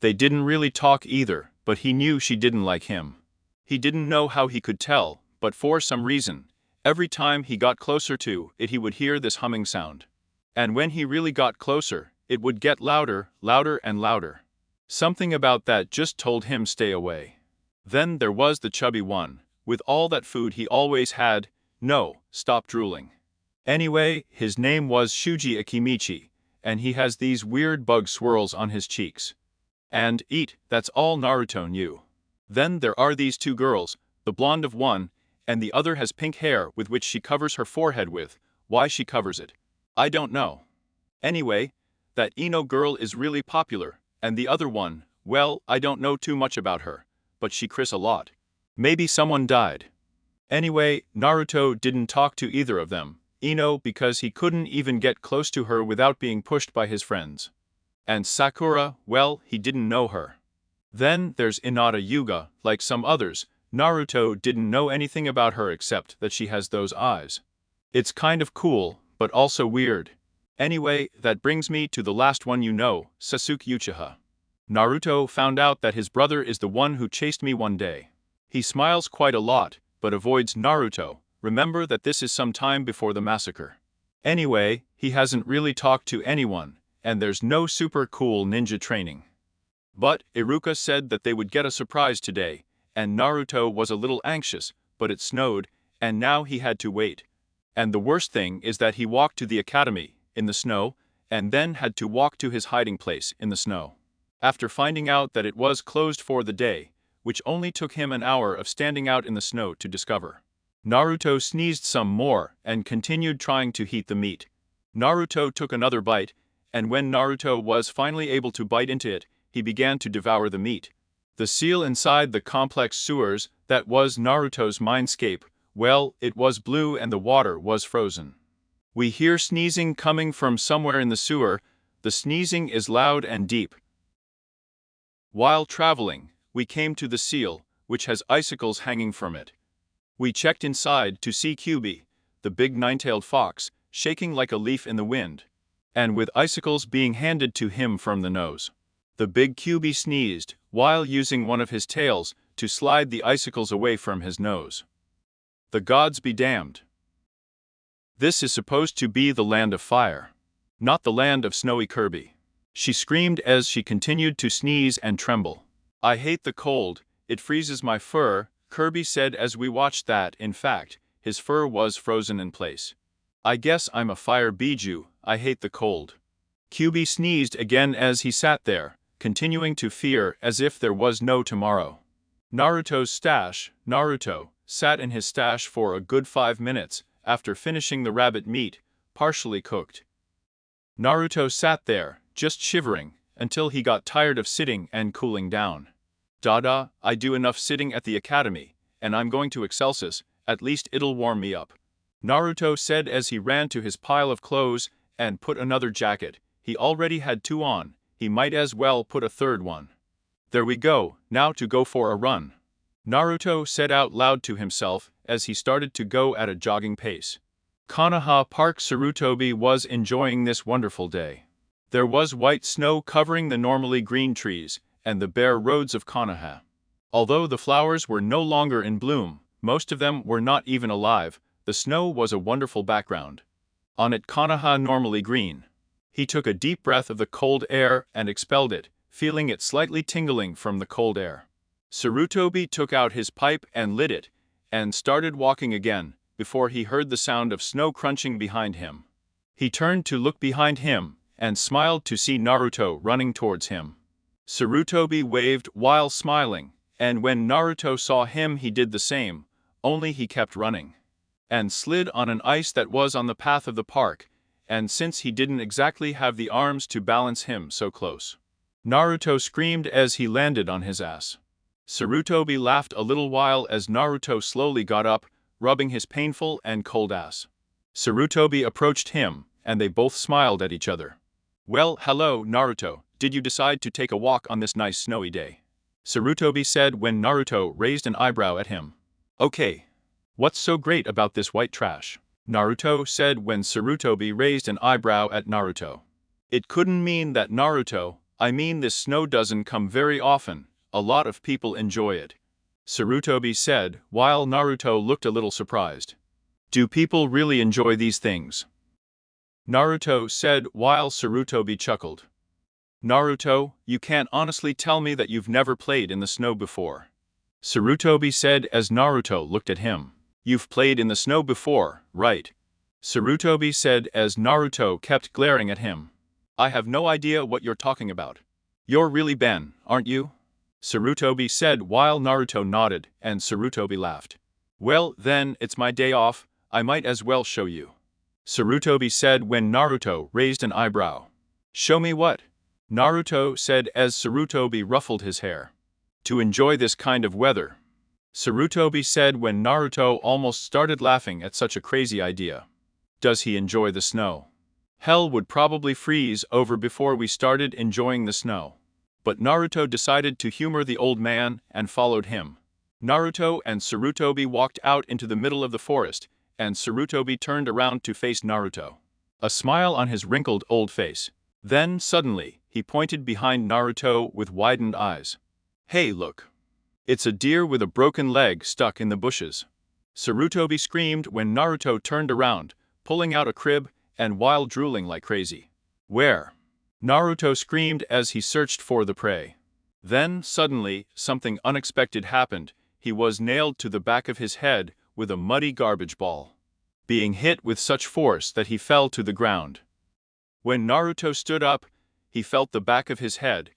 They didn't really talk either, but he knew she didn't like him. He didn't know how he could tell, but for some reason, every time he got closer to it he would hear this humming sound. And when he really got closer, it would get louder, louder and louder. Something about that just told him stay away. Then there was the chubby one, with all that food he always had. No, stop drooling. Anyway, his name was Shuji Akimichi, and he has these weird bug swirls on his cheeks. And eat, that's all Naruto knew. Then there are these two girls, the blonde of one, and the other has pink hair with which she covers her forehead with. Why she covers it, I don't know. Anyway, that Ino girl is really popular, and the other one, well, I don't know too much about her, but she cries a lot. Maybe someone died. Anyway, Naruto didn't talk to either of them, Ino because he couldn't even get close to her without being pushed by his friends. And Sakura, well, he didn't know her. Then there's Inada Yuga, like some others, Naruto didn't know anything about her except that she has those eyes. It's kind of cool, but also weird. Anyway, that brings me to the last one you know, Sasuke Uchiha. Naruto found out that his brother is the one who chased me one day. He smiles quite a lot, but avoids Naruto. Remember that this is some time before the massacre. Anyway, he hasn't really talked to anyone, and there's no super cool ninja training. But Iruka said that they would get a surprise today, and Naruto was a little anxious, but it snowed, and now he had to wait. And the worst thing is that he walked to the academy, in the snow, and then had to walk to his hiding place in the snow. After finding out that it was closed for the day, which only took him an hour of standing out in the snow to discover. Naruto sneezed some more and continued trying to heat the meat. Naruto took another bite, and when Naruto was finally able to bite into it, he began to devour the meat. The seal inside the complex sewers, that was Naruto's mindscape, well, it was blue and the water was frozen. We hear sneezing coming from somewhere in the sewer. The sneezing is loud and deep. While traveling, we came to the seal, which has icicles hanging from it. We checked inside to see Kyubi, the big nine-tailed fox, shaking like a leaf in the wind, and with icicles being handed to him from the nose. The big Kyubi sneezed, while using one of his tails to slide the icicles away from his nose. The gods be damned. This is supposed to be the land of fire, not the land of snowy Kirby. She screamed as she continued to sneeze and tremble. I hate the cold, it freezes my fur, Kirby said as we watched that, in fact, his fur was frozen in place. I guess I'm a fire biju, I hate the cold. Kyubi sneezed again as he sat there, continuing to fear as if there was no tomorrow. Naruto's stash, Naruto, sat in his stash for a good 5 minutes, after finishing the rabbit meat, partially cooked. Naruto sat there, just shivering, until he got tired of sitting and cooling down. Dada, I do enough sitting at the academy, and I'm going to Excelsis, at least it'll warm me up. Naruto said as he ran to his pile of clothes and put another jacket. He already had 2 on, he might as well put a 3rd one. There we go, now to go for a run. Naruto said out loud to himself as he started to go at a jogging pace. Konoha Park Sarutobi was enjoying this wonderful day. There was white snow covering the normally green trees and the bare roads of Konoha. Although the flowers were no longer in bloom, most of them were not even alive, the snow was a wonderful background. On it Konoha normally green. He took a deep breath of the cold air and expelled it, feeling it slightly tingling from the cold air. Sarutobi took out his pipe and lit it, and started walking again, before he heard the sound of snow crunching behind him. He turned to look behind him, and smiled to see Naruto running towards him. Sarutobi waved while smiling, and when Naruto saw him he did the same, only he kept running. And slid on an ice that was on the path of the park, and since he didn't exactly have the arms to balance him so close. Naruto screamed as he landed on his ass. Sarutobi laughed a little while as Naruto slowly got up, rubbing his painful and cold ass. Sarutobi approached him, and they both smiled at each other. "Well, hello, Naruto, did you decide to take a walk on this nice snowy day?" Sarutobi said when Naruto raised an eyebrow at him. "Okay. What's so great about this white trash?" Naruto said when Sarutobi raised an eyebrow at Naruto. "It couldn't mean that, Naruto. I mean, this snow doesn't come very often. A lot of people enjoy it," Sarutobi said, while Naruto looked a little surprised. "Do people really enjoy these things?" Naruto said while Sarutobi chuckled. "Naruto, you can't honestly tell me that you've never played in the snow before," Sarutobi said as Naruto looked at him. "You've played in the snow before, right?" Sarutobi said as Naruto kept glaring at him. "I have no idea what you're talking about. You're really Ben, aren't you?" Sarutobi said while Naruto nodded, and Sarutobi laughed. "Well, then, it's my day off, I might as well show you," Sarutobi said when Naruto raised an eyebrow. "Show me what?" Naruto said as Sarutobi ruffled his hair. "To enjoy this kind of weather," Sarutobi said when Naruto almost started laughing at such a crazy idea. Does he enjoy the snow? Hell would probably freeze over before we started enjoying the snow. But Naruto decided to humor the old man and followed him. Naruto and Sarutobi walked out into the middle of the forest, and Sarutobi turned around to face Naruto, a smile on his wrinkled old face. Then, suddenly, he pointed behind Naruto with widened eyes. "Hey, look! It's a deer with a broken leg stuck in the bushes," Sarutobi screamed when Naruto turned around, pulling out a crib and while drooling like crazy. "Where?" Naruto screamed as he searched for the prey. Then, suddenly, something unexpected happened. He was nailed to the back of his head with a muddy garbage ball, being hit with such force that he fell to the ground. When Naruto stood up, he felt the back of his head,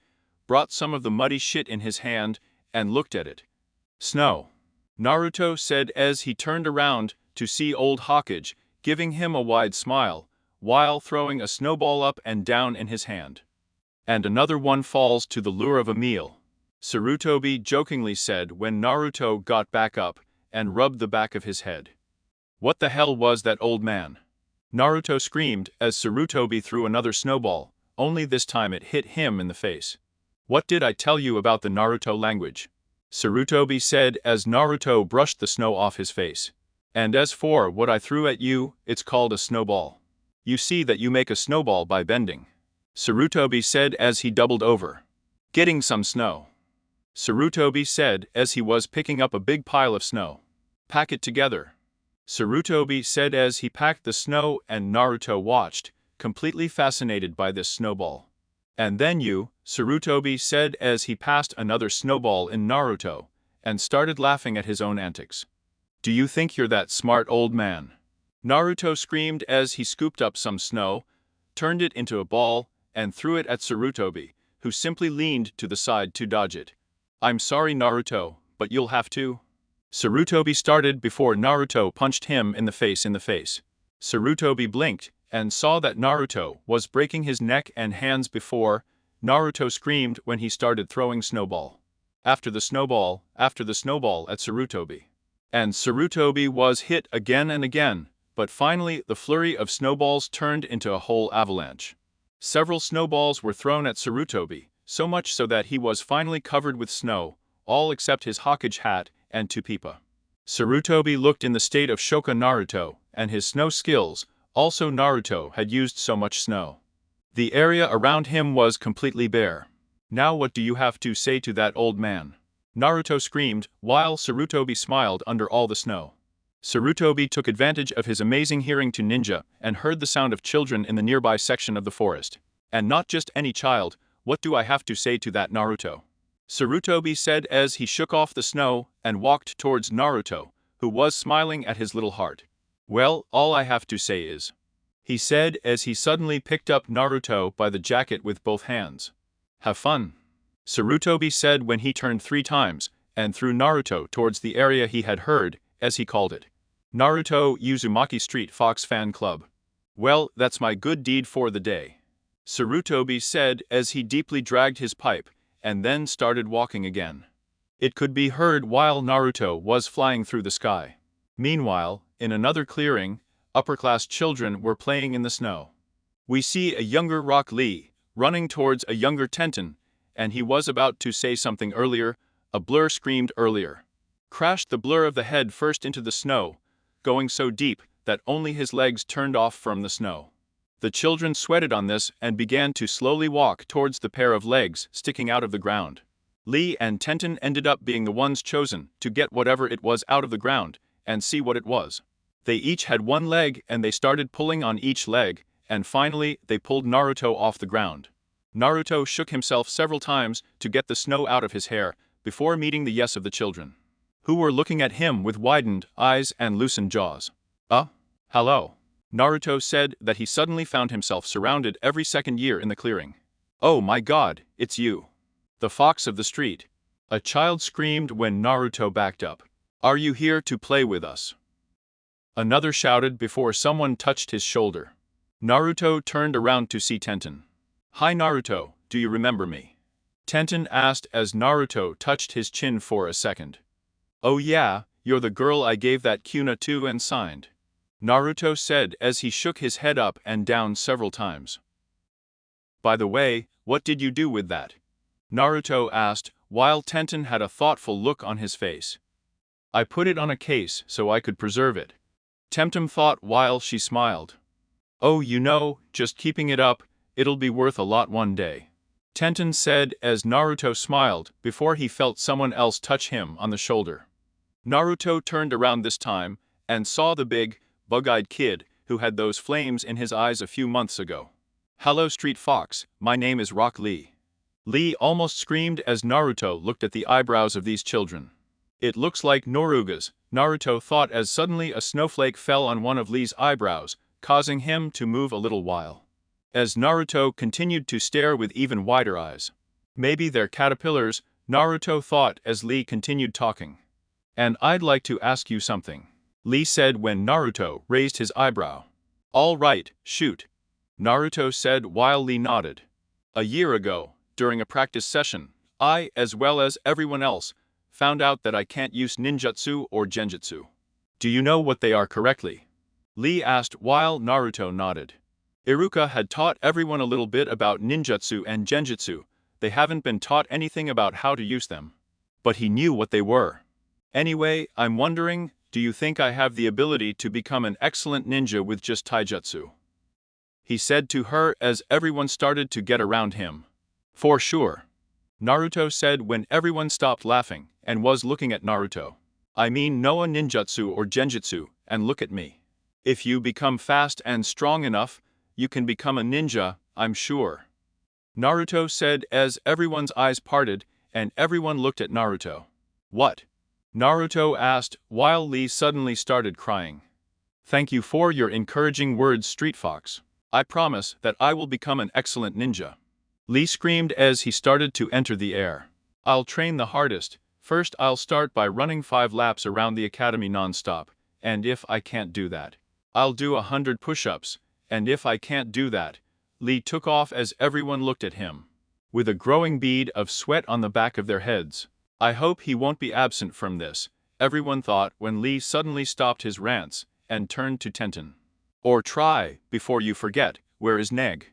brought some of the muddy shit in his hand, and looked at it. "Snow," Naruto said as he turned around to see old Hokage, giving him a wide smile, while throwing a snowball up and down in his hand. "And another one falls to the lure of a meal," Sarutobi jokingly said when Naruto got back up and rubbed the back of his head. "What the hell was that, old man?" Naruto screamed as Sarutobi threw another snowball, only this time it hit him in the face. "What did I tell you about the Naruto language?" Sarutobi said as Naruto brushed the snow off his face. "And as for what I threw at you, it's called a snowball. You see that you make a snowball by bending," Sarutobi said as he doubled over. "Getting some snow," Sarutobi said as he was picking up a big pile of snow. "Pack it together," Sarutobi said as he packed the snow, and Naruto watched, completely fascinated by this snowball. "And then you," Sarutobi said as he passed another snowball in Naruto, and started laughing at his own antics. "Do you think you're that smart, old man?" Naruto screamed as he scooped up some snow, turned it into a ball, and threw it at Sarutobi, who simply leaned to the side to dodge it. "I'm sorry, Naruto, but you'll have to." Sarutobi started before Naruto punched him in the face. Sarutobi blinked and saw that Naruto was breaking his neck and hands before Naruto screamed when he started throwing snowball after the snowball at Sarutobi. And Sarutobi was hit again and again, but finally the flurry of snowballs turned into a whole avalanche. Several snowballs were thrown at Sarutobi, so much so that he was finally covered with snow, all except his Hokage hat and Tupipa. Sarutobi looked in the state of shock Naruto and his snow skills. Also, Naruto had used so much snow. The area around him was completely bare. "Now what do you have to say to that, old man?" Naruto screamed, while Sarutobi smiled under all the snow. Sarutobi took advantage of his amazing hearing to ninja and heard the sound of children in the nearby section of the forest. "And not just any child, what do I have to say to that, Naruto?" Sarutobi said as he shook off the snow and walked towards Naruto, who was smiling at his little heart. "Well, all I have to say is," he said as he suddenly picked up Naruto by the jacket with both hands. "Have fun," Sarutobi said when he turned 3 times and threw Naruto towards the area he had heard, as he called it. Naruto Uzumaki Street Fox Fan Club. "Well, that's my good deed for the day," Sarutobi said as he deeply dragged his pipe, and then started walking again. It could be heard while Naruto was flying through the sky. Meanwhile, in another clearing, upper-class children were playing in the snow. We see a younger Rock Lee running towards a younger Tenten, and he was about to say something earlier. A blur screamed earlier. Crashed the blur of the head first into the snow, going so deep that only his legs turned off from the snow. The children sweated on this and began to slowly walk towards the pair of legs sticking out of the ground. Lee and Tenten ended up being the ones chosen to get whatever it was out of the ground and see what it was. They each had one leg and they started pulling on each leg, and finally they pulled Naruto off the ground. Naruto shook himself several times to get the snow out of his hair before meeting the yes of the children, who were looking at him with widened eyes and loosened jaws. Hello. Naruto said that he suddenly found himself surrounded every second year in the clearing. Oh my god, it's you. The fox of the street. A child screamed when Naruto backed up. Are you here to play with us? Another shouted before someone touched his shoulder. Naruto turned around to see Tenten. Hi Naruto, do you remember me? Tenten asked as Naruto touched his chin for a second. Oh yeah, you're the girl I gave that kuna to and signed. Naruto said as he shook his head up and down several times. By the way, what did you do with that? Naruto asked, while Tenten had a thoughtful look on his face. I put it on a case so I could preserve it. Temtem thought while she smiled. Oh, just keeping it up, it'll be worth a lot one day. Tenten said as Naruto smiled before he felt someone else touch him on the shoulder. Naruto turned around this time and saw the big, bug-eyed kid who had those flames in his eyes a few months ago. Hello Street Fox, my name is Rock Lee. Lee almost screamed as Naruto looked at the eyebrows of these children. It looks like Noruga's, Naruto thought as suddenly a snowflake fell on one of Lee's eyebrows, causing him to move a little while. As Naruto continued to stare with even wider eyes. Maybe they're caterpillars, Naruto thought as Lee continued talking. And I'd like to ask you something, Lee said when Naruto raised his eyebrow. All right, shoot. Naruto said while Lee nodded. A year ago, during a practice session, I, as well as everyone else, found out that I can't use ninjutsu or genjutsu. Do you know what they are correctly? Lee asked while Naruto nodded. Iruka had taught everyone a little bit about ninjutsu and genjutsu. They haven't been taught anything about how to use them. But he knew what they were. Anyway, I'm wondering, do you think I have the ability to become an excellent ninja with just taijutsu? He said to her as everyone started to get around him. For sure. Naruto said when everyone stopped laughing and was looking at Naruto. I mean no ninjutsu or genjutsu, and look at me. If you become fast and strong enough, you can become a ninja, I'm sure. Naruto said as everyone's eyes parted and everyone looked at Naruto. What? Naruto asked while Lee suddenly started crying. Thank you for your encouraging words, Street Fox. I promise that I will become an excellent ninja. Lee screamed as he started to enter the air. I'll train the hardest. First I'll start by running 5 laps around the academy non-stop, and if I can't do that, I'll do 100 push-ups, and if I can't do that, Lee took off as everyone looked at him, with a growing bead of sweat on the back of their heads. I hope he won't be absent from this, everyone thought when Lee suddenly stopped his rants and turned to Tenten. Or try, before you forget, where is Neg?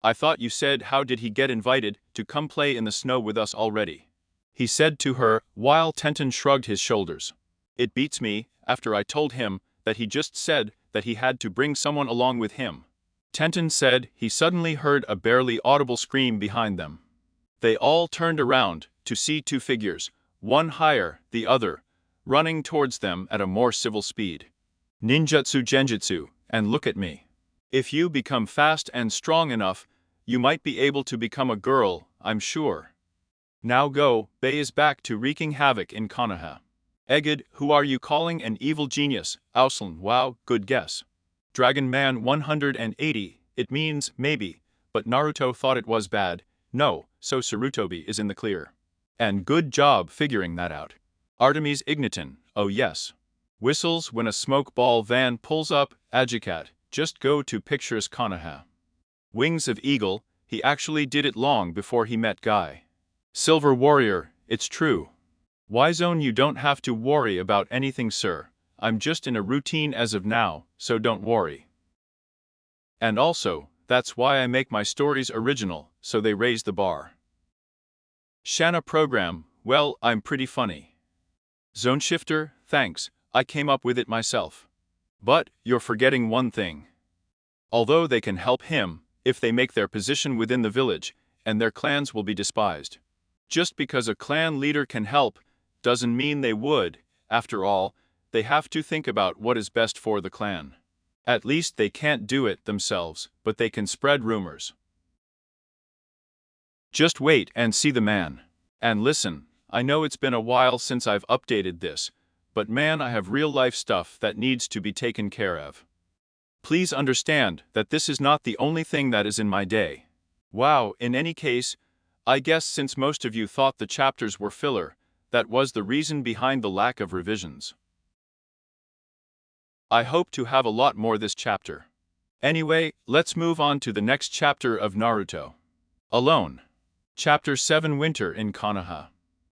I thought you said how did he get invited to come play in the snow with us already? He said to her while Tenten shrugged his shoulders. It beats me, after I told him that he just said that he had to bring someone along with him. Tenten said he suddenly heard a barely audible scream behind them. They all turned around to see 2 figures, one higher, the other, running towards them at a more civil speed. Ninjutsu genjutsu, and look at me. If you become fast and strong enough, you might be able to become a girl, I'm sure. Now go, Bei is back to wreaking havoc in Konoha. Egid, who are you calling an evil genius? Auslan, wow, good guess. Dragon Man 180, it means maybe, but Naruto thought it was bad, no, so Sarutobi is in the clear. And good job figuring that out. Artemis Igniton, oh yes. Whistles when a smoke ball van pulls up, Ajicat, just go to pictures Konoha. Wings of Eagle, He actually did it long before he met Guy. Silver Warrior, it's true. Y-Zone, you don't have to worry about anything, sir. I'm just in a routine as of now, so don't worry. And also, that's why I make my stories original, so they raise the bar. Shanna program, well, I'm pretty funny. Zone Shifter, thanks, I came up with it myself. But, you're forgetting one thing. Although they can help him, if they make their position within the village, and their clans will be despised. Just because a clan leader can help, doesn't mean they would. After all, they have to think about what is best for the clan. At least they can't do it themselves, but they can spread rumors. Just wait and see the man. And listen, I know it's been a while since I've updated this, but man, I have real-life stuff that needs to be taken care of. Please understand that this is not the only thing that is in my day. Wow, in any case, I guess since most of you thought the chapters were filler, that was the reason behind the lack of revisions. I hope to have a lot more this chapter. Anyway, let's move on to the next chapter of Naruto. Alone. Chapter 7 Winter in Konoha.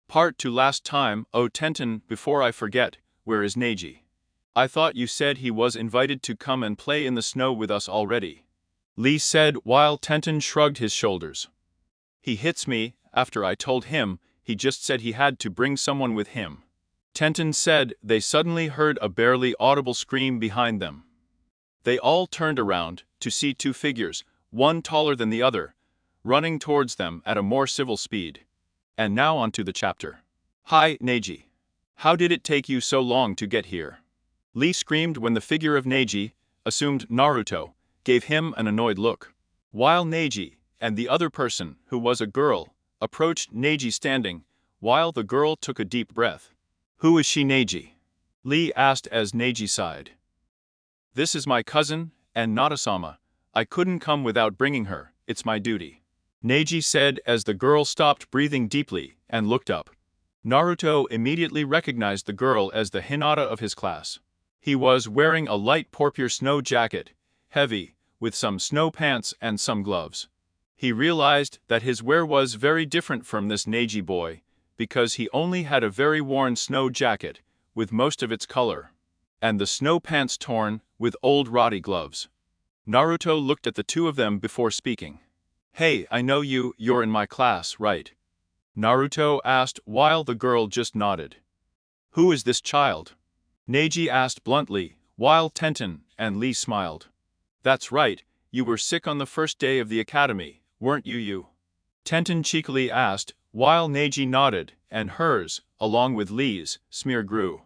Part 2 Last time, oh Tenten, before I forget, where is Neji? I thought you said he was invited to come and play in the snow with us already. Lee said while Tenten shrugged his shoulders. He hits me, after I told him, he just said he had to bring someone with him. Tenten said. They suddenly heard a barely audible scream behind them. They all turned around, to see two figures, one taller than the other, running towards them at a more civil speed. And now onto the chapter. Hi, Neji. How did it take you so long to get here? Lee screamed when the figure of Neji, assumed Naruto, gave him an annoyed look. While Neji, and the other person, who was a girl, approached Neji standing, while the girl took a deep breath. Who is she, Neji? Lee asked as Neji sighed. This is my cousin, and Natasama. I couldn't come without bringing her, it's my duty. Neji said as the girl stopped breathing deeply and looked up. Naruto immediately recognized the girl as the Hinata of his class. He was wearing a light purple snow jacket, heavy, with some snow pants and some gloves. He realized that his wear was very different from this Neji boy, because he only had a very worn snow jacket, with most of its color, and the snow pants torn, with old rotty gloves. Naruto looked at the two of them before speaking. Hey, I know you, you're in my class, right? Naruto asked while the girl just nodded. Who is this child? Neji asked bluntly, while Tenten and Lee smiled. That's right, you were sick on the first day of the academy, weren't you? Tenten cheekily asked, while Neji nodded, and hers, along with Lee's, smear grew.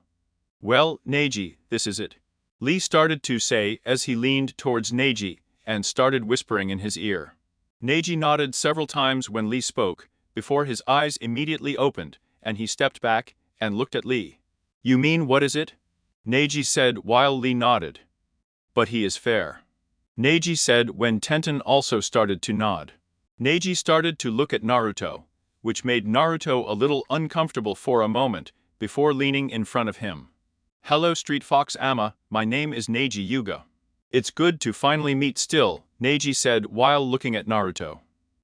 Well, Neji, this is it. Lee started to say as he leaned towards Neji, and started whispering in his ear. Neji nodded several times when Lee spoke, before his eyes immediately opened, and he stepped back, and looked at Lee. You mean what is it? Neji said while Lee nodded. But he is fair. Neji said when Tenten also started to nod. Neji started to look at Naruto, which made Naruto a little uncomfortable for a moment, before leaning in front of him. Hello Street Fox Amma, my name is Neji Yuga. It's good to finally meet still, Neji said while looking at Naruto.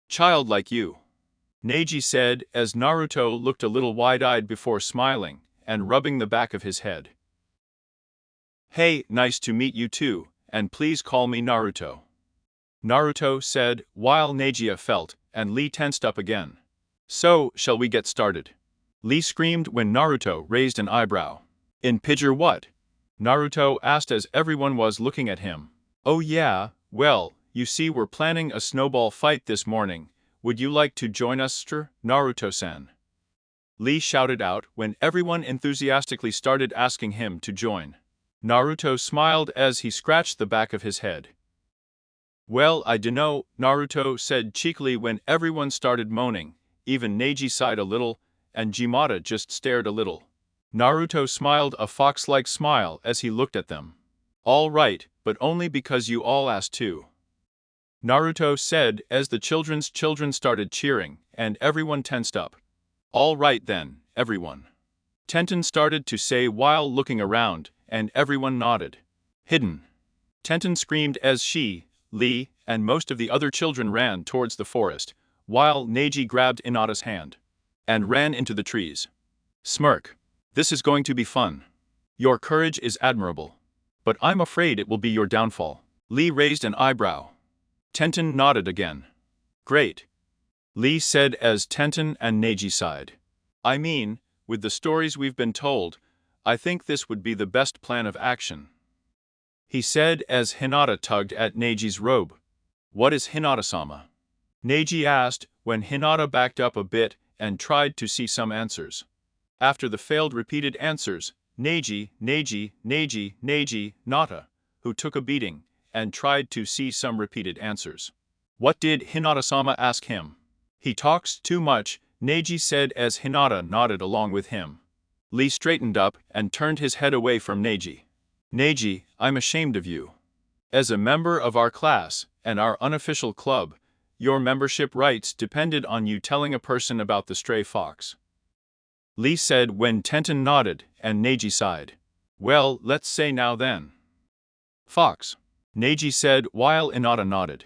Child like you. Neji said as Naruto looked a little wide-eyed before smiling, and rubbing the back of his head. Hey, nice to meet you too, and please call me Naruto. Naruto said while Neji felt, and Lee tensed up again. So, shall we get started? Lee screamed when Naruto raised an eyebrow. In picture what? Naruto asked as everyone was looking at him. Oh yeah, well, you see we're planning a snowball fight this morning. Would you like to join us, Naruto-san? Lee shouted out when everyone enthusiastically started asking him to join. Naruto smiled as he scratched the back of his head. Well, I dunno, Naruto said cheekily when everyone started moaning. Even Neji sighed a little, and Jimata just stared a little. Naruto smiled a fox-like smile as he looked at them. All right, but only because you all asked to. Naruto said as the children started cheering, and everyone tensed up. All right then, everyone. Tenten started to say while looking around, and everyone nodded. Hidden. Tenten screamed as she, Lee, and most of the other children ran towards the forest, while Neji grabbed Hinata's hand and ran into the trees. Smirk. This is going to be fun. Your courage is admirable. But I'm afraid it will be your downfall. Lee raised an eyebrow. Tenten nodded again. Great. Lee said as Tenten and Neji sighed. I mean, with the stories we've been told, I think this would be the best plan of action. He said as Hinata tugged at Neji's robe. What is Hinata-sama? Neji asked when Hinata backed up a bit and tried to see some answers. After the failed repeated answers, Neji, Nata, who took a beating, and tried to see some repeated answers. What did Hinata-sama ask him? He talks too much, Neji said as Hinata nodded along with him. Lee straightened up and turned his head away from Neji. Neji, I'm ashamed of you. As a member of our class and our unofficial club, your membership rights depended on you telling a person about the stray fox. Lee said when Tenten nodded and Neji sighed. Well, let's say now then. Fox. Neji said while Hinata nodded.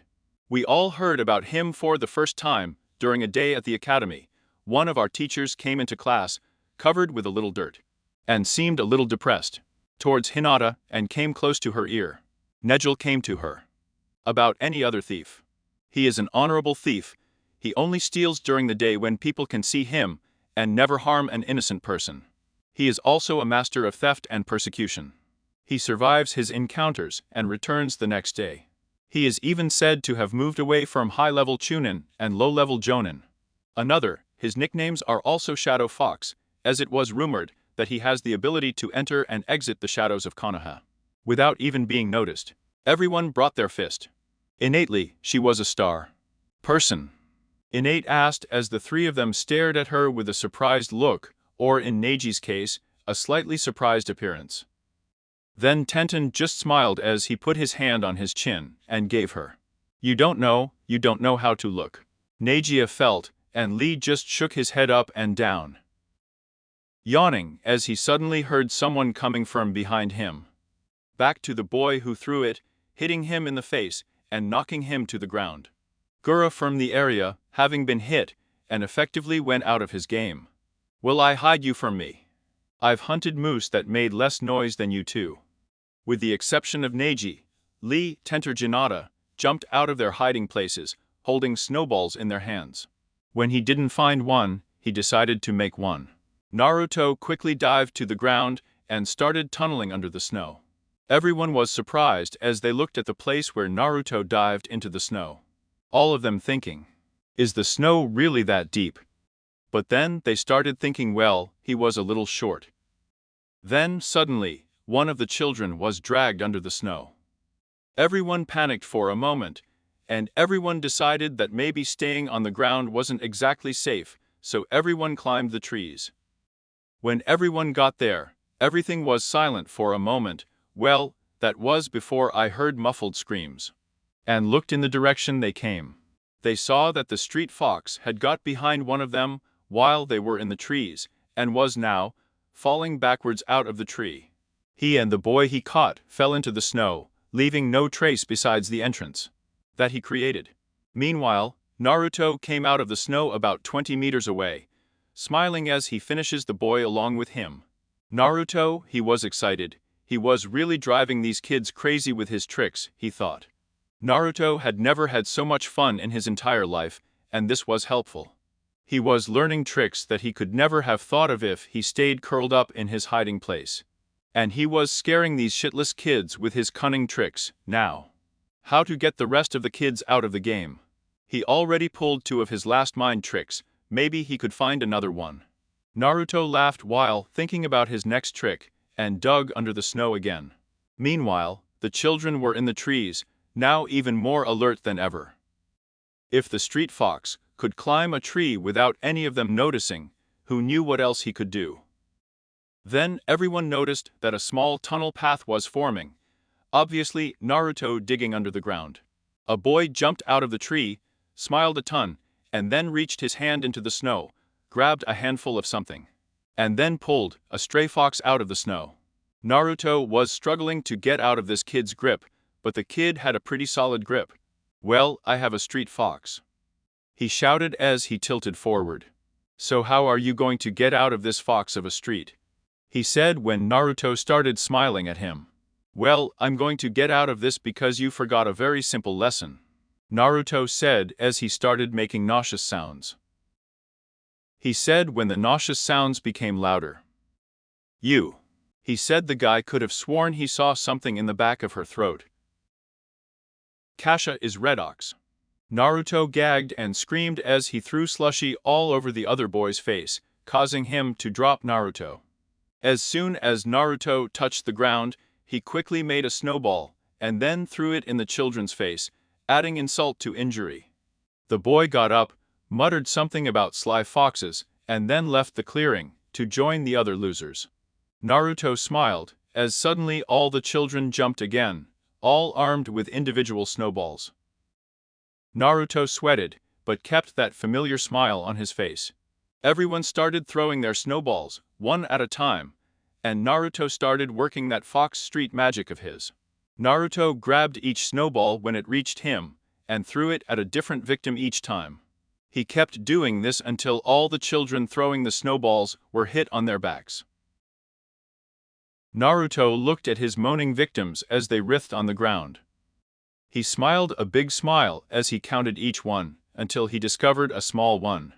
We all heard about him for the first time during a day at the academy. One of our teachers came into class, covered with a little dirt, and seemed a little depressed, towards Hinata and came close to her ear. Nejil came to her. About any other thief. He is an honorable thief. He only steals during the day when people can see him, and never harm an innocent person. He is also a master of theft and persecution. He survives his encounters and returns the next day. He is even said to have moved away from high-level Chunin and low-level Jonin. Another, his nicknames are also Shadow Fox, as it was rumored that he has the ability to enter and exit the shadows of Konoha without even being noticed. Everyone brought their fist. Innately, she was a star person. Innate asked as the three of them stared at her with a surprised look, or in Neji's case, a slightly surprised appearance. Then Tenten just smiled as he put his hand on his chin and gave her. You don't know how to look. Neji felt, and Lee just shook his head up and down, yawning as he suddenly heard someone coming from behind him. Back to the boy who threw it, hitting him in the face and knocking him to the ground. Gura from the area, having been hit, and effectively went out of his game. Will I hide you from me? I've hunted moose that made less noise than you two. With the exception of Neji, Lee, Hinata jumped out of their hiding places, holding snowballs in their hands. When he didn't find one, he decided to make one. Naruto quickly dived to the ground and started tunneling under the snow. Everyone was surprised as they looked at the place where Naruto dived into the snow. All of them thinking, is the snow really that deep? But then they started thinking, well, he was a little short. Then, suddenly, one of the children was dragged under the snow. Everyone panicked for a moment, and everyone decided that maybe staying on the ground wasn't exactly safe, so everyone climbed the trees. When everyone got there, everything was silent for a moment. Well, that was before I heard muffled screams, and looked in the direction they came. They saw that the street fox had got behind one of them while they were in the trees, and was now falling backwards out of the tree. He and the boy he caught fell into the snow, leaving no trace besides the entrance that he created. Meanwhile, Naruto came out of the snow about 20 meters away, smiling as he finishes the boy along with him. Naruto, he was excited. He was really driving these kids crazy with his tricks, he thought. Naruto had never had so much fun in his entire life, and this was helpful. He was learning tricks that he could never have thought of if he stayed curled up in his hiding place. And he was scaring these shitless kids with his cunning tricks, now. How to get the rest of the kids out of the game? He already pulled 2 of his last mind tricks, maybe he could find another one. Naruto laughed while thinking about his next trick, and dug under the snow again. Meanwhile, the children were in the trees, now even more alert than ever. If the street fox could climb a tree without any of them noticing, who knew what else he could do? Then everyone noticed that a small tunnel path was forming, obviously Naruto digging under the ground. A boy jumped out of the tree, smiled a ton, and then reached his hand into the snow, grabbed a handful of something, and then pulled a stray fox out of the snow. Naruto was struggling to get out of this kid's grip, but the kid had a pretty solid grip. Well, I have a street fox, he shouted as he tilted forward. So how are you going to get out of this fox of a street? He said when Naruto started smiling at him. Well, I'm going to get out of this because you forgot a very simple lesson, Naruto said as he started making nauseous sounds. He said when the nauseous sounds became louder. You. He said the guy could have sworn he saw something in the back of her throat. Kasha is redox. Naruto gagged and screamed as he threw slushy all over the other boy's face, causing him to drop Naruto. As soon as Naruto touched the ground, he quickly made a snowball, and then threw it in the children's face, adding insult to injury. The boy got up, muttered something about sly foxes, and then left the clearing, to join the other losers. Naruto smiled, as suddenly all the children jumped again, all armed with individual snowballs. Naruto sweated, but kept that familiar smile on his face. Everyone started throwing their snowballs, one at a time, and Naruto started working that fox street magic of his. Naruto grabbed each snowball when it reached him, and threw it at a different victim each time. He kept doing this until all the children throwing the snowballs were hit on their backs. Naruto looked at his moaning victims as they writhed on the ground. He smiled a big smile as he counted each one, until he discovered a small one.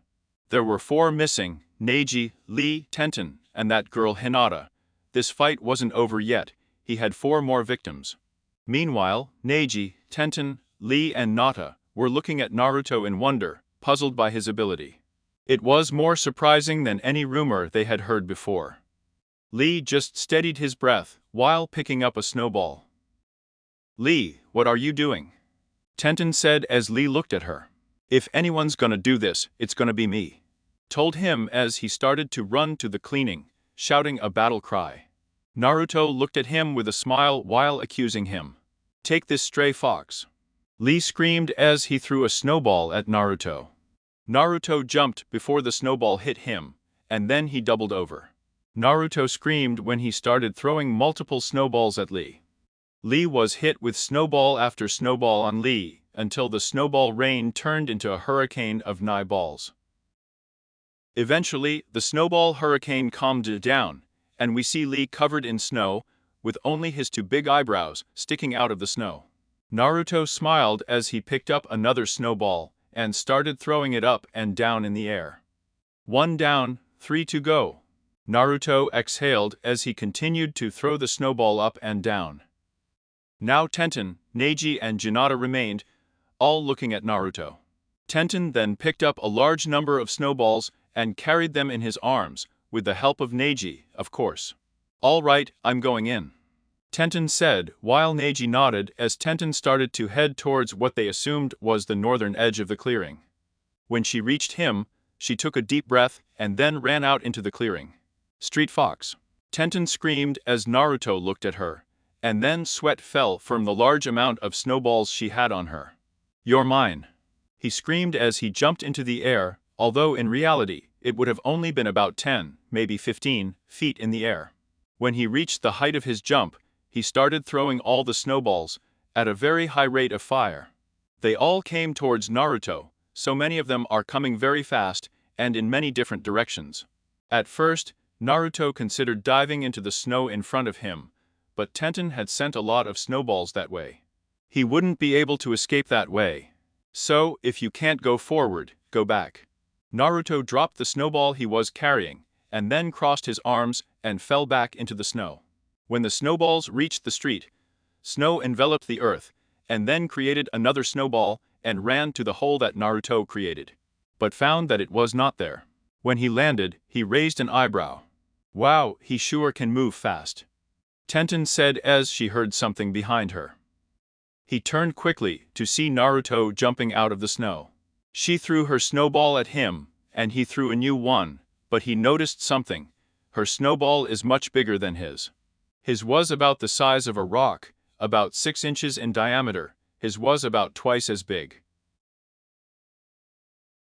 There were 4 missing: Neji, Lee, Tenten, and that girl Hinata. This fight wasn't over yet, he had 4 more victims. Meanwhile, Neji, Tenten, Lee and Nata were looking at Naruto in wonder, puzzled by his ability. It was more surprising than any rumor they had heard before. Lee just steadied his breath while picking up a snowball. Lee, what are you doing? Tenten said as Lee looked at her. If anyone's gonna do this, it's gonna be me, told him as he started to run to the cleaning, shouting a battle cry. Naruto looked at him with a smile while accusing him. Take this stray fox. Lee screamed as he threw a snowball at Naruto. Naruto jumped before the snowball hit him, and then he doubled over. Naruto screamed when he started throwing multiple snowballs at Lee. Lee was hit with snowball after snowball on Lee, until the snowball rain turned into a hurricane of nigh balls. Eventually, the snowball hurricane calmed down, and we see Lee covered in snow, with only his 2 big eyebrows sticking out of the snow. Naruto smiled as he picked up another snowball, and started throwing it up and down in the air. 1 down, 3 to go. Naruto exhaled as he continued to throw the snowball up and down. Now Tenten, Neji and Hinata remained, all looking at Naruto. Tenten then picked up a large number of snowballs and carried them in his arms, with the help of Neji, of course. All right, I'm going in, Tenten said while Neji nodded as Tenten started to head towards what they assumed was the northern edge of the clearing. When she reached him, she took a deep breath and then ran out into the clearing. Street fox, Tenten screamed as Naruto looked at her, and then sweat fell from the large amount of snowballs she had on her. You're mine, he screamed as he jumped into the air, although in reality, it would have only been about 10, maybe 15, feet in the air. When he reached the height of his jump, he started throwing all the snowballs, at a very high rate of fire. They all came towards Naruto, so many of them are coming very fast, and in many different directions. At first, Naruto considered diving into the snow in front of him, but Tenten had sent a lot of snowballs that way. He wouldn't be able to escape that way. So, if you can't go forward, go back. Naruto dropped the snowball he was carrying, and then crossed his arms and fell back into the snow. When the snowballs reached the street, snow enveloped the earth, and then created another snowball and ran to the hole that Naruto created, but found that it was not there. When he landed, he raised an eyebrow. Wow, he sure can move fast, Tenten said as she heard something behind her. He turned quickly to see Naruto jumping out of the snow. She threw her snowball at him, and he threw a new one, but he noticed something. Her snowball is much bigger than his. His was about the size of a rock, about 6 inches in diameter. His was about twice as big.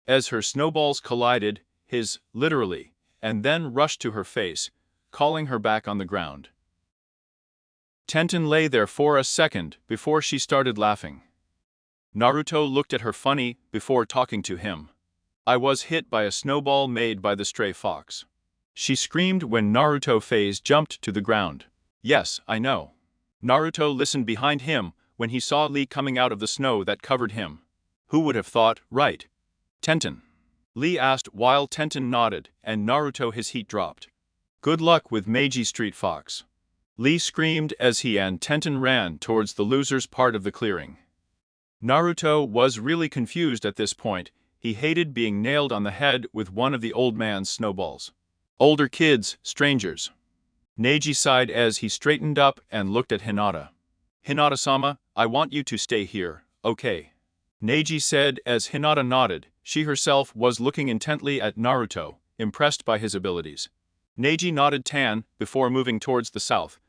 As her snowballs collided, his, literally, and then rushed to her face, calling her back on the ground. Tenten lay there for a second before she started laughing. Naruto looked at her funny before talking to him. I was hit by a snowball made by the stray fox. She screamed when Naruto phase jumped to the ground. Yes, I know. Naruto listened behind him when he saw Lee coming out of the snow that covered him. Who would have thought, right? Tenten. Lee asked while Tenten nodded and Naruto his heat dropped. Good luck with Meiji Street Fox. Lee screamed as he and Tenten ran towards the loser's part of the clearing. Naruto was really confused at this point. He hated being nailed on the head with one of the old man's snowballs. Older kids, strangers. Neji sighed as he straightened up and looked at Hinata. Hinata-sama, I want you to stay here, okay? Neji said as Hinata nodded. She herself was looking intently at Naruto, impressed by his abilities. Neji nodded before moving towards the south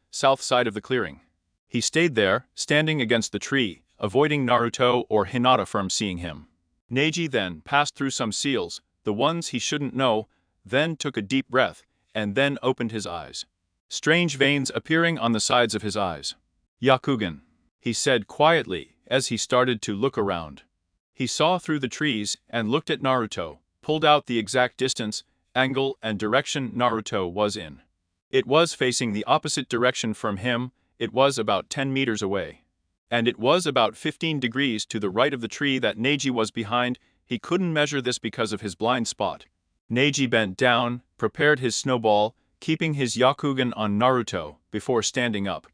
side of the clearing. He stayed there, standing against the tree, avoiding Naruto or Hinata from seeing him. Neji then passed through some seals, the ones he shouldn't know, then took a deep breath, and then opened his eyes. Strange veins appearing on the sides of his eyes. Yakugan, he said quietly as he started to look around. He saw through the trees and looked at Naruto, pulled out the exact distance, angle and direction Naruto was in. It was facing the opposite direction from him. It was about 10 meters away. And it was about 15 degrees to the right of the tree that Neji was behind. He couldn't measure this because of his blind spot. Neji bent down, prepared his snowball, keeping his Yakugan on Naruto before standing up.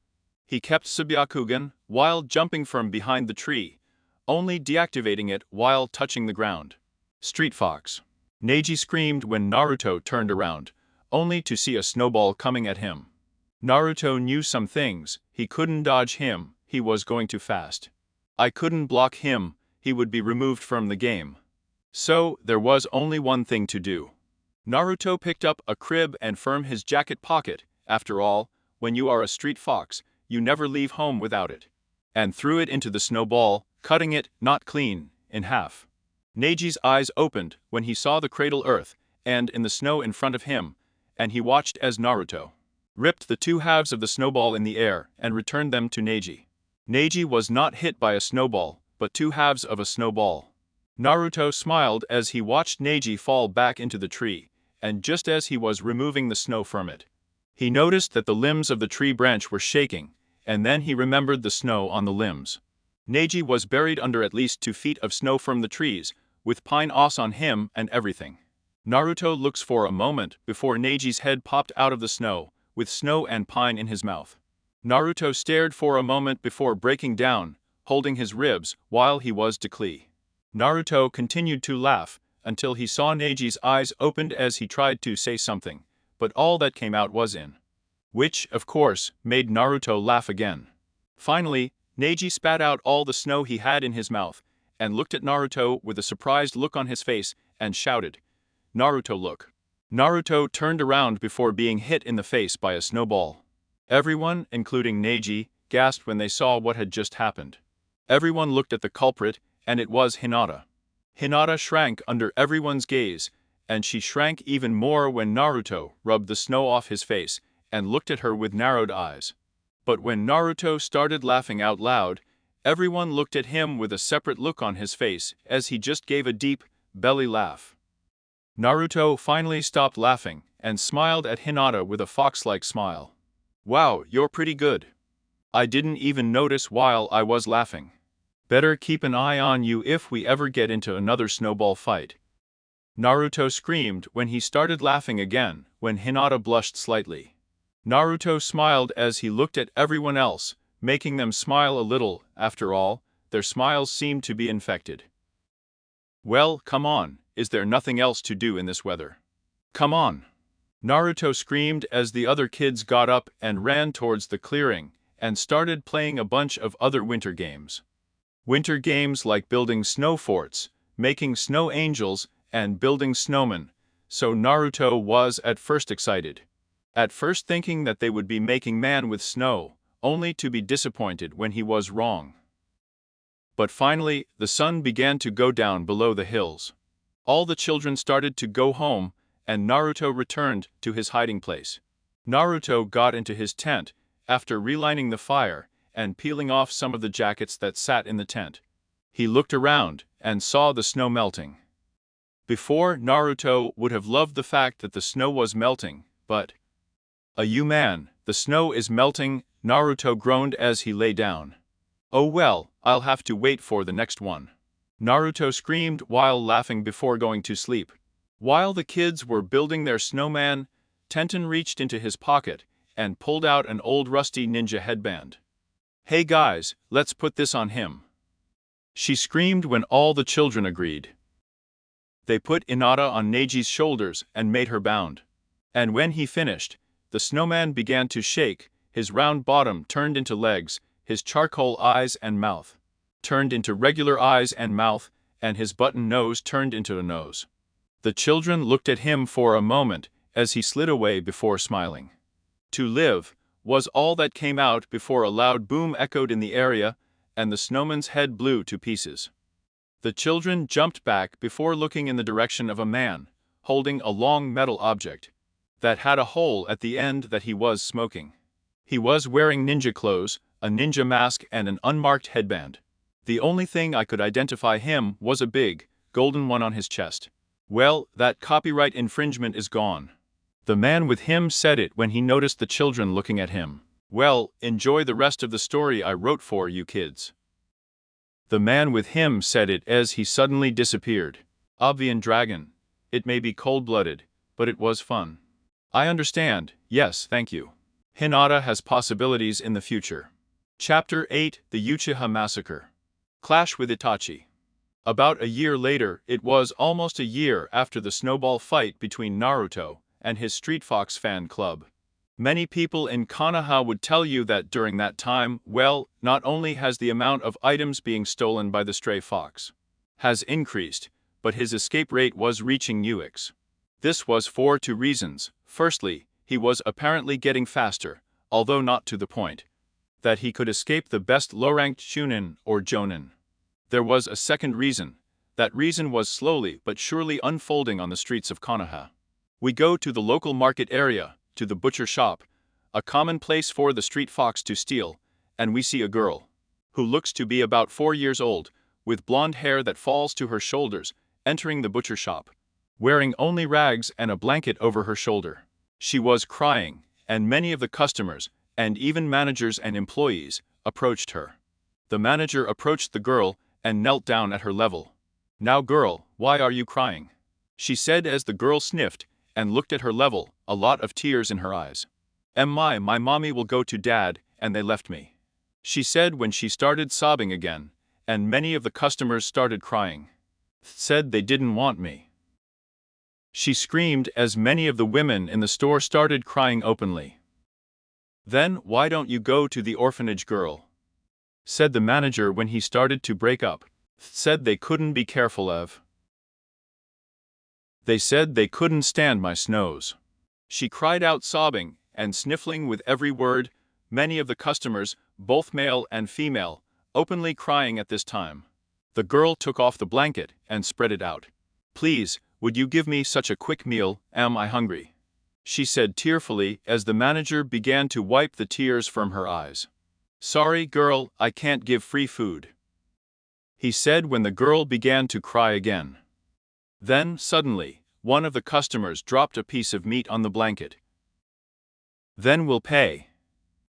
He kept Sub-Yakugan while jumping from behind the tree, only deactivating it while touching the ground. Street Fox. Neji screamed when Naruto turned around, only to see a snowball coming at him. Naruto knew some things. He couldn't dodge him, he was going too fast. I couldn't block him, he would be removed from the game. So, there was only one thing to do. Naruto picked up a crib and from his jacket pocket. After all, when you are a street fox, you never leave home without it. And threw it into the snowball, cutting it, not clean, in half. Neji's eyes opened when he saw the cradle earth, and in the snow in front of him, and he watched as Naruto ripped the two halves of the snowball in the air and returned them to Neji. Neji was not hit by a snowball, but two halves of a snowball. Naruto smiled as he watched Neji fall back into the tree, and just as he was removing the snow from it, he noticed that the limbs of the tree branch were shaking, and then he remembered the snow on the limbs. Neji was buried under at least 2 feet of snow from the trees, with pine moss on him and everything. Naruto looks for a moment before Neji's head popped out of the snow, with snow and pine in his mouth. Naruto stared for a moment before breaking down, holding his ribs while he was declared. Naruto continued to laugh until he saw Neji's eyes opened as he tried to say something, but all that came out was in. Which, of course, made Naruto laugh again. Finally, Neji spat out all the snow he had in his mouth, and looked at Naruto with a surprised look on his face, and shouted, "Naruto, look." Naruto turned around before being hit in the face by a snowball. Everyone, including Neji, gasped when they saw what had just happened. Everyone looked at the culprit, and it was Hinata. Hinata shrank under everyone's gaze, and she shrank even more when Naruto rubbed the snow off his face and looked at her with narrowed eyes. But when Naruto started laughing out loud, everyone looked at him with a separate look on his face as he just gave a deep, belly laugh. Naruto finally stopped laughing and smiled at Hinata with a fox-like smile. "Wow, you're pretty good. I didn't even notice while I was laughing. Better keep an eye on you if we ever get into another snowball fight." Naruto screamed when he started laughing again, when Hinata blushed slightly. Naruto smiled as he looked at everyone else, making them smile a little. After all, their smiles seemed to be infected. "Well, come on, is there nothing else to do in this weather? Come on!" Naruto screamed as the other kids got up and ran towards the clearing, and started playing a bunch of other winter games. Winter games like building snow forts, making snow angels, and building snowmen, so Naruto was at first excited. At first thinking that they would be making man with snow, only to be disappointed when he was wrong. But finally, the sun began to go down below the hills. All the children started to go home, and Naruto returned to his hiding place. Naruto got into his tent, after relighting the fire, and peeling off some of the jackets that sat in the tent. He looked around and saw the snow melting. Before, Naruto would have loved the fact that the snow was melting, but... Man, the snow is melting, Naruto groaned as he lay down. Oh well, I'll have to wait for the next one. Naruto screamed while laughing before going to sleep. While the kids were building their snowman, Tenten reached into his pocket and pulled out an old rusty ninja headband. Hey guys, let's put this on him. She screamed when all the children agreed. They put Hinata on Neji's shoulders and made her bound. And when he finished, the snowman began to shake, his round bottom turned into legs, his charcoal eyes and mouth turned into regular eyes and mouth, and his button nose turned into a nose. The children looked at him for a moment as he slid away before smiling. To live was all that came out before a loud boom echoed in the area, and the snowman's head blew to pieces. The children jumped back before looking in the direction of a man, holding a long metal object that had a hole at the end that he was smoking. He was wearing ninja clothes, a ninja mask and an unmarked headband. The only thing I could identify him was a big, golden one on his chest. Well, that copyright infringement is gone. The man with him said it when he noticed the children looking at him. Well, enjoy the rest of the story I wrote for you kids. The man with him said it as he suddenly disappeared. Obvian dragon. It may be cold-blooded, but it was fun. I understand, yes, thank you. Hinata has possibilities in the future. Chapter 8: The Uchiha Massacre. Clash with Itachi. About a year later, it was almost a year after the snowball fight between Naruto and his Street Fox fan club. Many people in Konoha would tell you that during that time, well, not only has the amount of items being stolen by the stray fox has increased, but his escape rate was reaching UX. This was for two reasons. Firstly, he was apparently getting faster, although not to the point that he could escape the best low-ranked Chunin or Jonin. There was a second reason. That reason was slowly but surely unfolding on the streets of Konoha. We go to the local market area, to the butcher shop, a common place for the street fox to steal, and we see a girl, who looks to be about 4 years old, with blonde hair that falls to her shoulders, entering the butcher shop, wearing only rags and a blanket over her shoulder. She was crying, and many of the customers, and even managers and employees, approached her. The manager approached the girl and knelt down at her level. Now girl, why are you crying? She said as the girl sniffed and looked at her level, a lot of tears in her eyes. My mommy will go to dad, and they left me. She said when she started sobbing again, and many of the customers started crying. Said they didn't want me. She screamed as many of the women in the store started crying openly. Then why don't you go to the orphanage girl? Said the manager when he started to break up. Said they couldn't be careful of. They said they couldn't stand my snows. She cried out sobbing and sniffling with every word, many of the customers, both male and female, openly crying at this time. The girl took off the blanket and spread it out. Please, would you give me such a quick meal, am I hungry? She said tearfully as the manager began to wipe the tears from her eyes. Sorry girl, I can't give free food, he said when the girl began to cry again. Then, suddenly, one of the customers dropped a piece of meat on the blanket. Then we'll pay.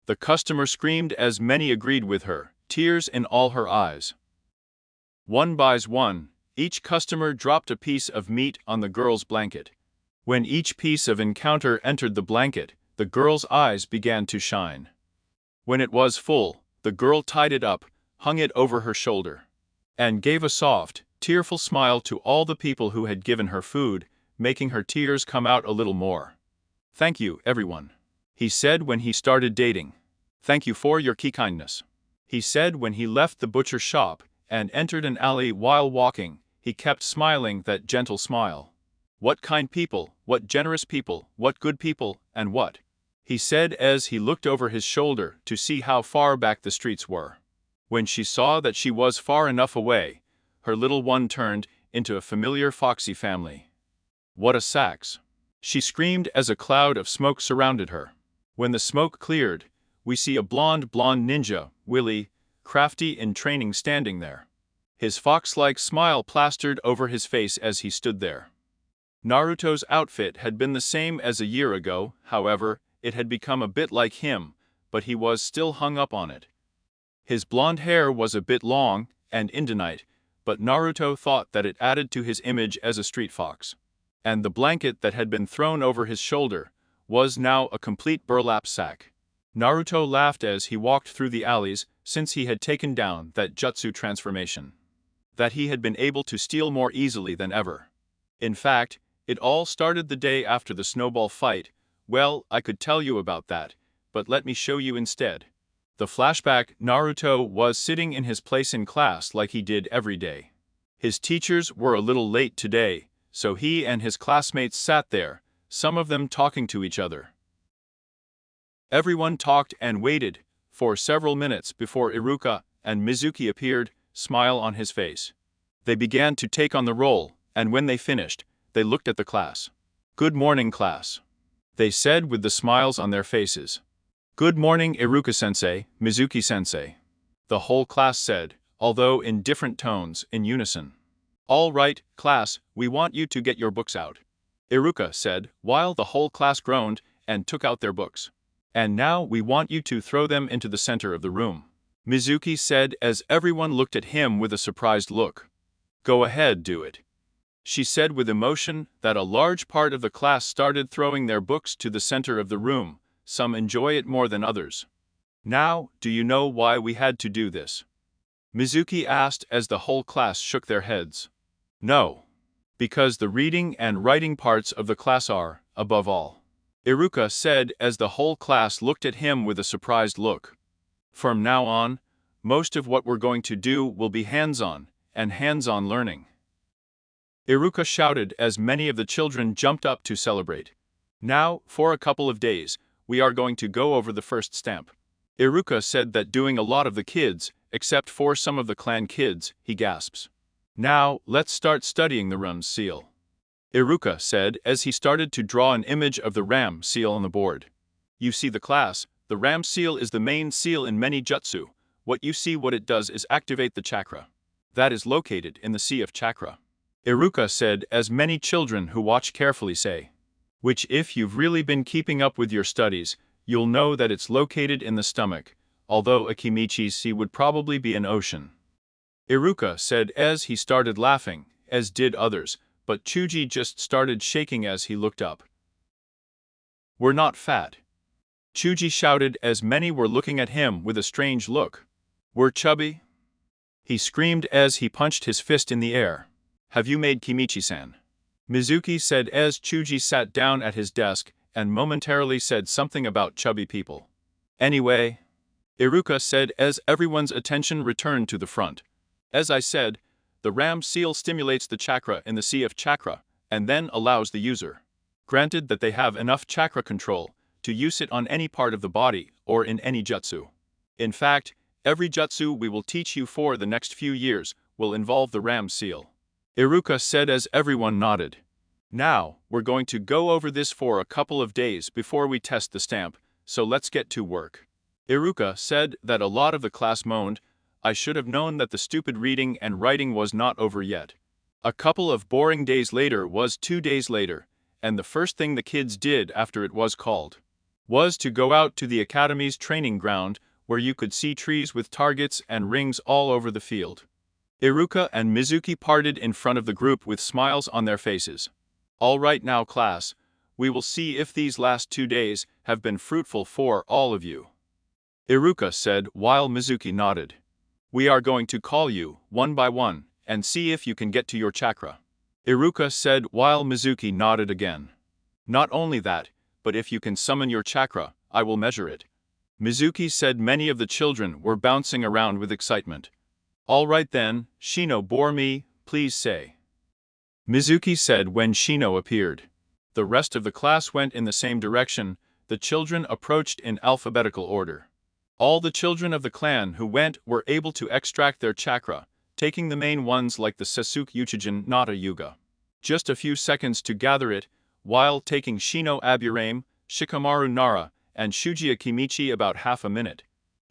The customer screamed as many agreed with her, tears in all her eyes. One buys one, each customer dropped a piece of meat on the girl's blanket. When each piece of encounter entered the blanket, the girl's eyes began to shine. When it was full, the girl tied it up, hung it over her shoulder, and gave a soft, tearful smile to all the people who had given her food, making her tears come out a little more. Thank you, everyone, he said when he started dating. Thank you for your kindness, he said when he left the butcher shop and entered an alley. While walking, he kept smiling that gentle smile. What kind people, what generous people, what good people, and what, he said as he looked over his shoulder to see how far back the streets were. When she saw that she was far enough away, her little one turned into a familiar foxy family. What a sax! She screamed as a cloud of smoke surrounded her. When the smoke cleared, we see a blonde ninja, Willy, crafty in training, standing there. His fox-like smile plastered over his face as he stood there. Naruto's outfit had been the same as a year ago, however, it had become a bit like him, but he was still hung up on it. His blonde hair was a bit long and indonite, but Naruto thought that it added to his image as a street fox. And the blanket that had been thrown over his shoulder was now a complete burlap sack. Naruto laughed as he walked through the alleys, since he had taken down that jutsu transformation. That he had been able to steal more easily than ever. In fact, it all started the day after the snowball fight. Well, I could tell you about that, but let me show you instead. The flashback: Naruto was sitting in his place in class like he did every day. His teachers were a little late today, so he and his classmates sat there, some of them talking to each other. Everyone talked and waited for several minutes before Iruka and Mizuki appeared, smile on his face. They began to take on the role, and when they finished, they looked at the class. "Good morning, class," they said with the smiles on their faces. "Good morning, Iruka-sensei, Mizuki-sensei," the whole class said, although in different tones, in unison. "All right, class, we want you to get your books out," Iruka said, while the whole class groaned and took out their books. "And now we want you to throw them into the center of the room," Mizuki said as everyone looked at him with a surprised look. "Go ahead, do it," she said with emotion. That a large part of the class started throwing their books to the center of the room. Some enjoy it more than others. "Now, do you know why we had to do this?" Mizuki asked as the whole class shook their heads. "No. Because the reading and writing parts of the class are, above all," Iruka said as the whole class looked at him with a surprised look. "From now on, most of what we're going to do will be hands-on, and hands-on learning," Iruka shouted as many of the children jumped up to celebrate. "Now, for a couple of days, we are going to go over the first stamp." Iruka said that doing a lot of the kids, except for some of the clan kids, he gasps. "Now, let's start studying the Ram seal," Iruka said as he started to draw an image of the Ram seal on the board. "You see the class, the Ram seal is the main seal in many jutsu. What it does is activate the chakra that is located in the sea of chakra," Iruka said as many children who watch carefully say. "Which if you've really been keeping up with your studies, you'll know that it's located in the stomach, although a Kimichi's sea would probably be an ocean," Iruka said as he started laughing, as did others, but Chuji just started shaking as he looked up. "We're not fat," Chuji shouted as many were looking at him with a strange look. "We're chubby," he screamed as he punched his fist in the air. "Have you made Kimichi-san?" Mizuki said as Chuji sat down at his desk and momentarily said something about chubby people. "Anyway," Iruka said as everyone's attention returned to the front. "As I said, the Ram seal stimulates the chakra in the sea of chakra, and then allows the user, granted that they have enough chakra control, to use it on any part of the body or in any jutsu. In fact, every jutsu we will teach you for the next few years will involve the Ram seal," Iruka said as everyone nodded. "Now, we're going to go over this for a couple of days before we test the stamp, so let's get to work." Iruka said that a lot of the class moaned. "I should have known that the stupid reading and writing was not over yet." A couple of boring days later was 2 days later, and the first thing the kids did after it was called was to go out to the academy's training ground, where you could see trees with targets and rings all over the field. Iruka and Mizuki parted in front of the group with smiles on their faces. "All right now, class, we will see if these last 2 days have been fruitful for all of you," Iruka said while Mizuki nodded. "We are going to call you, one by one, and see if you can get to your chakra," Iruka said while Mizuki nodded again. "Not only that, but if you can summon your chakra, I will measure it," Mizuki said. Many of the children were bouncing around with excitement. "All right then, Shino bore me, please say," Mizuki said when Shino appeared. The rest of the class went in the same direction. The children approached in alphabetical order. All the children of the clan who went were able to extract their chakra, taking the main ones like the Sasuke Uchijin Nata Yuga. Just a few seconds to gather it, while taking Shino Aburame, Shikamaru Nara, and Shuji Kimichi about half a minute.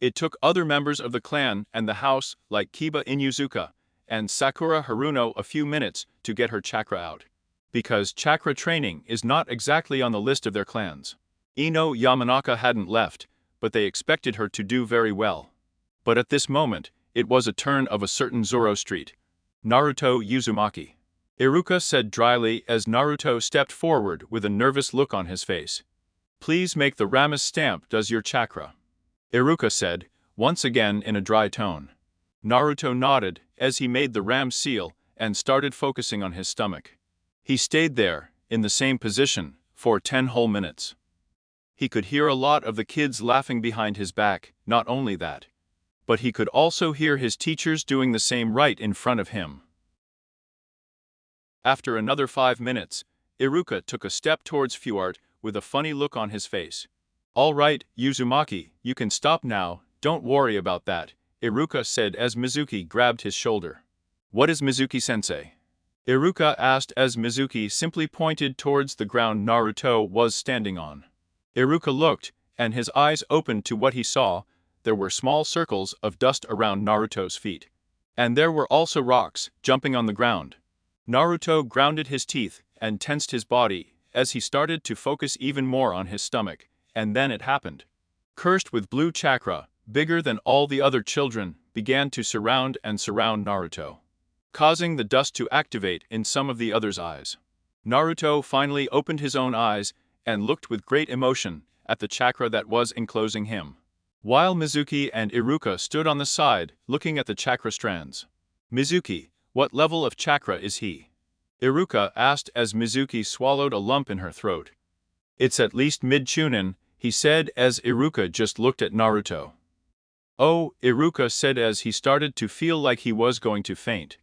It took other members of the clan and the house, like Kiba Inuzuka, and Sakura Haruno a few minutes to get her chakra out. Because chakra training is not exactly on the list of their clans. Ino Yamanaka hadn't left, but they expected her to do very well. But at this moment, it was a turn of a certain Zoro Street. Naruto Uzumaki. Iruka said dryly as Naruto stepped forward with a nervous look on his face. Please make the Ramus stamp does your chakra. Iruka said, once again in a dry tone. Naruto nodded as he made the ram seal and started focusing on his stomach. He stayed there, in the same position, for 10 whole minutes. He could hear a lot of the kids laughing behind his back, not only that, but he could also hear his teachers doing the same right in front of him. After another 5 minutes, Iruka took a step towards Fuart with a funny look on his face. All right, Uzumaki, you can stop now, don't worry about that, Iruka said as Mizuki grabbed his shoulder. What is Mizuki-sensei? Iruka asked as Mizuki simply pointed towards the ground Naruto was standing on. Iruka looked, and his eyes opened to what he saw. There were small circles of dust around Naruto's feet. And there were also rocks jumping on the ground. Naruto grounded his teeth and tensed his body as he started to focus even more on his stomach, and then it happened. Cursed with blue chakra, bigger than all the other children, began to surround Naruto, causing the dust to activate in some of the others' eyes. Naruto finally opened his own eyes and looked with great emotion at the chakra that was enclosing him, while Mizuki and Iruka stood on the side looking at the chakra strands. Mizuki, what level of chakra is he? Iruka asked as Mizuki swallowed a lump in her throat. It's at least mid-chunin, he said as Iruka just looked at Naruto. Oh, Iruka said as he started to feel like he was going to faint.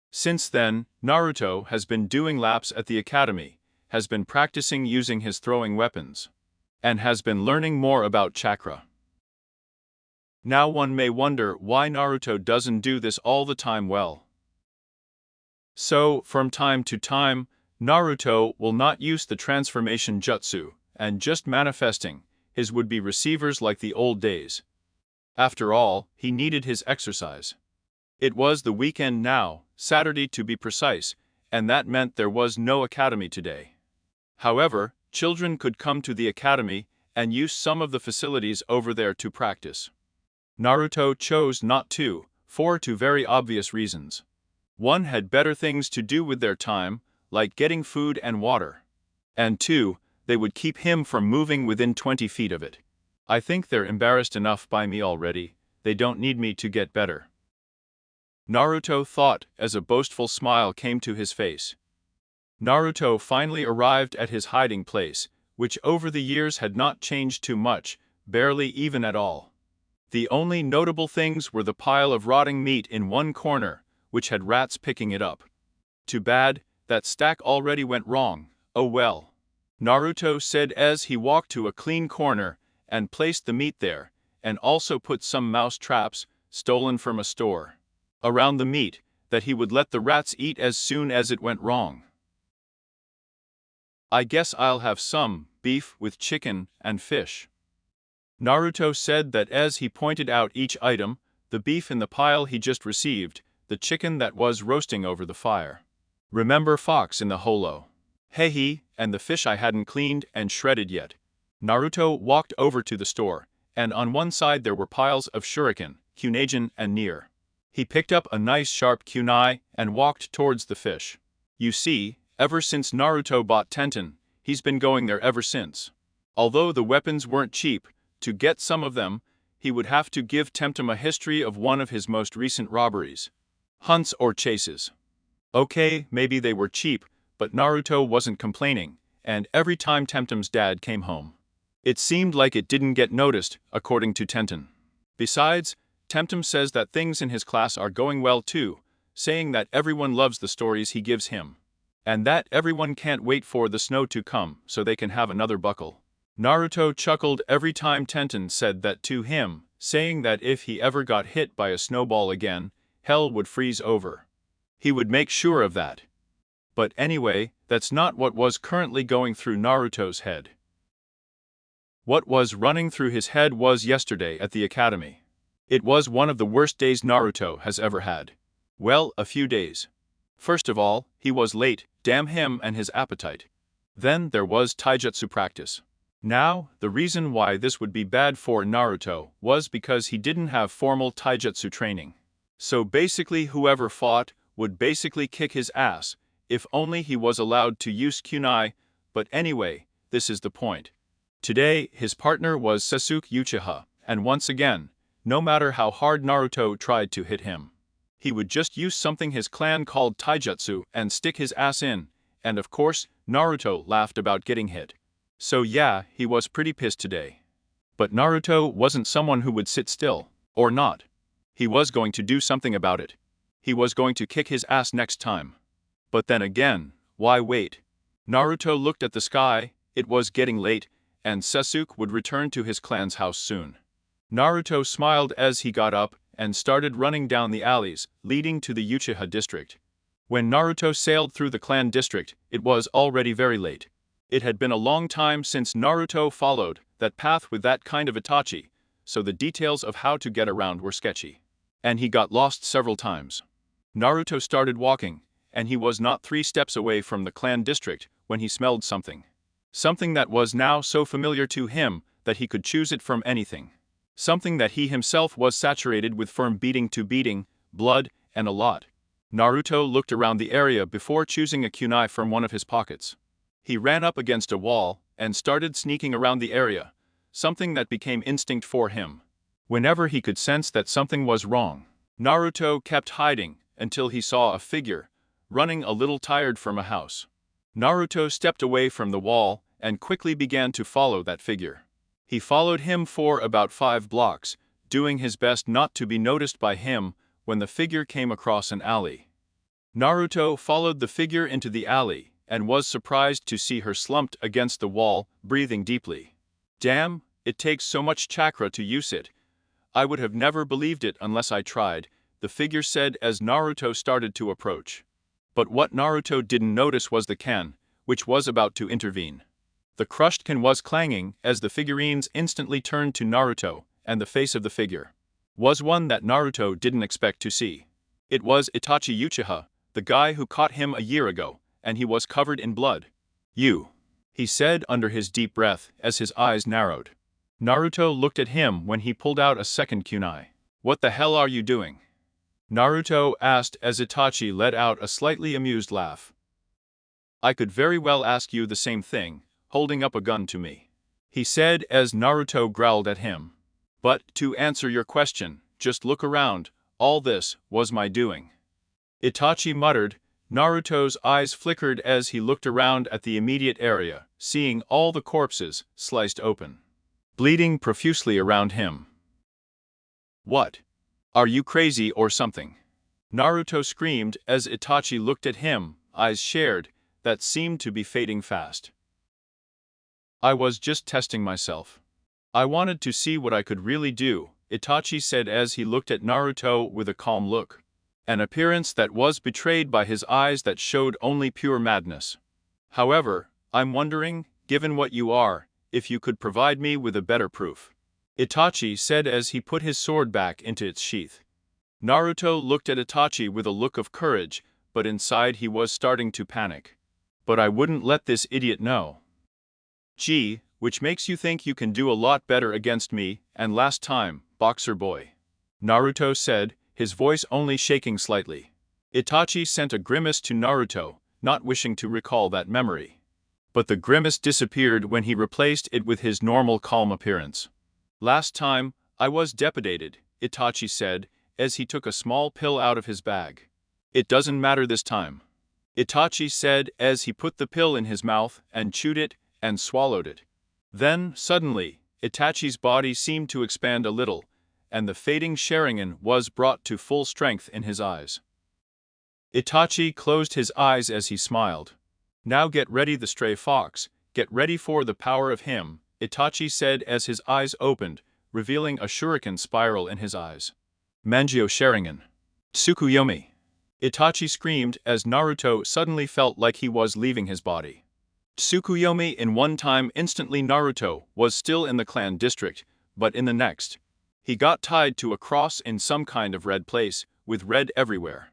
Since then, Naruto has been doing laps at the academy, has been practicing using his throwing weapons, and has been learning more about chakra. Now one may wonder why Naruto doesn't do this all the time well. So, from time to time, Naruto will not use the transformation jutsu, and just manifesting his would-be receivers like the old days. After all, he needed his exercise. It was the weekend now, Saturday to be precise, and that meant there was no academy today. However, children could come to the academy and use some of the facilities over there to practice. Naruto chose not to, for two very obvious reasons. One, had better things to do with their time, like getting food and water. And two, they would keep him from moving within 20 feet of it. I think they're embarrassed enough by me already, they don't need me to get better. Naruto thought as a boastful smile came to his face. Naruto finally arrived at his hiding place, which over the years had not changed too much, barely even at all. The only notable things were the pile of rotting meat in one corner, which had rats picking it up. Too bad, that stack already went wrong, oh well. Naruto said as he walked to a clean corner and placed the meat there, and also put some mouse traps, stolen from a store, around the meat, that he would let the rats eat as soon as it went wrong. I guess I'll have some beef with chicken and fish. Naruto said that as he pointed out each item, the beef in the pile he just received, the chicken that was roasting over the fire. Remember Fox in the holo? Hehe, and the fish I hadn't cleaned and shredded yet. Naruto walked over to the store, and on one side there were piles of shuriken, kunajin and near. He picked up a nice sharp kunai and walked towards the fish. You see, ever since Naruto bought Tenten, he's been going there ever since. Although the weapons weren't cheap, to get some of them, he would have to give Temtem a history of one of his most recent robberies. Hunts or chases. Okay, maybe they were cheap, but Naruto wasn't complaining, and every time Temtem's dad came home, it seemed like it didn't get noticed, according to Tenten. Besides, Temtem says that things in his class are going well too, saying that everyone loves the stories he gives him, and that everyone can't wait for the snow to come so they can have another buckle. Naruto chuckled every time Tenten said that to him, saying that if he ever got hit by a snowball again, hell would freeze over. He would make sure of that. But anyway, that's not what was currently going through Naruto's head. What was running through his head was yesterday at the academy. It was one of the worst days Naruto has ever had. Well, a few days. First of all, he was late, damn him and his appetite. Then there was taijutsu practice. Now, the reason why this would be bad for Naruto was because he didn't have formal taijutsu training. So basically whoever fought would basically kick his ass, if only he was allowed to use kunai, but anyway, this is the point. Today, his partner was Sasuke Uchiha, and once again, no matter how hard Naruto tried to hit him, he would just use something his clan called taijutsu and stick his ass in, and of course, Naruto laughed about getting hit. So yeah, he was pretty pissed today. But Naruto wasn't someone who would sit still, or not. He was going to do something about it. He was going to kick his ass next time. But then again, why wait? Naruto looked at the sky, it was getting late, and Sasuke would return to his clan's house soon. Naruto smiled as he got up and started running down the alleys leading to the Uchiha district. When Naruto sailed through the clan district, it was already very late. It had been a long time since Naruto followed that path with that kind of Itachi, so the details of how to get around were sketchy. And he got lost several times. Naruto started walking, and he was not 3 steps away from the clan district when he smelled something. Something that was now so familiar to him that he could choose it from anything. Something that he himself was saturated with from beating to beating, blood, and a lot. Naruto looked around the area before choosing a kunai from one of his pockets. He ran up against a wall and started sneaking around the area, something that became instinct for him. Whenever he could sense that something was wrong, Naruto kept hiding until he saw a figure, running a little tired from a house. Naruto stepped away from the wall and quickly began to follow that figure. He followed him for about 5 blocks, doing his best not to be noticed by him when the figure came across an alley. Naruto followed the figure into the alley and was surprised to see her slumped against the wall, breathing deeply. Damn, it takes so much chakra to use it. I would have never believed it unless I tried, the figure said as Naruto started to approach. But what Naruto didn't notice was the can, which was about to intervene. The crushed can was clanging as the figurines instantly turned to Naruto, and the face of the figure was one that Naruto didn't expect to see. It was Itachi Uchiha, the guy who caught him a year ago, and he was covered in blood. "You," he said under his deep breath as his eyes narrowed. Naruto looked at him when he pulled out a second kunai. "What the hell are you doing?" Naruto asked as Itachi let out a slightly amused laugh. "I could very well ask you the same thing, holding up a gun to me," he said as Naruto growled at him. "But to answer your question, just look around, all this was my doing." Itachi muttered. Naruto's eyes flickered as he looked around at the immediate area, seeing all the corpses sliced open, bleeding profusely around him. "What? Are you crazy or something?" Naruto screamed as Itachi looked at him, eyes shared, that seemed to be fading fast. "I was just testing myself. I wanted to see what I could really do," Itachi said as he looked at Naruto with a calm look. An appearance that was betrayed by his eyes that showed only pure madness. "However, I'm wondering, given what you are, if you could provide me with a better proof," Itachi said as he put his sword back into its sheath. Naruto looked at Itachi with a look of courage, but inside he was starting to panic. "But I wouldn't let this idiot know." "Gee, which makes you think you can do a lot better against me and last time, boxer boy," Naruto said, his voice only shaking slightly. Itachi sent a grimace to Naruto, not wishing to recall that memory. But the grimace disappeared when he replaced it with his normal calm appearance. "Last time, I was depedated," Itachi said, as he took a small pill out of his bag. "It doesn't matter this time," Itachi said as he put the pill in his mouth and chewed it and swallowed it. Then, suddenly, Itachi's body seemed to expand a little, and the fading Sharingan was brought to full strength in his eyes. Itachi closed his eyes as he smiled. "Now get ready, the stray fox, get ready for the power of him," Itachi said as his eyes opened, revealing a shuriken spiral in his eyes. "Mangyo Sharingan. Tsukuyomi!" Itachi screamed as Naruto suddenly felt like he was leaving his body. Tsukuyomi in one time instantly Naruto was still in the clan district, but in the next, he got tied to a cross in some kind of red place, with red everywhere.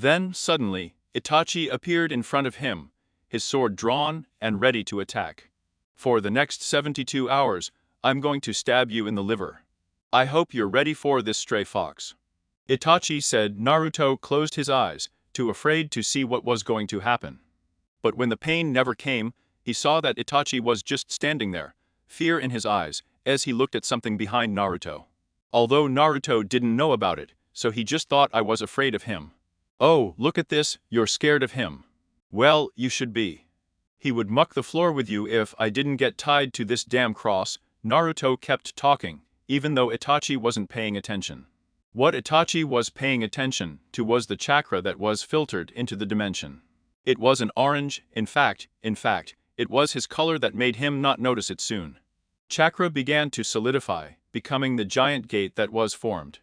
Then, suddenly, Itachi appeared in front of him, his sword drawn and ready to attack. For the next 72 hours, I'm going to stab you in the liver. I hope you're ready for this, stray fox. Itachi said. Naruto closed his eyes, too afraid to see what was going to happen. But when the pain never came, he saw that Itachi was just standing there, fear in his eyes, as he looked at something behind Naruto. Although Naruto didn't know about it, so he just thought I was afraid of him. Oh, look at this, you're scared of him. Well, you should be. He would muck the floor with you if I didn't get tied to this damn cross. Naruto kept talking, even though Itachi wasn't paying attention. What Itachi was paying attention to was the chakra that was filtered into the dimension. It was an orange, in fact, it was his color that made him not notice it soon. Chakra began to solidify, becoming the giant gate that was formed.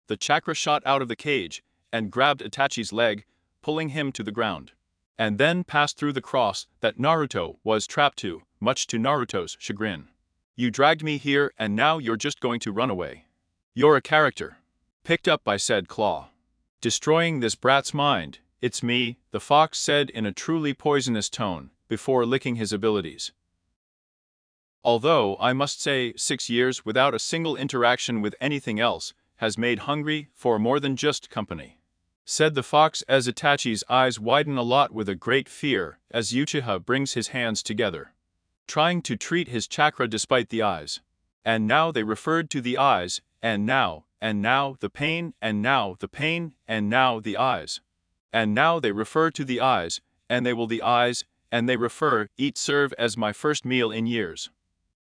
The chakra shot out of the cage, and grabbed Itachi's leg, pulling him to the ground. And then passed through the cross that Naruto was trapped to, much to Naruto's chagrin. You dragged me here and now you're just going to run away. You're a character. Picked up by said claw. Destroying this brat's mind, it's me, the fox said in a truly poisonous tone, before licking his abilities. Although I must say 6 years without a single interaction with anything else, has made hungry for more than just company. Said the fox as Itachi's eyes widen a lot with a great fear as Uchiha brings his hands together, trying to treat his chakra despite the eyes. And now they referred to the eyes, and now the pain, and now the pain, and now the eyes. And now they refer to the eyes, and they will the eyes, and they refer, eat serve as my first meal in years.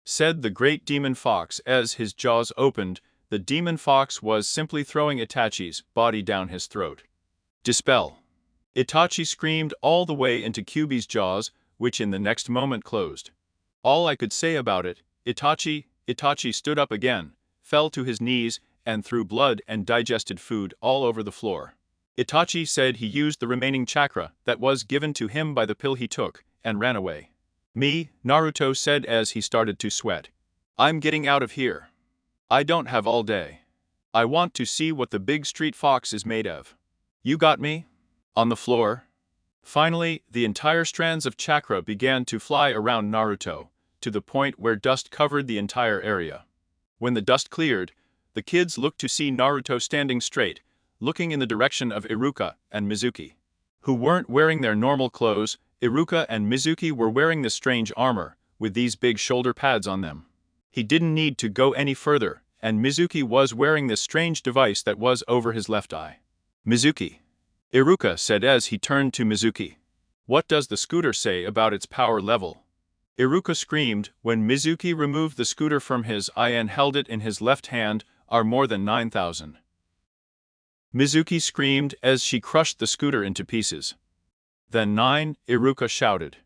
Said the great demon fox as his jaws opened. The demon fox was simply throwing Itachi's body down his throat. Dispel. Itachi screamed all the way into Kyuubi's jaws, which in the next moment closed. All I could say about it, Itachi stood up again, fell to his knees, and threw blood and digested food all over the floor. Itachi said he used the remaining chakra that was given to him by the pill he took, and ran away. Me, Naruto said as he started to sweat. I'm getting out of here. I don't have all day. I want to see what the big street fox is made of. You got me? On the floor. Finally, the entire strands of chakra began to fly around Naruto, to the point where dust covered the entire area. When the dust cleared, the kids looked to see Naruto standing straight, looking in the direction of Iruka and Mizuki, who weren't wearing their normal clothes. Iruka and Mizuki were wearing this strange armor, with these big shoulder pads on them. He didn't need to go any further, and Mizuki was wearing this strange device that was over his left eye. Mizuki. Iruka said as he turned to Mizuki. What does the scooter say about its power level? Iruka screamed when Mizuki removed the scooter from his eye and held it in his left hand. Are more than 9,000. Mizuki screamed as she crushed the scooter into pieces. Then 9, Iruka shouted.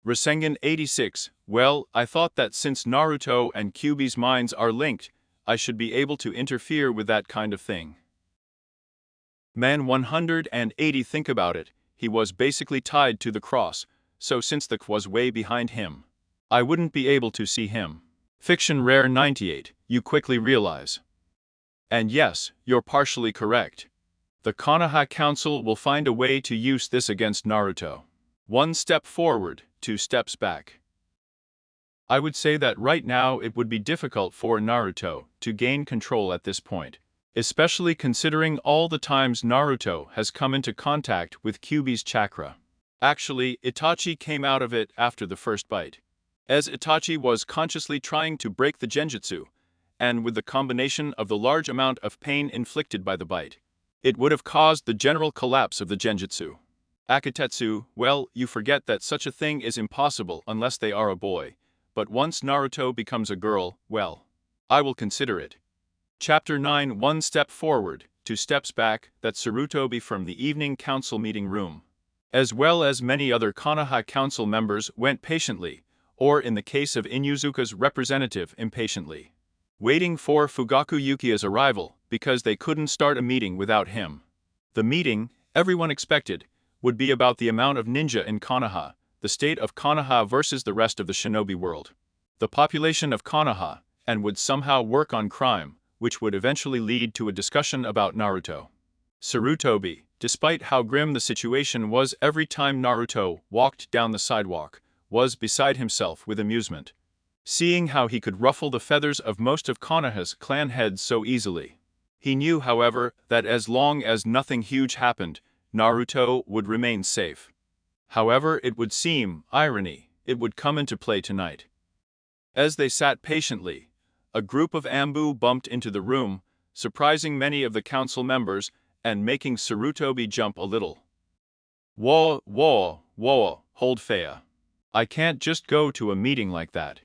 Rasengan 86, well, I thought that since Naruto and Kyuubi's minds are linked, I should be able to interfere with that kind of thing. Man 180, think about it, he was basically tied to the cross, so since the K was way behind him, I wouldn't be able to see him. Fiction Rare 98, you quickly realize. And yes, you're partially correct. The Konoha Council will find a way to use this against Naruto. 1 step forward, 2 steps back. I would say that right now it would be difficult for Naruto to gain control at this point, especially considering all the times Naruto has come into contact with Kyuubi's chakra. Actually, Itachi came out of it after the first bite, as Itachi was consciously trying to break the genjutsu, and with the combination of the large amount of pain inflicted by the bite, it would have caused the general collapse of the genjutsu. Akatetsu, well, you forget that such a thing is impossible unless they are a boy, but once Naruto becomes a girl, well, I will consider it. Chapter 9 1 step forward, 2 steps back, that Sarutobi from the evening council meeting room, as well as many other Konoha council members went patiently, or in the case of Inuzuka's representative impatiently, waiting for Fugaku Yukia's arrival because they couldn't start a meeting without him. The meeting, everyone expected, would be about the amount of ninja in Konoha, the state of Konoha versus the rest of the shinobi world, the population of Konoha, and would somehow work on crime, which would eventually lead to a discussion about Naruto. Sarutobi, despite how grim the situation was every time Naruto walked down the sidewalk, was beside himself with amusement. Seeing how he could ruffle the feathers of most of Konoha's clan heads so easily. He knew, however, that as long as nothing huge happened, Naruto would remain safe. However, it would seem, irony, it would come into play tonight. As they sat patiently, a group of Ambu bumped into the room, surprising many of the council members and making Sarutobi jump a little. Whoa, hold fea. I can't just go to a meeting like that.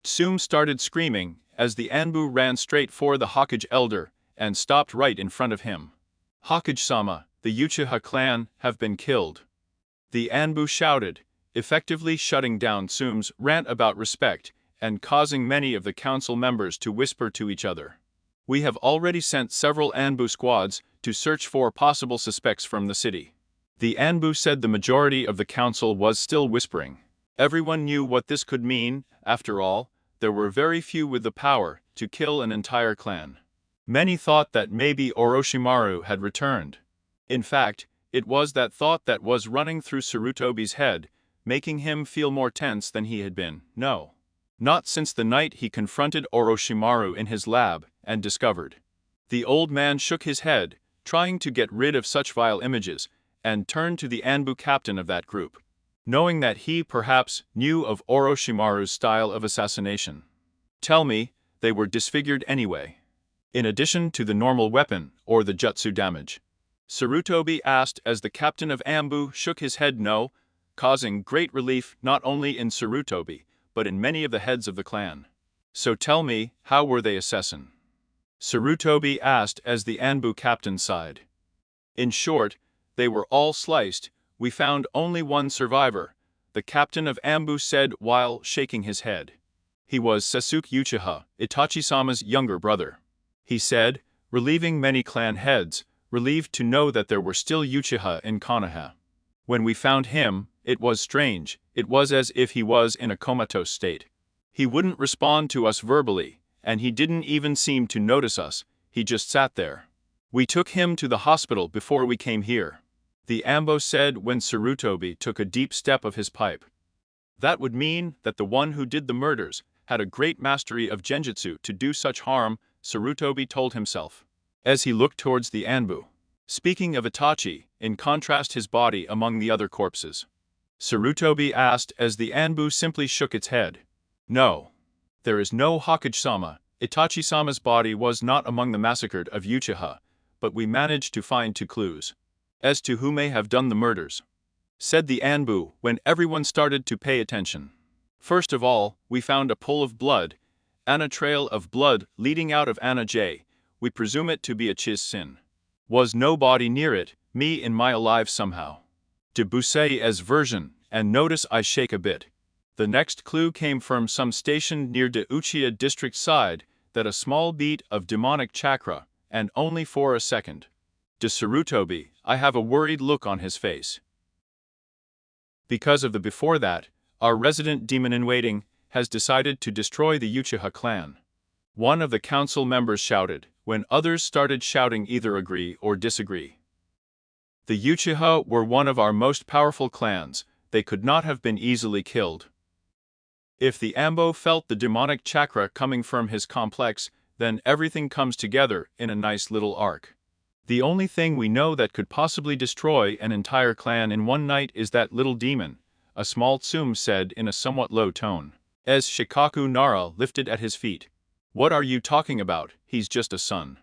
Tsum started screaming as the Anbu ran straight for the Hokage elder and stopped right in front of him. Hokage-sama, the Uchiha clan have been killed. The Anbu shouted, effectively shutting down Tsum's rant about respect and causing many of the council members to whisper to each other. We have already sent several Anbu squads to search for possible suspects from the city. The Anbu said the majority of the council was still whispering. Everyone knew what this could mean. After all, there were very few with the power to kill an entire clan. Many thought that maybe Orochimaru had returned. In fact, it was that thought that was running through Sarutobi's head, making him feel more tense than he had been. No. Not since the night he confronted Orochimaru in his lab and discovered. The old man shook his head, trying to get rid of such vile images, and turned to the Anbu captain of that group, knowing that he perhaps knew of Orochimaru's style of assassination. Tell me, they were disfigured anyway. In addition to the normal weapon or the jutsu damage. Sarutobi asked as the captain of Anbu shook his head no, causing great relief not only in Sarutobi, but in many of the heads of the clan. So tell me, how were they assassin? Sarutobi asked as the Anbu captain sighed. In short, they were all sliced. We found only one survivor, the captain of Anbu said while shaking his head. He was Sasuke Uchiha, Itachi-sama's younger brother. He said, relieving many clan heads, relieved to know that there were still Uchiha in Konoha. When we found him, it was strange, it was as if he was in a comatose state. He wouldn't respond to us verbally, and he didn't even seem to notice us, he just sat there. We took him to the hospital before we came here. The Ambo said when Sarutobi took a deep step of his pipe. That would mean that the one who did the murders had a great mastery of genjutsu to do such harm, Sarutobi told himself, as he looked towards the Anbu. Speaking of Itachi, in contrast his body among the other corpses. Sarutobi asked as the Anbu simply shook its head. No. There is no Hokage-sama. Itachi-sama's body was not among the massacred of Uchiha, but we managed to find 2 clues. As to who may have done the murders, said the Anbu when everyone started to pay attention. First of all, we found a pool of blood, and a trail of blood leading out of Anna J. We presume it to be a Chiz-sin. Was no body near it, me in my alive somehow. Debussy-esque version, and notice I shake a bit. The next clue came from some station near the Uchiha district side, that a small beat of demonic chakra, and only for a second. To Sarutobi, I have a worried look on his face. Because of the before that, our resident demon-in-waiting has decided to destroy the Uchiha clan. One of the council members shouted, when others started shouting either agree or disagree. The Uchiha were one of our most powerful clans, they could not have been easily killed. If the Ambo felt the demonic chakra coming from his complex, then everything comes together in a nice little arc. The only thing we know that could possibly destroy an entire clan in one night is that little demon, a small Tsum said in a somewhat low tone, as Shikaku Nara lifted at his feet. What are you talking about? He's just a son.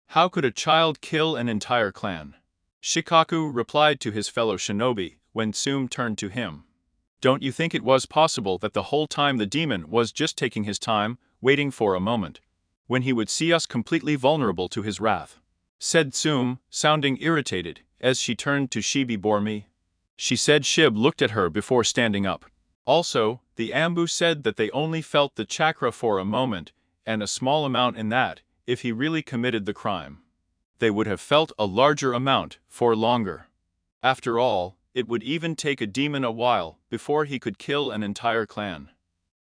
How could a child kill an entire clan? Shikaku replied to his fellow shinobi when Tsum turned to him. Don't you think it was possible that the whole time the demon was just taking his time, waiting for a moment, when he would see us completely vulnerable to his wrath? Said Tsum, sounding irritated, as she turned to Shibi Bormi. She said Shib looked at her before standing up. Also, the Ambu said that they only felt the chakra for a moment, and a small amount in that, if he really committed the crime. They would have felt a larger amount, for longer. After all, it would even take a demon a while before he could kill an entire clan.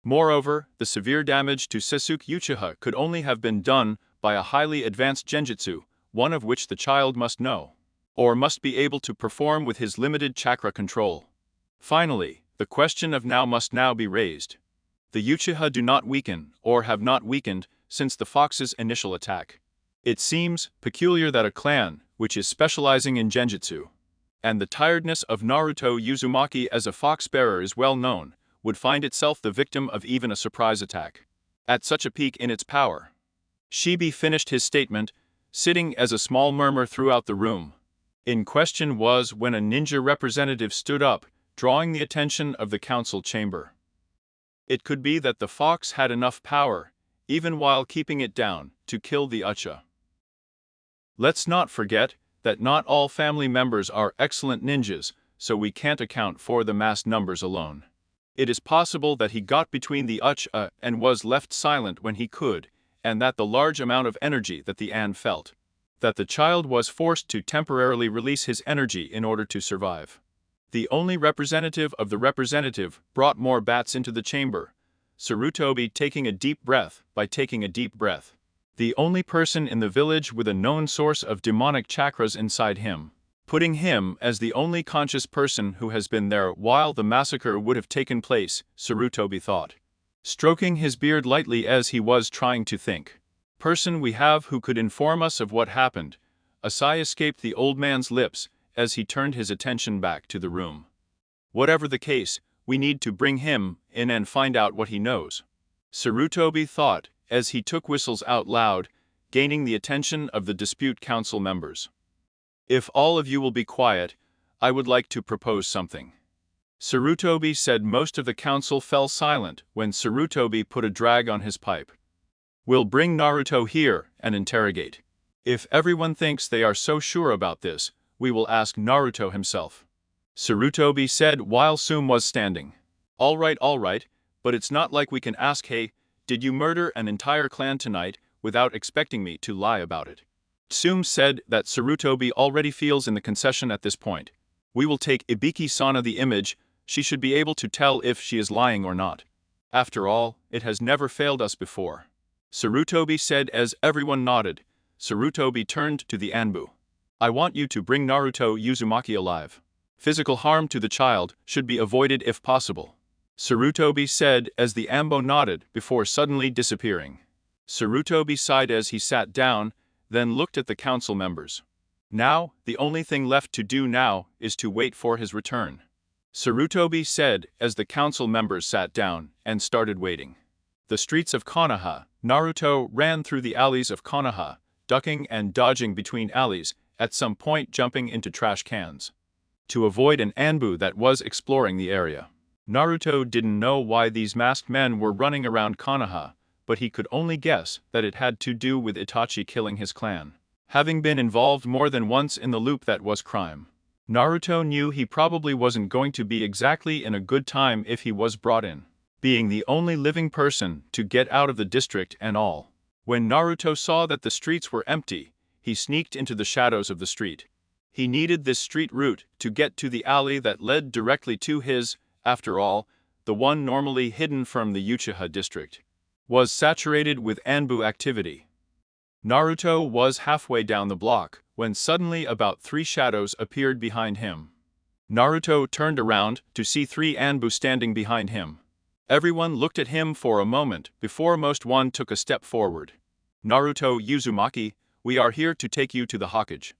Moreover, the severe damage to Sasuke Uchiha could only have been done by a highly advanced genjutsu, one of which the child must know, or must be able to perform with his limited chakra control. Finally, the question of now must now be raised. The Uchiha do not weaken, or have not weakened, since the fox's initial attack. It seems peculiar that a clan, which is specializing in genjutsu, and the tiredness of Naruto Uzumaki as a fox-bearer is well known, would find itself the victim of even a surprise attack. At such a peak in its power. Shibi finished his statement, sitting as a small murmur throughout the room. In question was when a ninja representative stood up, drawing the attention of the council chamber. It could be that the fox had enough power, even while keeping it down, to kill the Uchiha. Let's not forget that not all family members are excellent ninjas, so we can't account for the mass numbers alone. It is possible that he got between the Uchiha and was left silent when he could, and that the large amount of energy that the An felt, that the child was forced to temporarily release his energy in order to survive. The only representative of the representative brought more bats into the chamber, Sarutobi taking a deep breath by taking a deep breath. The only person in the village with a known source of demonic chakras inside him, putting him as the only conscious person who has been there while the massacre would have taken place, Sarutobi thought, stroking his beard lightly as he was trying to think. Person we have who could inform us of what happened. A sigh escaped the old man's lips as he turned his attention back to the room. Whatever the case, we need to bring him in and find out what he knows. Sarutobi thought as he took whistles out loud, gaining the attention of the dispute council members. If all of you will be quiet, I would like to propose something. Sarutobi said. Most of the council fell silent when Sarutobi put a drag on his pipe. We'll bring Naruto here and interrogate. If everyone thinks they are so sure about this, we will ask Naruto himself. Sarutobi said while Sum was standing. All right, but it's not like we can ask, hey, did you murder an entire clan tonight, without expecting me to lie about it. Sum said that Sarutobi already feels in the concession at this point. We will take Ibiki-sana the image, she should be able to tell if she is lying or not. After all, it has never failed us before. Sarutobi said as everyone nodded. Sarutobi turned to the Anbu. I want you to bring Naruto Uzumaki alive. Physical harm to the child should be avoided if possible. Sarutobi said as the Anbu nodded before suddenly disappearing. Sarutobi sighed as he sat down, then looked at the council members. Now, the only thing left to do now is to wait for his return. Sarutobi said as the council members sat down and started waiting. The streets of Konoha, Naruto ran through the alleys of Konoha, ducking and dodging between alleys, at some point jumping into trash cans, to avoid an Anbu that was exploring the area. Naruto didn't know why these masked men were running around Konoha, but he could only guess that it had to do with Itachi killing his clan. Having been involved more than once in the loop that was crime, Naruto knew he probably wasn't going to be exactly in a good time if he was brought in, being the only living person to get out of the district and all. When Naruto saw that the streets were empty, he sneaked into the shadows of the street. He needed this street route to get to the alley that led directly to his, after all, the one normally hidden from the Uchiha district, was saturated with Anbu activity. Naruto was halfway down the block, when suddenly about 3 shadows appeared behind him. Naruto turned around to see 3 Anbu standing behind him. Everyone looked at him for a moment before most one took a step forward. Naruto Uzumaki, we are here to take you to the Hokage.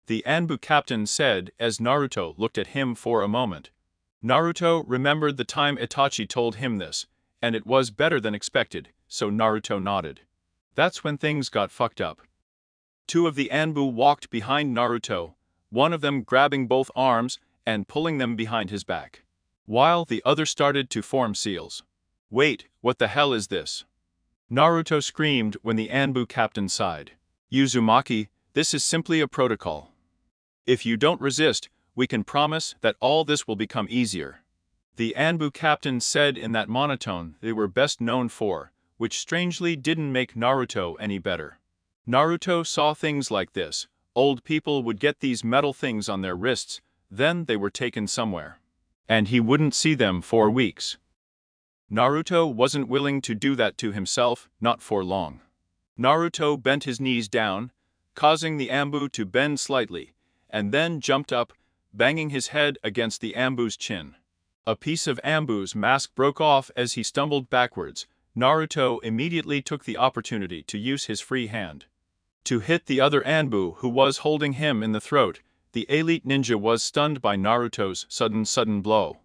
The Anbu captain said as Naruto looked at him for a moment. Naruto remembered the time Itachi told him this, and it was better than expected, so Naruto nodded. That's when things got fucked up. 2 of the Anbu walked behind Naruto, one of them grabbing both arms and pulling them behind his back, while the other started to form seals. Wait, what the hell is this? Naruto screamed when the Anbu captain sighed. Uzumaki, this is simply a protocol. If you don't resist, we can promise that all this will become easier. The Anbu captain said in that monotone they were best known for, which strangely didn't make Naruto any better. Naruto saw things like this. Old people would get these metal things on their wrists, then they were taken somewhere, and he wouldn't see them for weeks. Naruto wasn't willing to do that to himself, not for long. Naruto bent his knees down, causing the ambu to bend slightly, and then jumped up, banging his head against the ambu's chin. A piece of ambu's mask broke off as he stumbled backwards. Naruto immediately took the opportunity to use his free hand to hit the other ambu who was holding him in the throat. The elite ninja was stunned by Naruto's sudden blow,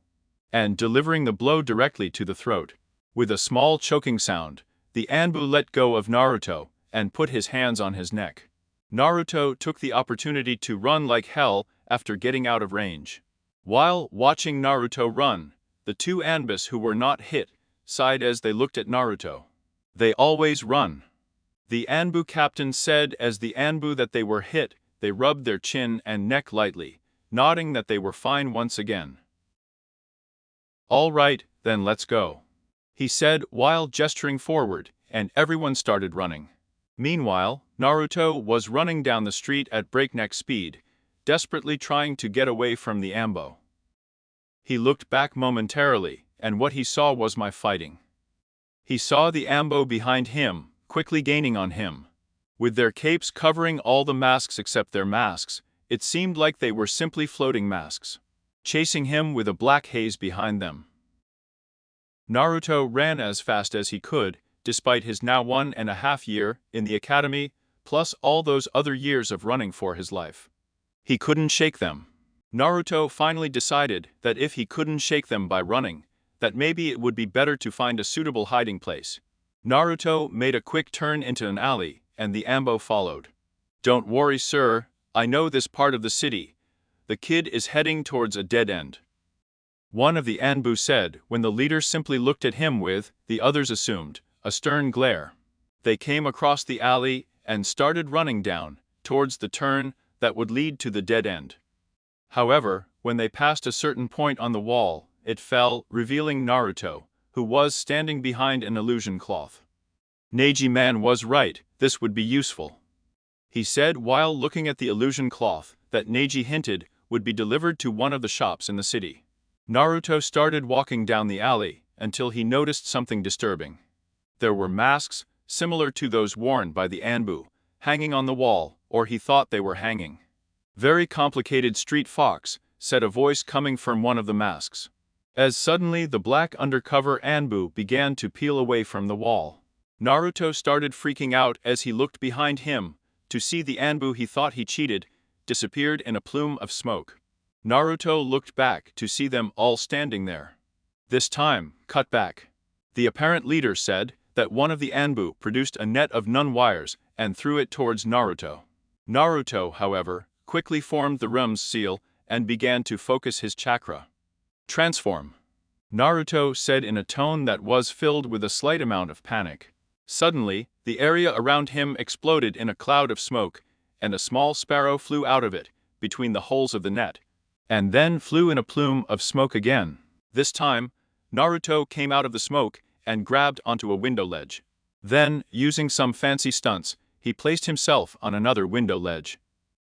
and delivering the blow directly to the throat. With a small choking sound, the ambu let go of Naruto and put his hands on his neck. Naruto took the opportunity to run like hell after getting out of range. While watching Naruto run, the two Anbis who were not hit sighed as they looked at Naruto. "They always run," the Anbu captain said as the Anbu that they were hit, they rubbed their chin and neck lightly, nodding that they were fine once again. "All right, then let's go," he said while gesturing forward, and everyone started running. Meanwhile, Naruto was running down the street at breakneck speed, desperately trying to get away from the ambo. He looked back momentarily, and what he saw was my fighting. He saw the ambo behind him, quickly gaining on him. With their capes covering all the masks except their masks, it seemed like they were simply floating masks, chasing him with a black haze behind them. Naruto ran as fast as he could, despite his now 1.5 years in the academy, plus all those other years of running for his life. He couldn't shake them. Naruto finally decided that if he couldn't shake them by running, that maybe it would be better to find a suitable hiding place. Naruto made a quick turn into an alley, and the ambo followed. "Don't worry, sir, I know this part of the city. The kid is heading towards a dead end," one of the Anbu said when the leader simply looked at him with, the others assumed, a stern glare. They came across the alley and started running down towards the turn that would lead to the dead end. However, when they passed a certain point on the wall, it fell, revealing Naruto, who was standing behind an illusion cloth. "Neji-man was right, this would be useful," he said while looking at the illusion cloth that Neji hinted would be delivered to one of the shops in the city. Naruto started walking down the alley until he noticed something disturbing. There were masks, similar to those worn by the Anbu, hanging on the wall, or he thought they were hanging. "Very complicated street fox," said a voice coming from one of the masks. As suddenly the black undercover Anbu began to peel away from the wall. Naruto started freaking out as he looked behind him, to see the Anbu he thought he cheated, disappeared in a plume of smoke. Naruto looked back to see them all standing there. This time, cut back. The apparent leader said that one of the Anbu produced a net of nun wires and threw it towards Naruto. Naruto, however, quickly formed the Rum's seal and began to focus his chakra. "Transform," Naruto said in a tone that was filled with a slight amount of panic. Suddenly, the area around him exploded in a cloud of smoke, and a small sparrow flew out of it, between the holes of the net, and then flew in a plume of smoke again. This time, Naruto came out of the smoke and grabbed onto a window ledge. Then, using some fancy stunts, he placed himself on another window ledge,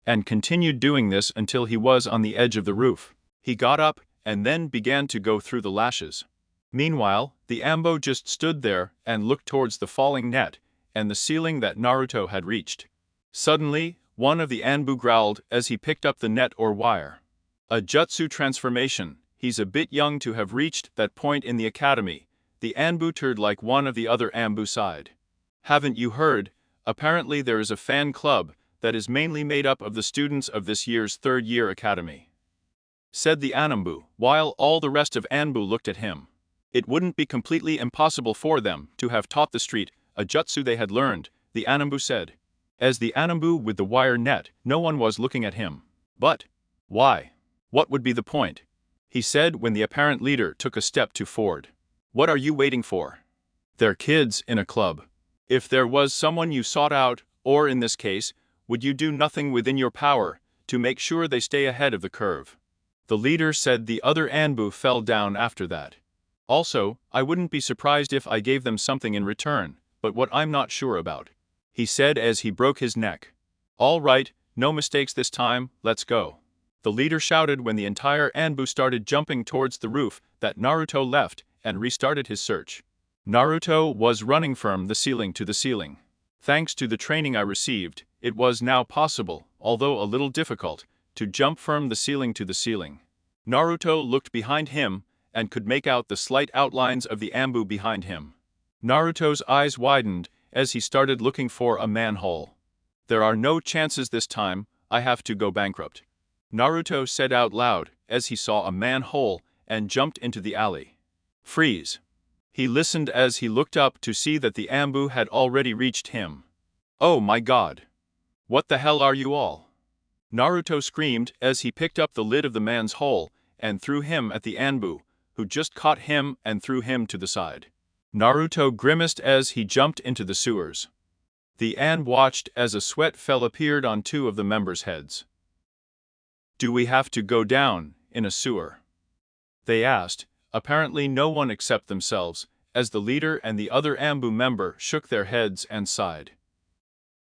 and continued doing this until he was on the edge of the roof. He got up, and then began to go through the lashes. Meanwhile, the ambo just stood there and looked towards the falling net and the ceiling that Naruto had reached. Suddenly, one of the Anbu growled as he picked up the net or wire. "A jutsu transformation, he's a bit young to have reached that point in the academy," the Anbu turned like one of the other Anbu sighed. "Haven't you heard? Apparently there is a fan club that is mainly made up of the students of this year's third-year academy," said the Anbu, while all the rest of Anbu looked at him. It wouldn't be completely impossible for them to have taught the street a jutsu they had learned, the Anbu said. As the Anbu with the wire net, no one was looking at him. "But why? What would be the point?" he said when the apparent leader took a step forward. "What are you waiting for? They're kids in a club. If there was someone you sought out, or in this case, would you do nothing within your power to make sure they stay ahead of the curve?" The leader said the other Anbu fell down after that. "Also, I wouldn't be surprised if I gave them something in return, but what I'm not sure about," he said as he broke his neck. "All right, no mistakes this time, let's go," the leader shouted when the entire Anbu started jumping towards the roof that Naruto left and restarted his search. Naruto was running from the ceiling to the ceiling. "Thanks to the training I received, it was now possible, although a little difficult, to jump from the ceiling to the ceiling. Naruto looked behind him and could make out the slight outlines of the ambu behind him. Naruto's eyes widened as he started looking for a manhole. "There are no chances this time, I have to go bankrupt," Naruto said out loud as he saw a manhole and jumped into the alley. Freeze. He listened as he looked up to see that the ambu had already reached him. "Oh my god! What the hell are you all?" Naruto screamed as he picked up the lid of the man's hole and threw him at the ambu, who just caught him and threw him to the side. Naruto grimaced as he jumped into the sewers. The An watched as a sweat fell appeared on two of the members' heads. "Do we have to go down in a sewer?" they asked, apparently no one except themselves, as the leader and the other ambu member shook their heads and sighed.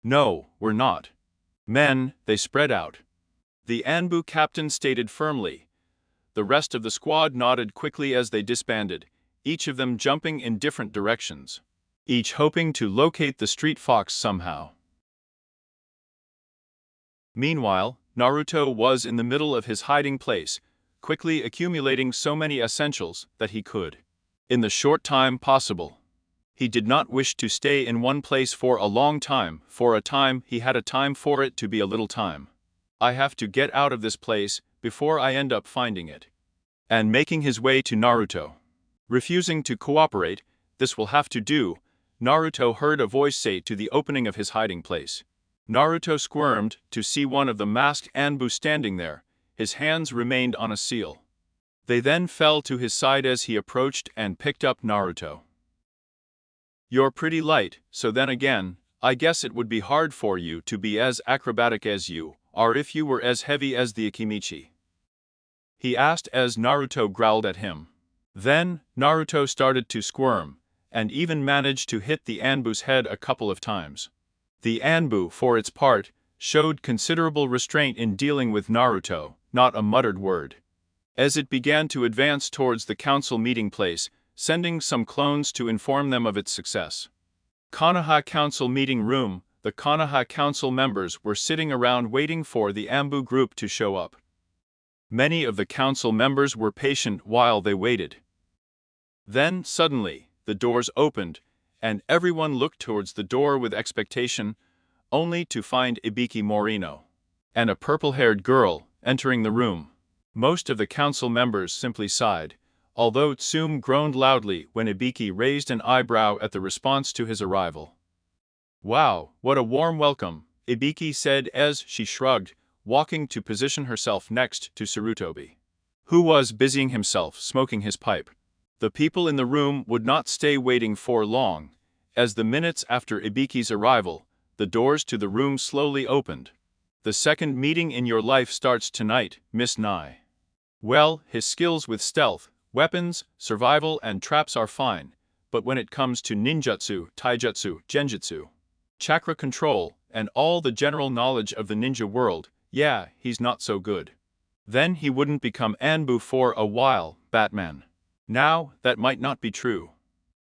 "No, we're not. Men," they spread out. The Anbu captain stated firmly. The rest of the squad nodded quickly as they disbanded, each of them jumping in different directions, each hoping to locate the street fox somehow. Meanwhile, Naruto was in the middle of his hiding place, quickly accumulating so many essentials that he could, in the short time possible. He did not wish to stay in one place for a long time. For a time, he had a time for it to be a little time. "I have to get out of this place before I end up finding it." And making his way to Naruto. Refusing to cooperate, "This will have to do," Naruto heard a voice say to the opening of his hiding place. Naruto squirmed to see one of the masked Anbu standing there. His hands remained on a seal. They then fell to his side as he approached and picked up Naruto. "You're pretty light, so then again, I guess it would be hard for you to be as acrobatic as you are if you were as heavy as the Akimichi," he asked as Naruto growled at him. Then, Naruto started to squirm, and even managed to hit the Anbu's head a couple of times. The Anbu, for its part, showed considerable restraint in dealing with Naruto, not a muttered word. As it began to advance towards the council meeting place, sending some clones to inform them of its success. Konoha Council Meeting Room. The Konoha Council members were sitting around waiting for the Anbu group to show up. Many of the council members were patient while they waited. Then, suddenly, the doors opened, and everyone looked towards the door with expectation, only to find Ibiki Morino and a purple-haired girl entering the room. Most of the council members simply sighed, although Tsume groaned loudly when Ibiki raised an eyebrow at the response to his arrival. "Wow, what a warm welcome," Ibiki said as she shrugged, walking to position herself next to Sarutobi, who was busying himself smoking his pipe. The people in the room would not stay waiting for long, as the minutes after Ibiki's arrival, the doors to the room slowly opened. "The second meeting in your life starts tonight, Miss Nai. Well, his skills with stealth, weapons, survival and traps are fine, but when it comes to ninjutsu, taijutsu, genjutsu, chakra control, and all the general knowledge of the ninja world, yeah, he's not so good." Then he wouldn't become Anbu for a while, Batman. Now, that might not be true.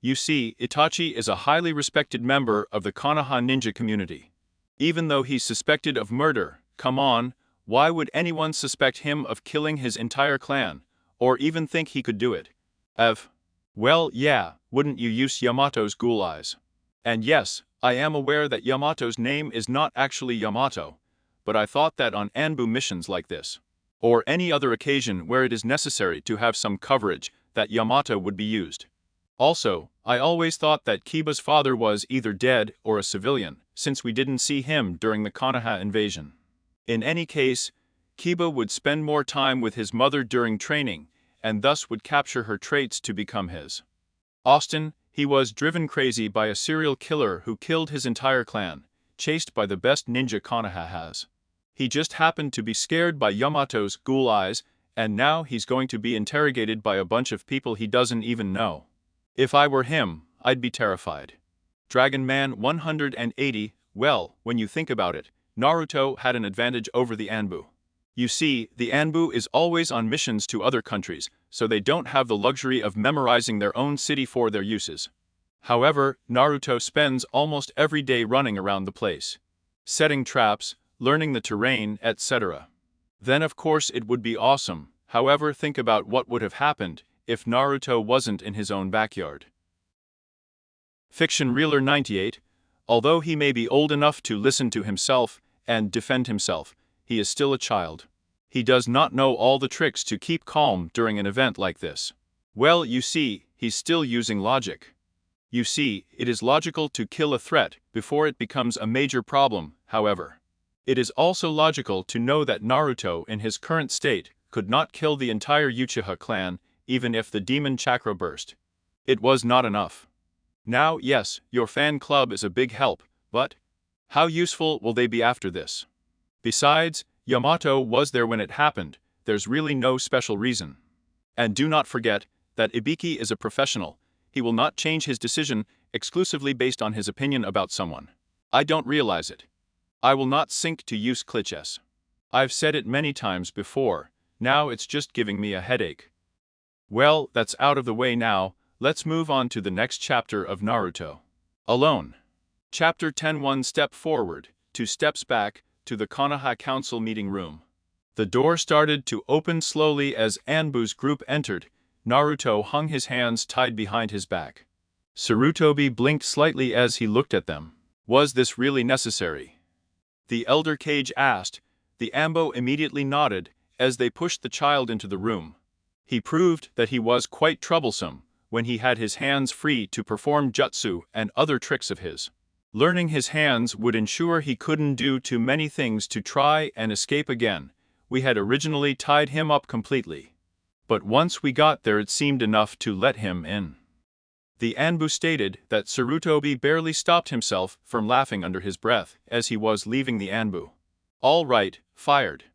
You see, Itachi is a highly respected member of the Konoha ninja community. Even though he's suspected of murder, come on, why would anyone suspect him of killing his entire clan, or even think he could do it? Well, yeah, wouldn't you use Yamato's ghoul eyes? And yes, I am aware that Yamato's name is not actually Yamato, but I thought that on Anbu missions like this, or any other occasion where it is necessary to have some coverage, that Yamato would be used. Also, I always thought that Kiba's father was either dead or a civilian, since we didn't see him during the Konoha invasion. In any case, Kiba would spend more time with his mother during training, and thus would capture her traits to become his. Austin, he was driven crazy by a serial killer who killed his entire clan, chased by the best ninja Konoha has. He just happened to be scared by Yamato's ghoul eyes, and now he's going to be interrogated by a bunch of people he doesn't even know. If I were him, I'd be terrified. Dragon Man 180, well, when you think about it, Naruto had an advantage over the Anbu. You see, the Anbu is always on missions to other countries, so they don't have the luxury of memorizing their own city for their uses. However, Naruto spends almost every day running around the place. setting traps, learning the terrain, etc. Then of course it would be awesome. However, think about what would have happened if Naruto wasn't in his own backyard. Fiction Reeler 98. Although he may be old enough to listen to himself and defend himself, he is still a child. He does not know all the tricks to keep calm during an event like this. Well, you see, he's still using logic. You see, it is logical to kill a threat before it becomes a major problem, however. It is also logical to know that Naruto in his current state could not kill the entire Uchiha clan even if the demon chakra burst. It was not enough. Now, yes, your fan club is a big help, but how useful will they be after this? Besides, Yamato was there when it happened, there's really no special reason. And do not forget that Ibiki is a professional. He will not change his decision exclusively based on his opinion about someone. I don't realize it. I will not sink to use cliches. I've said it many times before, now it's just giving me a headache. Well, that's out of the way now, let's move on to the next chapter of Naruto. Alone. Chapter 10. 1 step forward, 2 steps back, to the Konoha Council meeting room. The door started to open slowly as Anbu's group entered. Naruto hung his hands tied behind his back. Sarutobi blinked slightly as he looked at them. Was this really necessary? The elder Kage asked. The Ambo immediately nodded as they pushed the child into the room. He proved that he was quite troublesome when he had his hands free to perform jutsu and other tricks of his. Learning his hands would ensure he couldn't do too many things to try and escape again. We had originally tied him up completely. But once we got there it seemed enough to let him in. The Anbu stated that Sarutobi barely stopped himself from laughing under his breath as he was leaving the Anbu. All right, fired.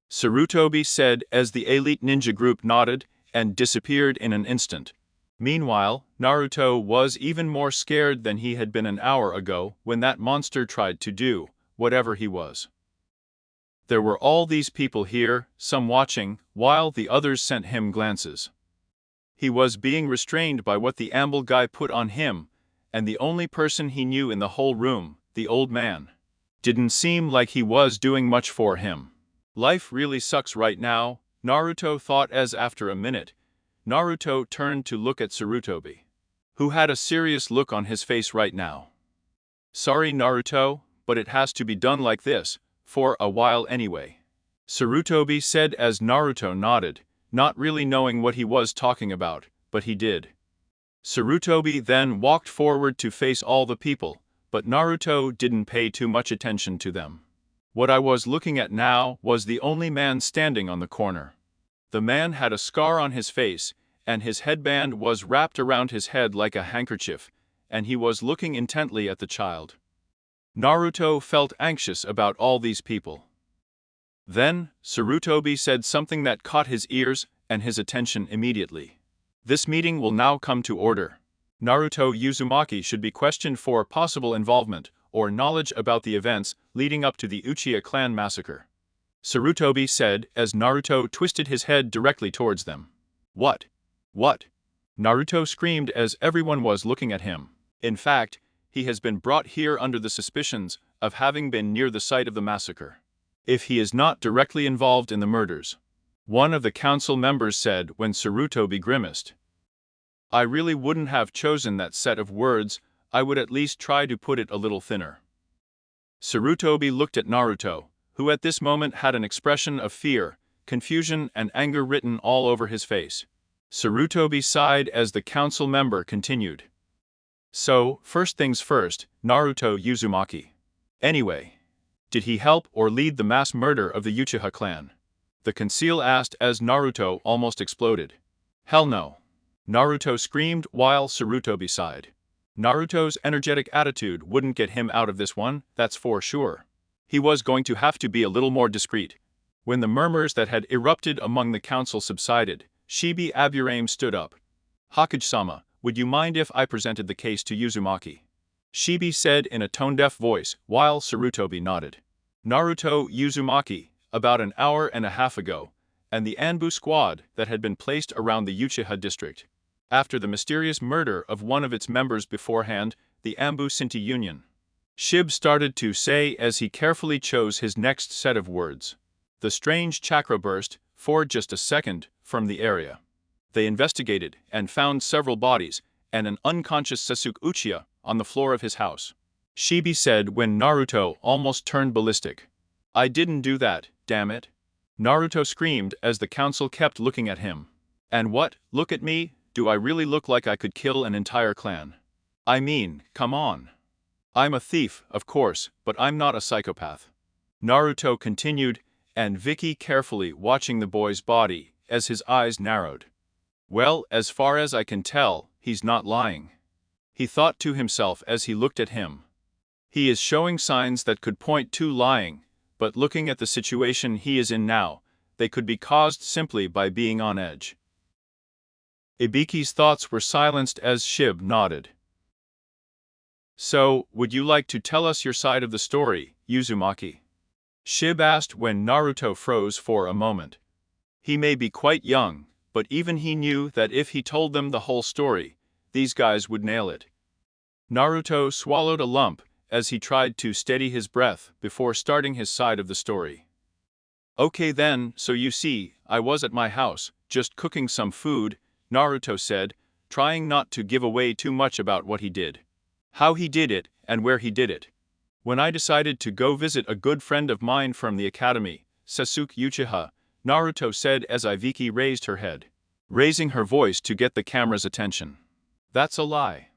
Sarutobi said as the elite ninja group nodded and disappeared in an instant. Meanwhile, Naruto was even more scared than he had been an hour ago when that monster tried to do whatever he was. There were all these people here, some watching, while the others sent him glances. He was being restrained by what the Amble guy put on him, and the only person he knew in the whole room, the old man, didn't seem like he was doing much for him. Life really sucks right now, Naruto thought as after a minute, Naruto turned to look at Sarutobi, who had a serious look on his face right now. Sorry Naruto, but it has to be done like this, for a while anyway. Sarutobi said as Naruto nodded, not really knowing what he was talking about, but he did. Sarutobi then walked forward to face all the people, but Naruto didn't pay too much attention to them. What I was looking at now was the only man standing on the corner. The man had a scar on his face, and his headband was wrapped around his head like a handkerchief, and he was looking intently at the child. Naruto felt anxious about all these people. Then, Sarutobi said something that caught his ears and his attention immediately. This meeting will now come to order. Naruto Uzumaki should be questioned for possible involvement or knowledge about the events leading up to the Uchiha clan massacre. Sarutobi said as Naruto twisted his head directly towards them. What? What? Naruto screamed as everyone was looking at him. In fact, he has been brought here under the suspicions of having been near the site of the massacre. If he is not directly involved in the murders, one of the council members said when Sarutobi grimaced. I really wouldn't have chosen that set of words, I would at least try to put it a little thinner. Sarutobi looked at Naruto, who at this moment had an expression of fear, confusion and anger written all over his face. Sarutobi sighed as the council member continued. So, first things first, Naruto Uzumaki. Anyway, did he help or lead the mass murder of the Uchiha clan? The conceal asked as Naruto almost exploded. Hell no. Naruto screamed while Sarutobi sighed. Naruto's energetic attitude wouldn't get him out of this one, that's for sure. He was going to have to be a little more discreet. When the murmurs that had erupted among the council subsided, Shibi Aburame stood up. Hokage-sama, would you mind if I presented the case to Uzumaki? Shibi said in a tone-deaf voice while Sarutobi nodded. Naruto Uzumaki, about an hour and a half ago, and the Anbu squad that had been placed around the Uchiha district. After the mysterious murder of one of its members beforehand, the Anbu Sinti Union. Shib started to say as he carefully chose his next set of words. The strange chakra burst, for just a second, from the area. They investigated and found several bodies and an unconscious Sasuke Uchiha on the floor of his house. Shibi said when Naruto almost turned ballistic. I didn't do that, damn it. Naruto screamed as the council kept looking at him. And what, look at me, do I really look like I could kill an entire clan? I mean, come on. I'm a thief, of course, but I'm not a psychopath. Naruto continued, and Vicky carefully watching the boy's body as his eyes narrowed. Well, as far as I can tell, he's not lying. He thought to himself as he looked at him. He is showing signs that could point to lying, but looking at the situation he is in now, they could be caused simply by being on edge. Ibiki's thoughts were silenced as Shib nodded. So, would you like to tell us your side of the story, Uzumaki? Shib asked when Naruto froze for a moment. He may be quite young, but even he knew that if he told them the whole story, these guys would nail it. Naruto swallowed a lump as he tried to steady his breath before starting his side of the story. Okay then, so you see, I was at my house, just cooking some food, Naruto said, trying not to give away too much about what he did. How he did it, and where he did it. When I decided to go visit a good friend of mine from the academy, Sasuke Uchiha, Naruto said as Iviki raised her head, raising her voice to get the camera's attention. That's a lie.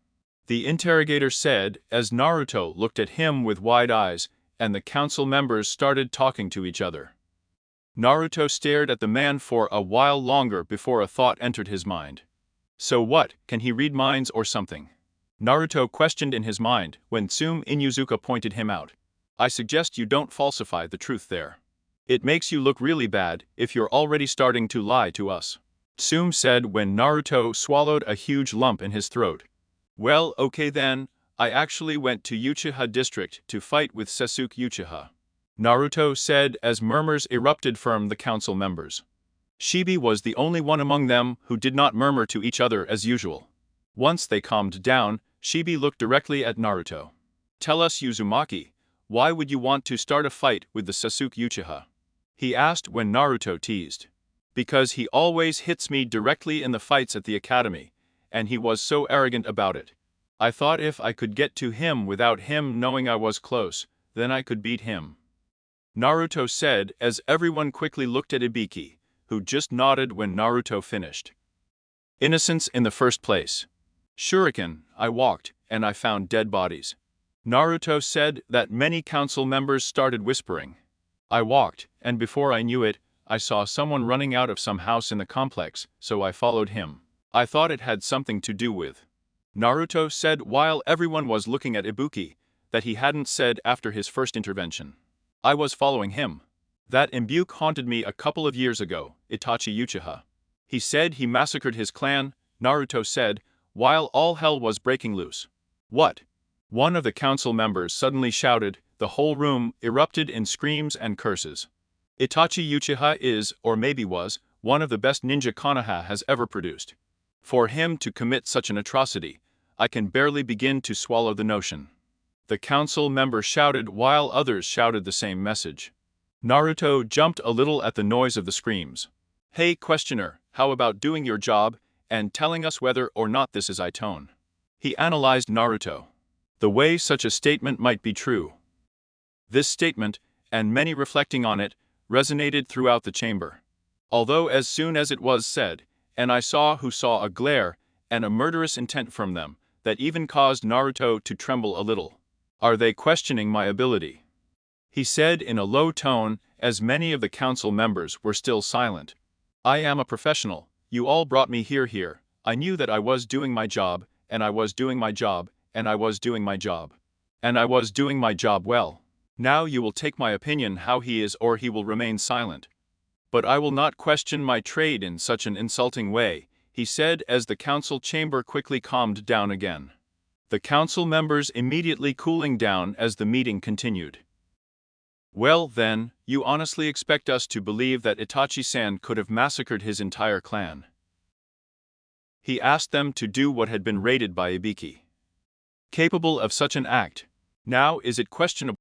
The interrogator said as Naruto looked at him with wide eyes, and the council members started talking to each other. Naruto stared at the man for a while longer before a thought entered his mind. So what, can he read minds or something? Naruto questioned in his mind when Tsume Inuzuka pointed him out. I suggest you don't falsify the truth there. It makes you look really bad if you're already starting to lie to us. Tsume said when Naruto swallowed a huge lump in his throat. Well, okay then, I actually went to Uchiha district to fight with Sasuke Uchiha. Naruto said as murmurs erupted from the council members. Shibi was the only one among them who did not murmur to each other as usual. Once they calmed down, Shibi looked directly at Naruto. Tell us, Uzumaki, why would you want to start a fight with the Sasuke Uchiha? He asked when Naruto teased. Because he always hits me directly in the fights at the academy, and he was so arrogant about it. I thought if I could get to him without him knowing I was close, then I could beat him. Naruto said as everyone quickly looked at Ibiki, who just nodded when Naruto finished. Innocence in the first place. Shuriken, I walked, and I found dead bodies. Naruto said that many council members started whispering. I walked, and before I knew it, I saw someone running out of some house in the complex, so I followed him. I thought it had something to do with. Naruto said while everyone was looking at Ibuki, that he hadn't said after his first intervention. I was following him. That imbuke haunted me a couple of years ago, Itachi Uchiha. He said he massacred his clan, Naruto said, while all hell was breaking loose. What? One of the council members suddenly shouted, the whole room erupted in screams and curses. Itachi Uchiha is, or maybe was, one of the best ninja Konoha has ever produced. For him to commit such an atrocity, I can barely begin to swallow the notion. The council member shouted while others shouted the same message. Naruto jumped a little at the noise of the screams. Hey questioner, how about doing your job, and telling us whether or not this is Itone? He analyzed Naruto. The way such a statement might be true. This statement, and many reflecting on it, resonated throughout the chamber. Although as soon as it was said, and I saw who saw a glare, and a murderous intent from them, that even caused Naruto to tremble a little. Are they questioning my ability? He said in a low tone, as many of the council members were still silent. I am a professional, you all brought me here, I knew that I was doing my job, and I was doing my job, and I was doing my job. And I was doing my job well. Now you will take my opinion how he is or he will remain silent. But I will not question my trade in such an insulting way, he said as the council chamber quickly calmed down again. The council members immediately cooling down as the meeting continued. Well then, you honestly expect us to believe that Itachi-san could have massacred his entire clan? He asked them to do what had been rated by Ibiki. Capable of such an act, Now is it questionable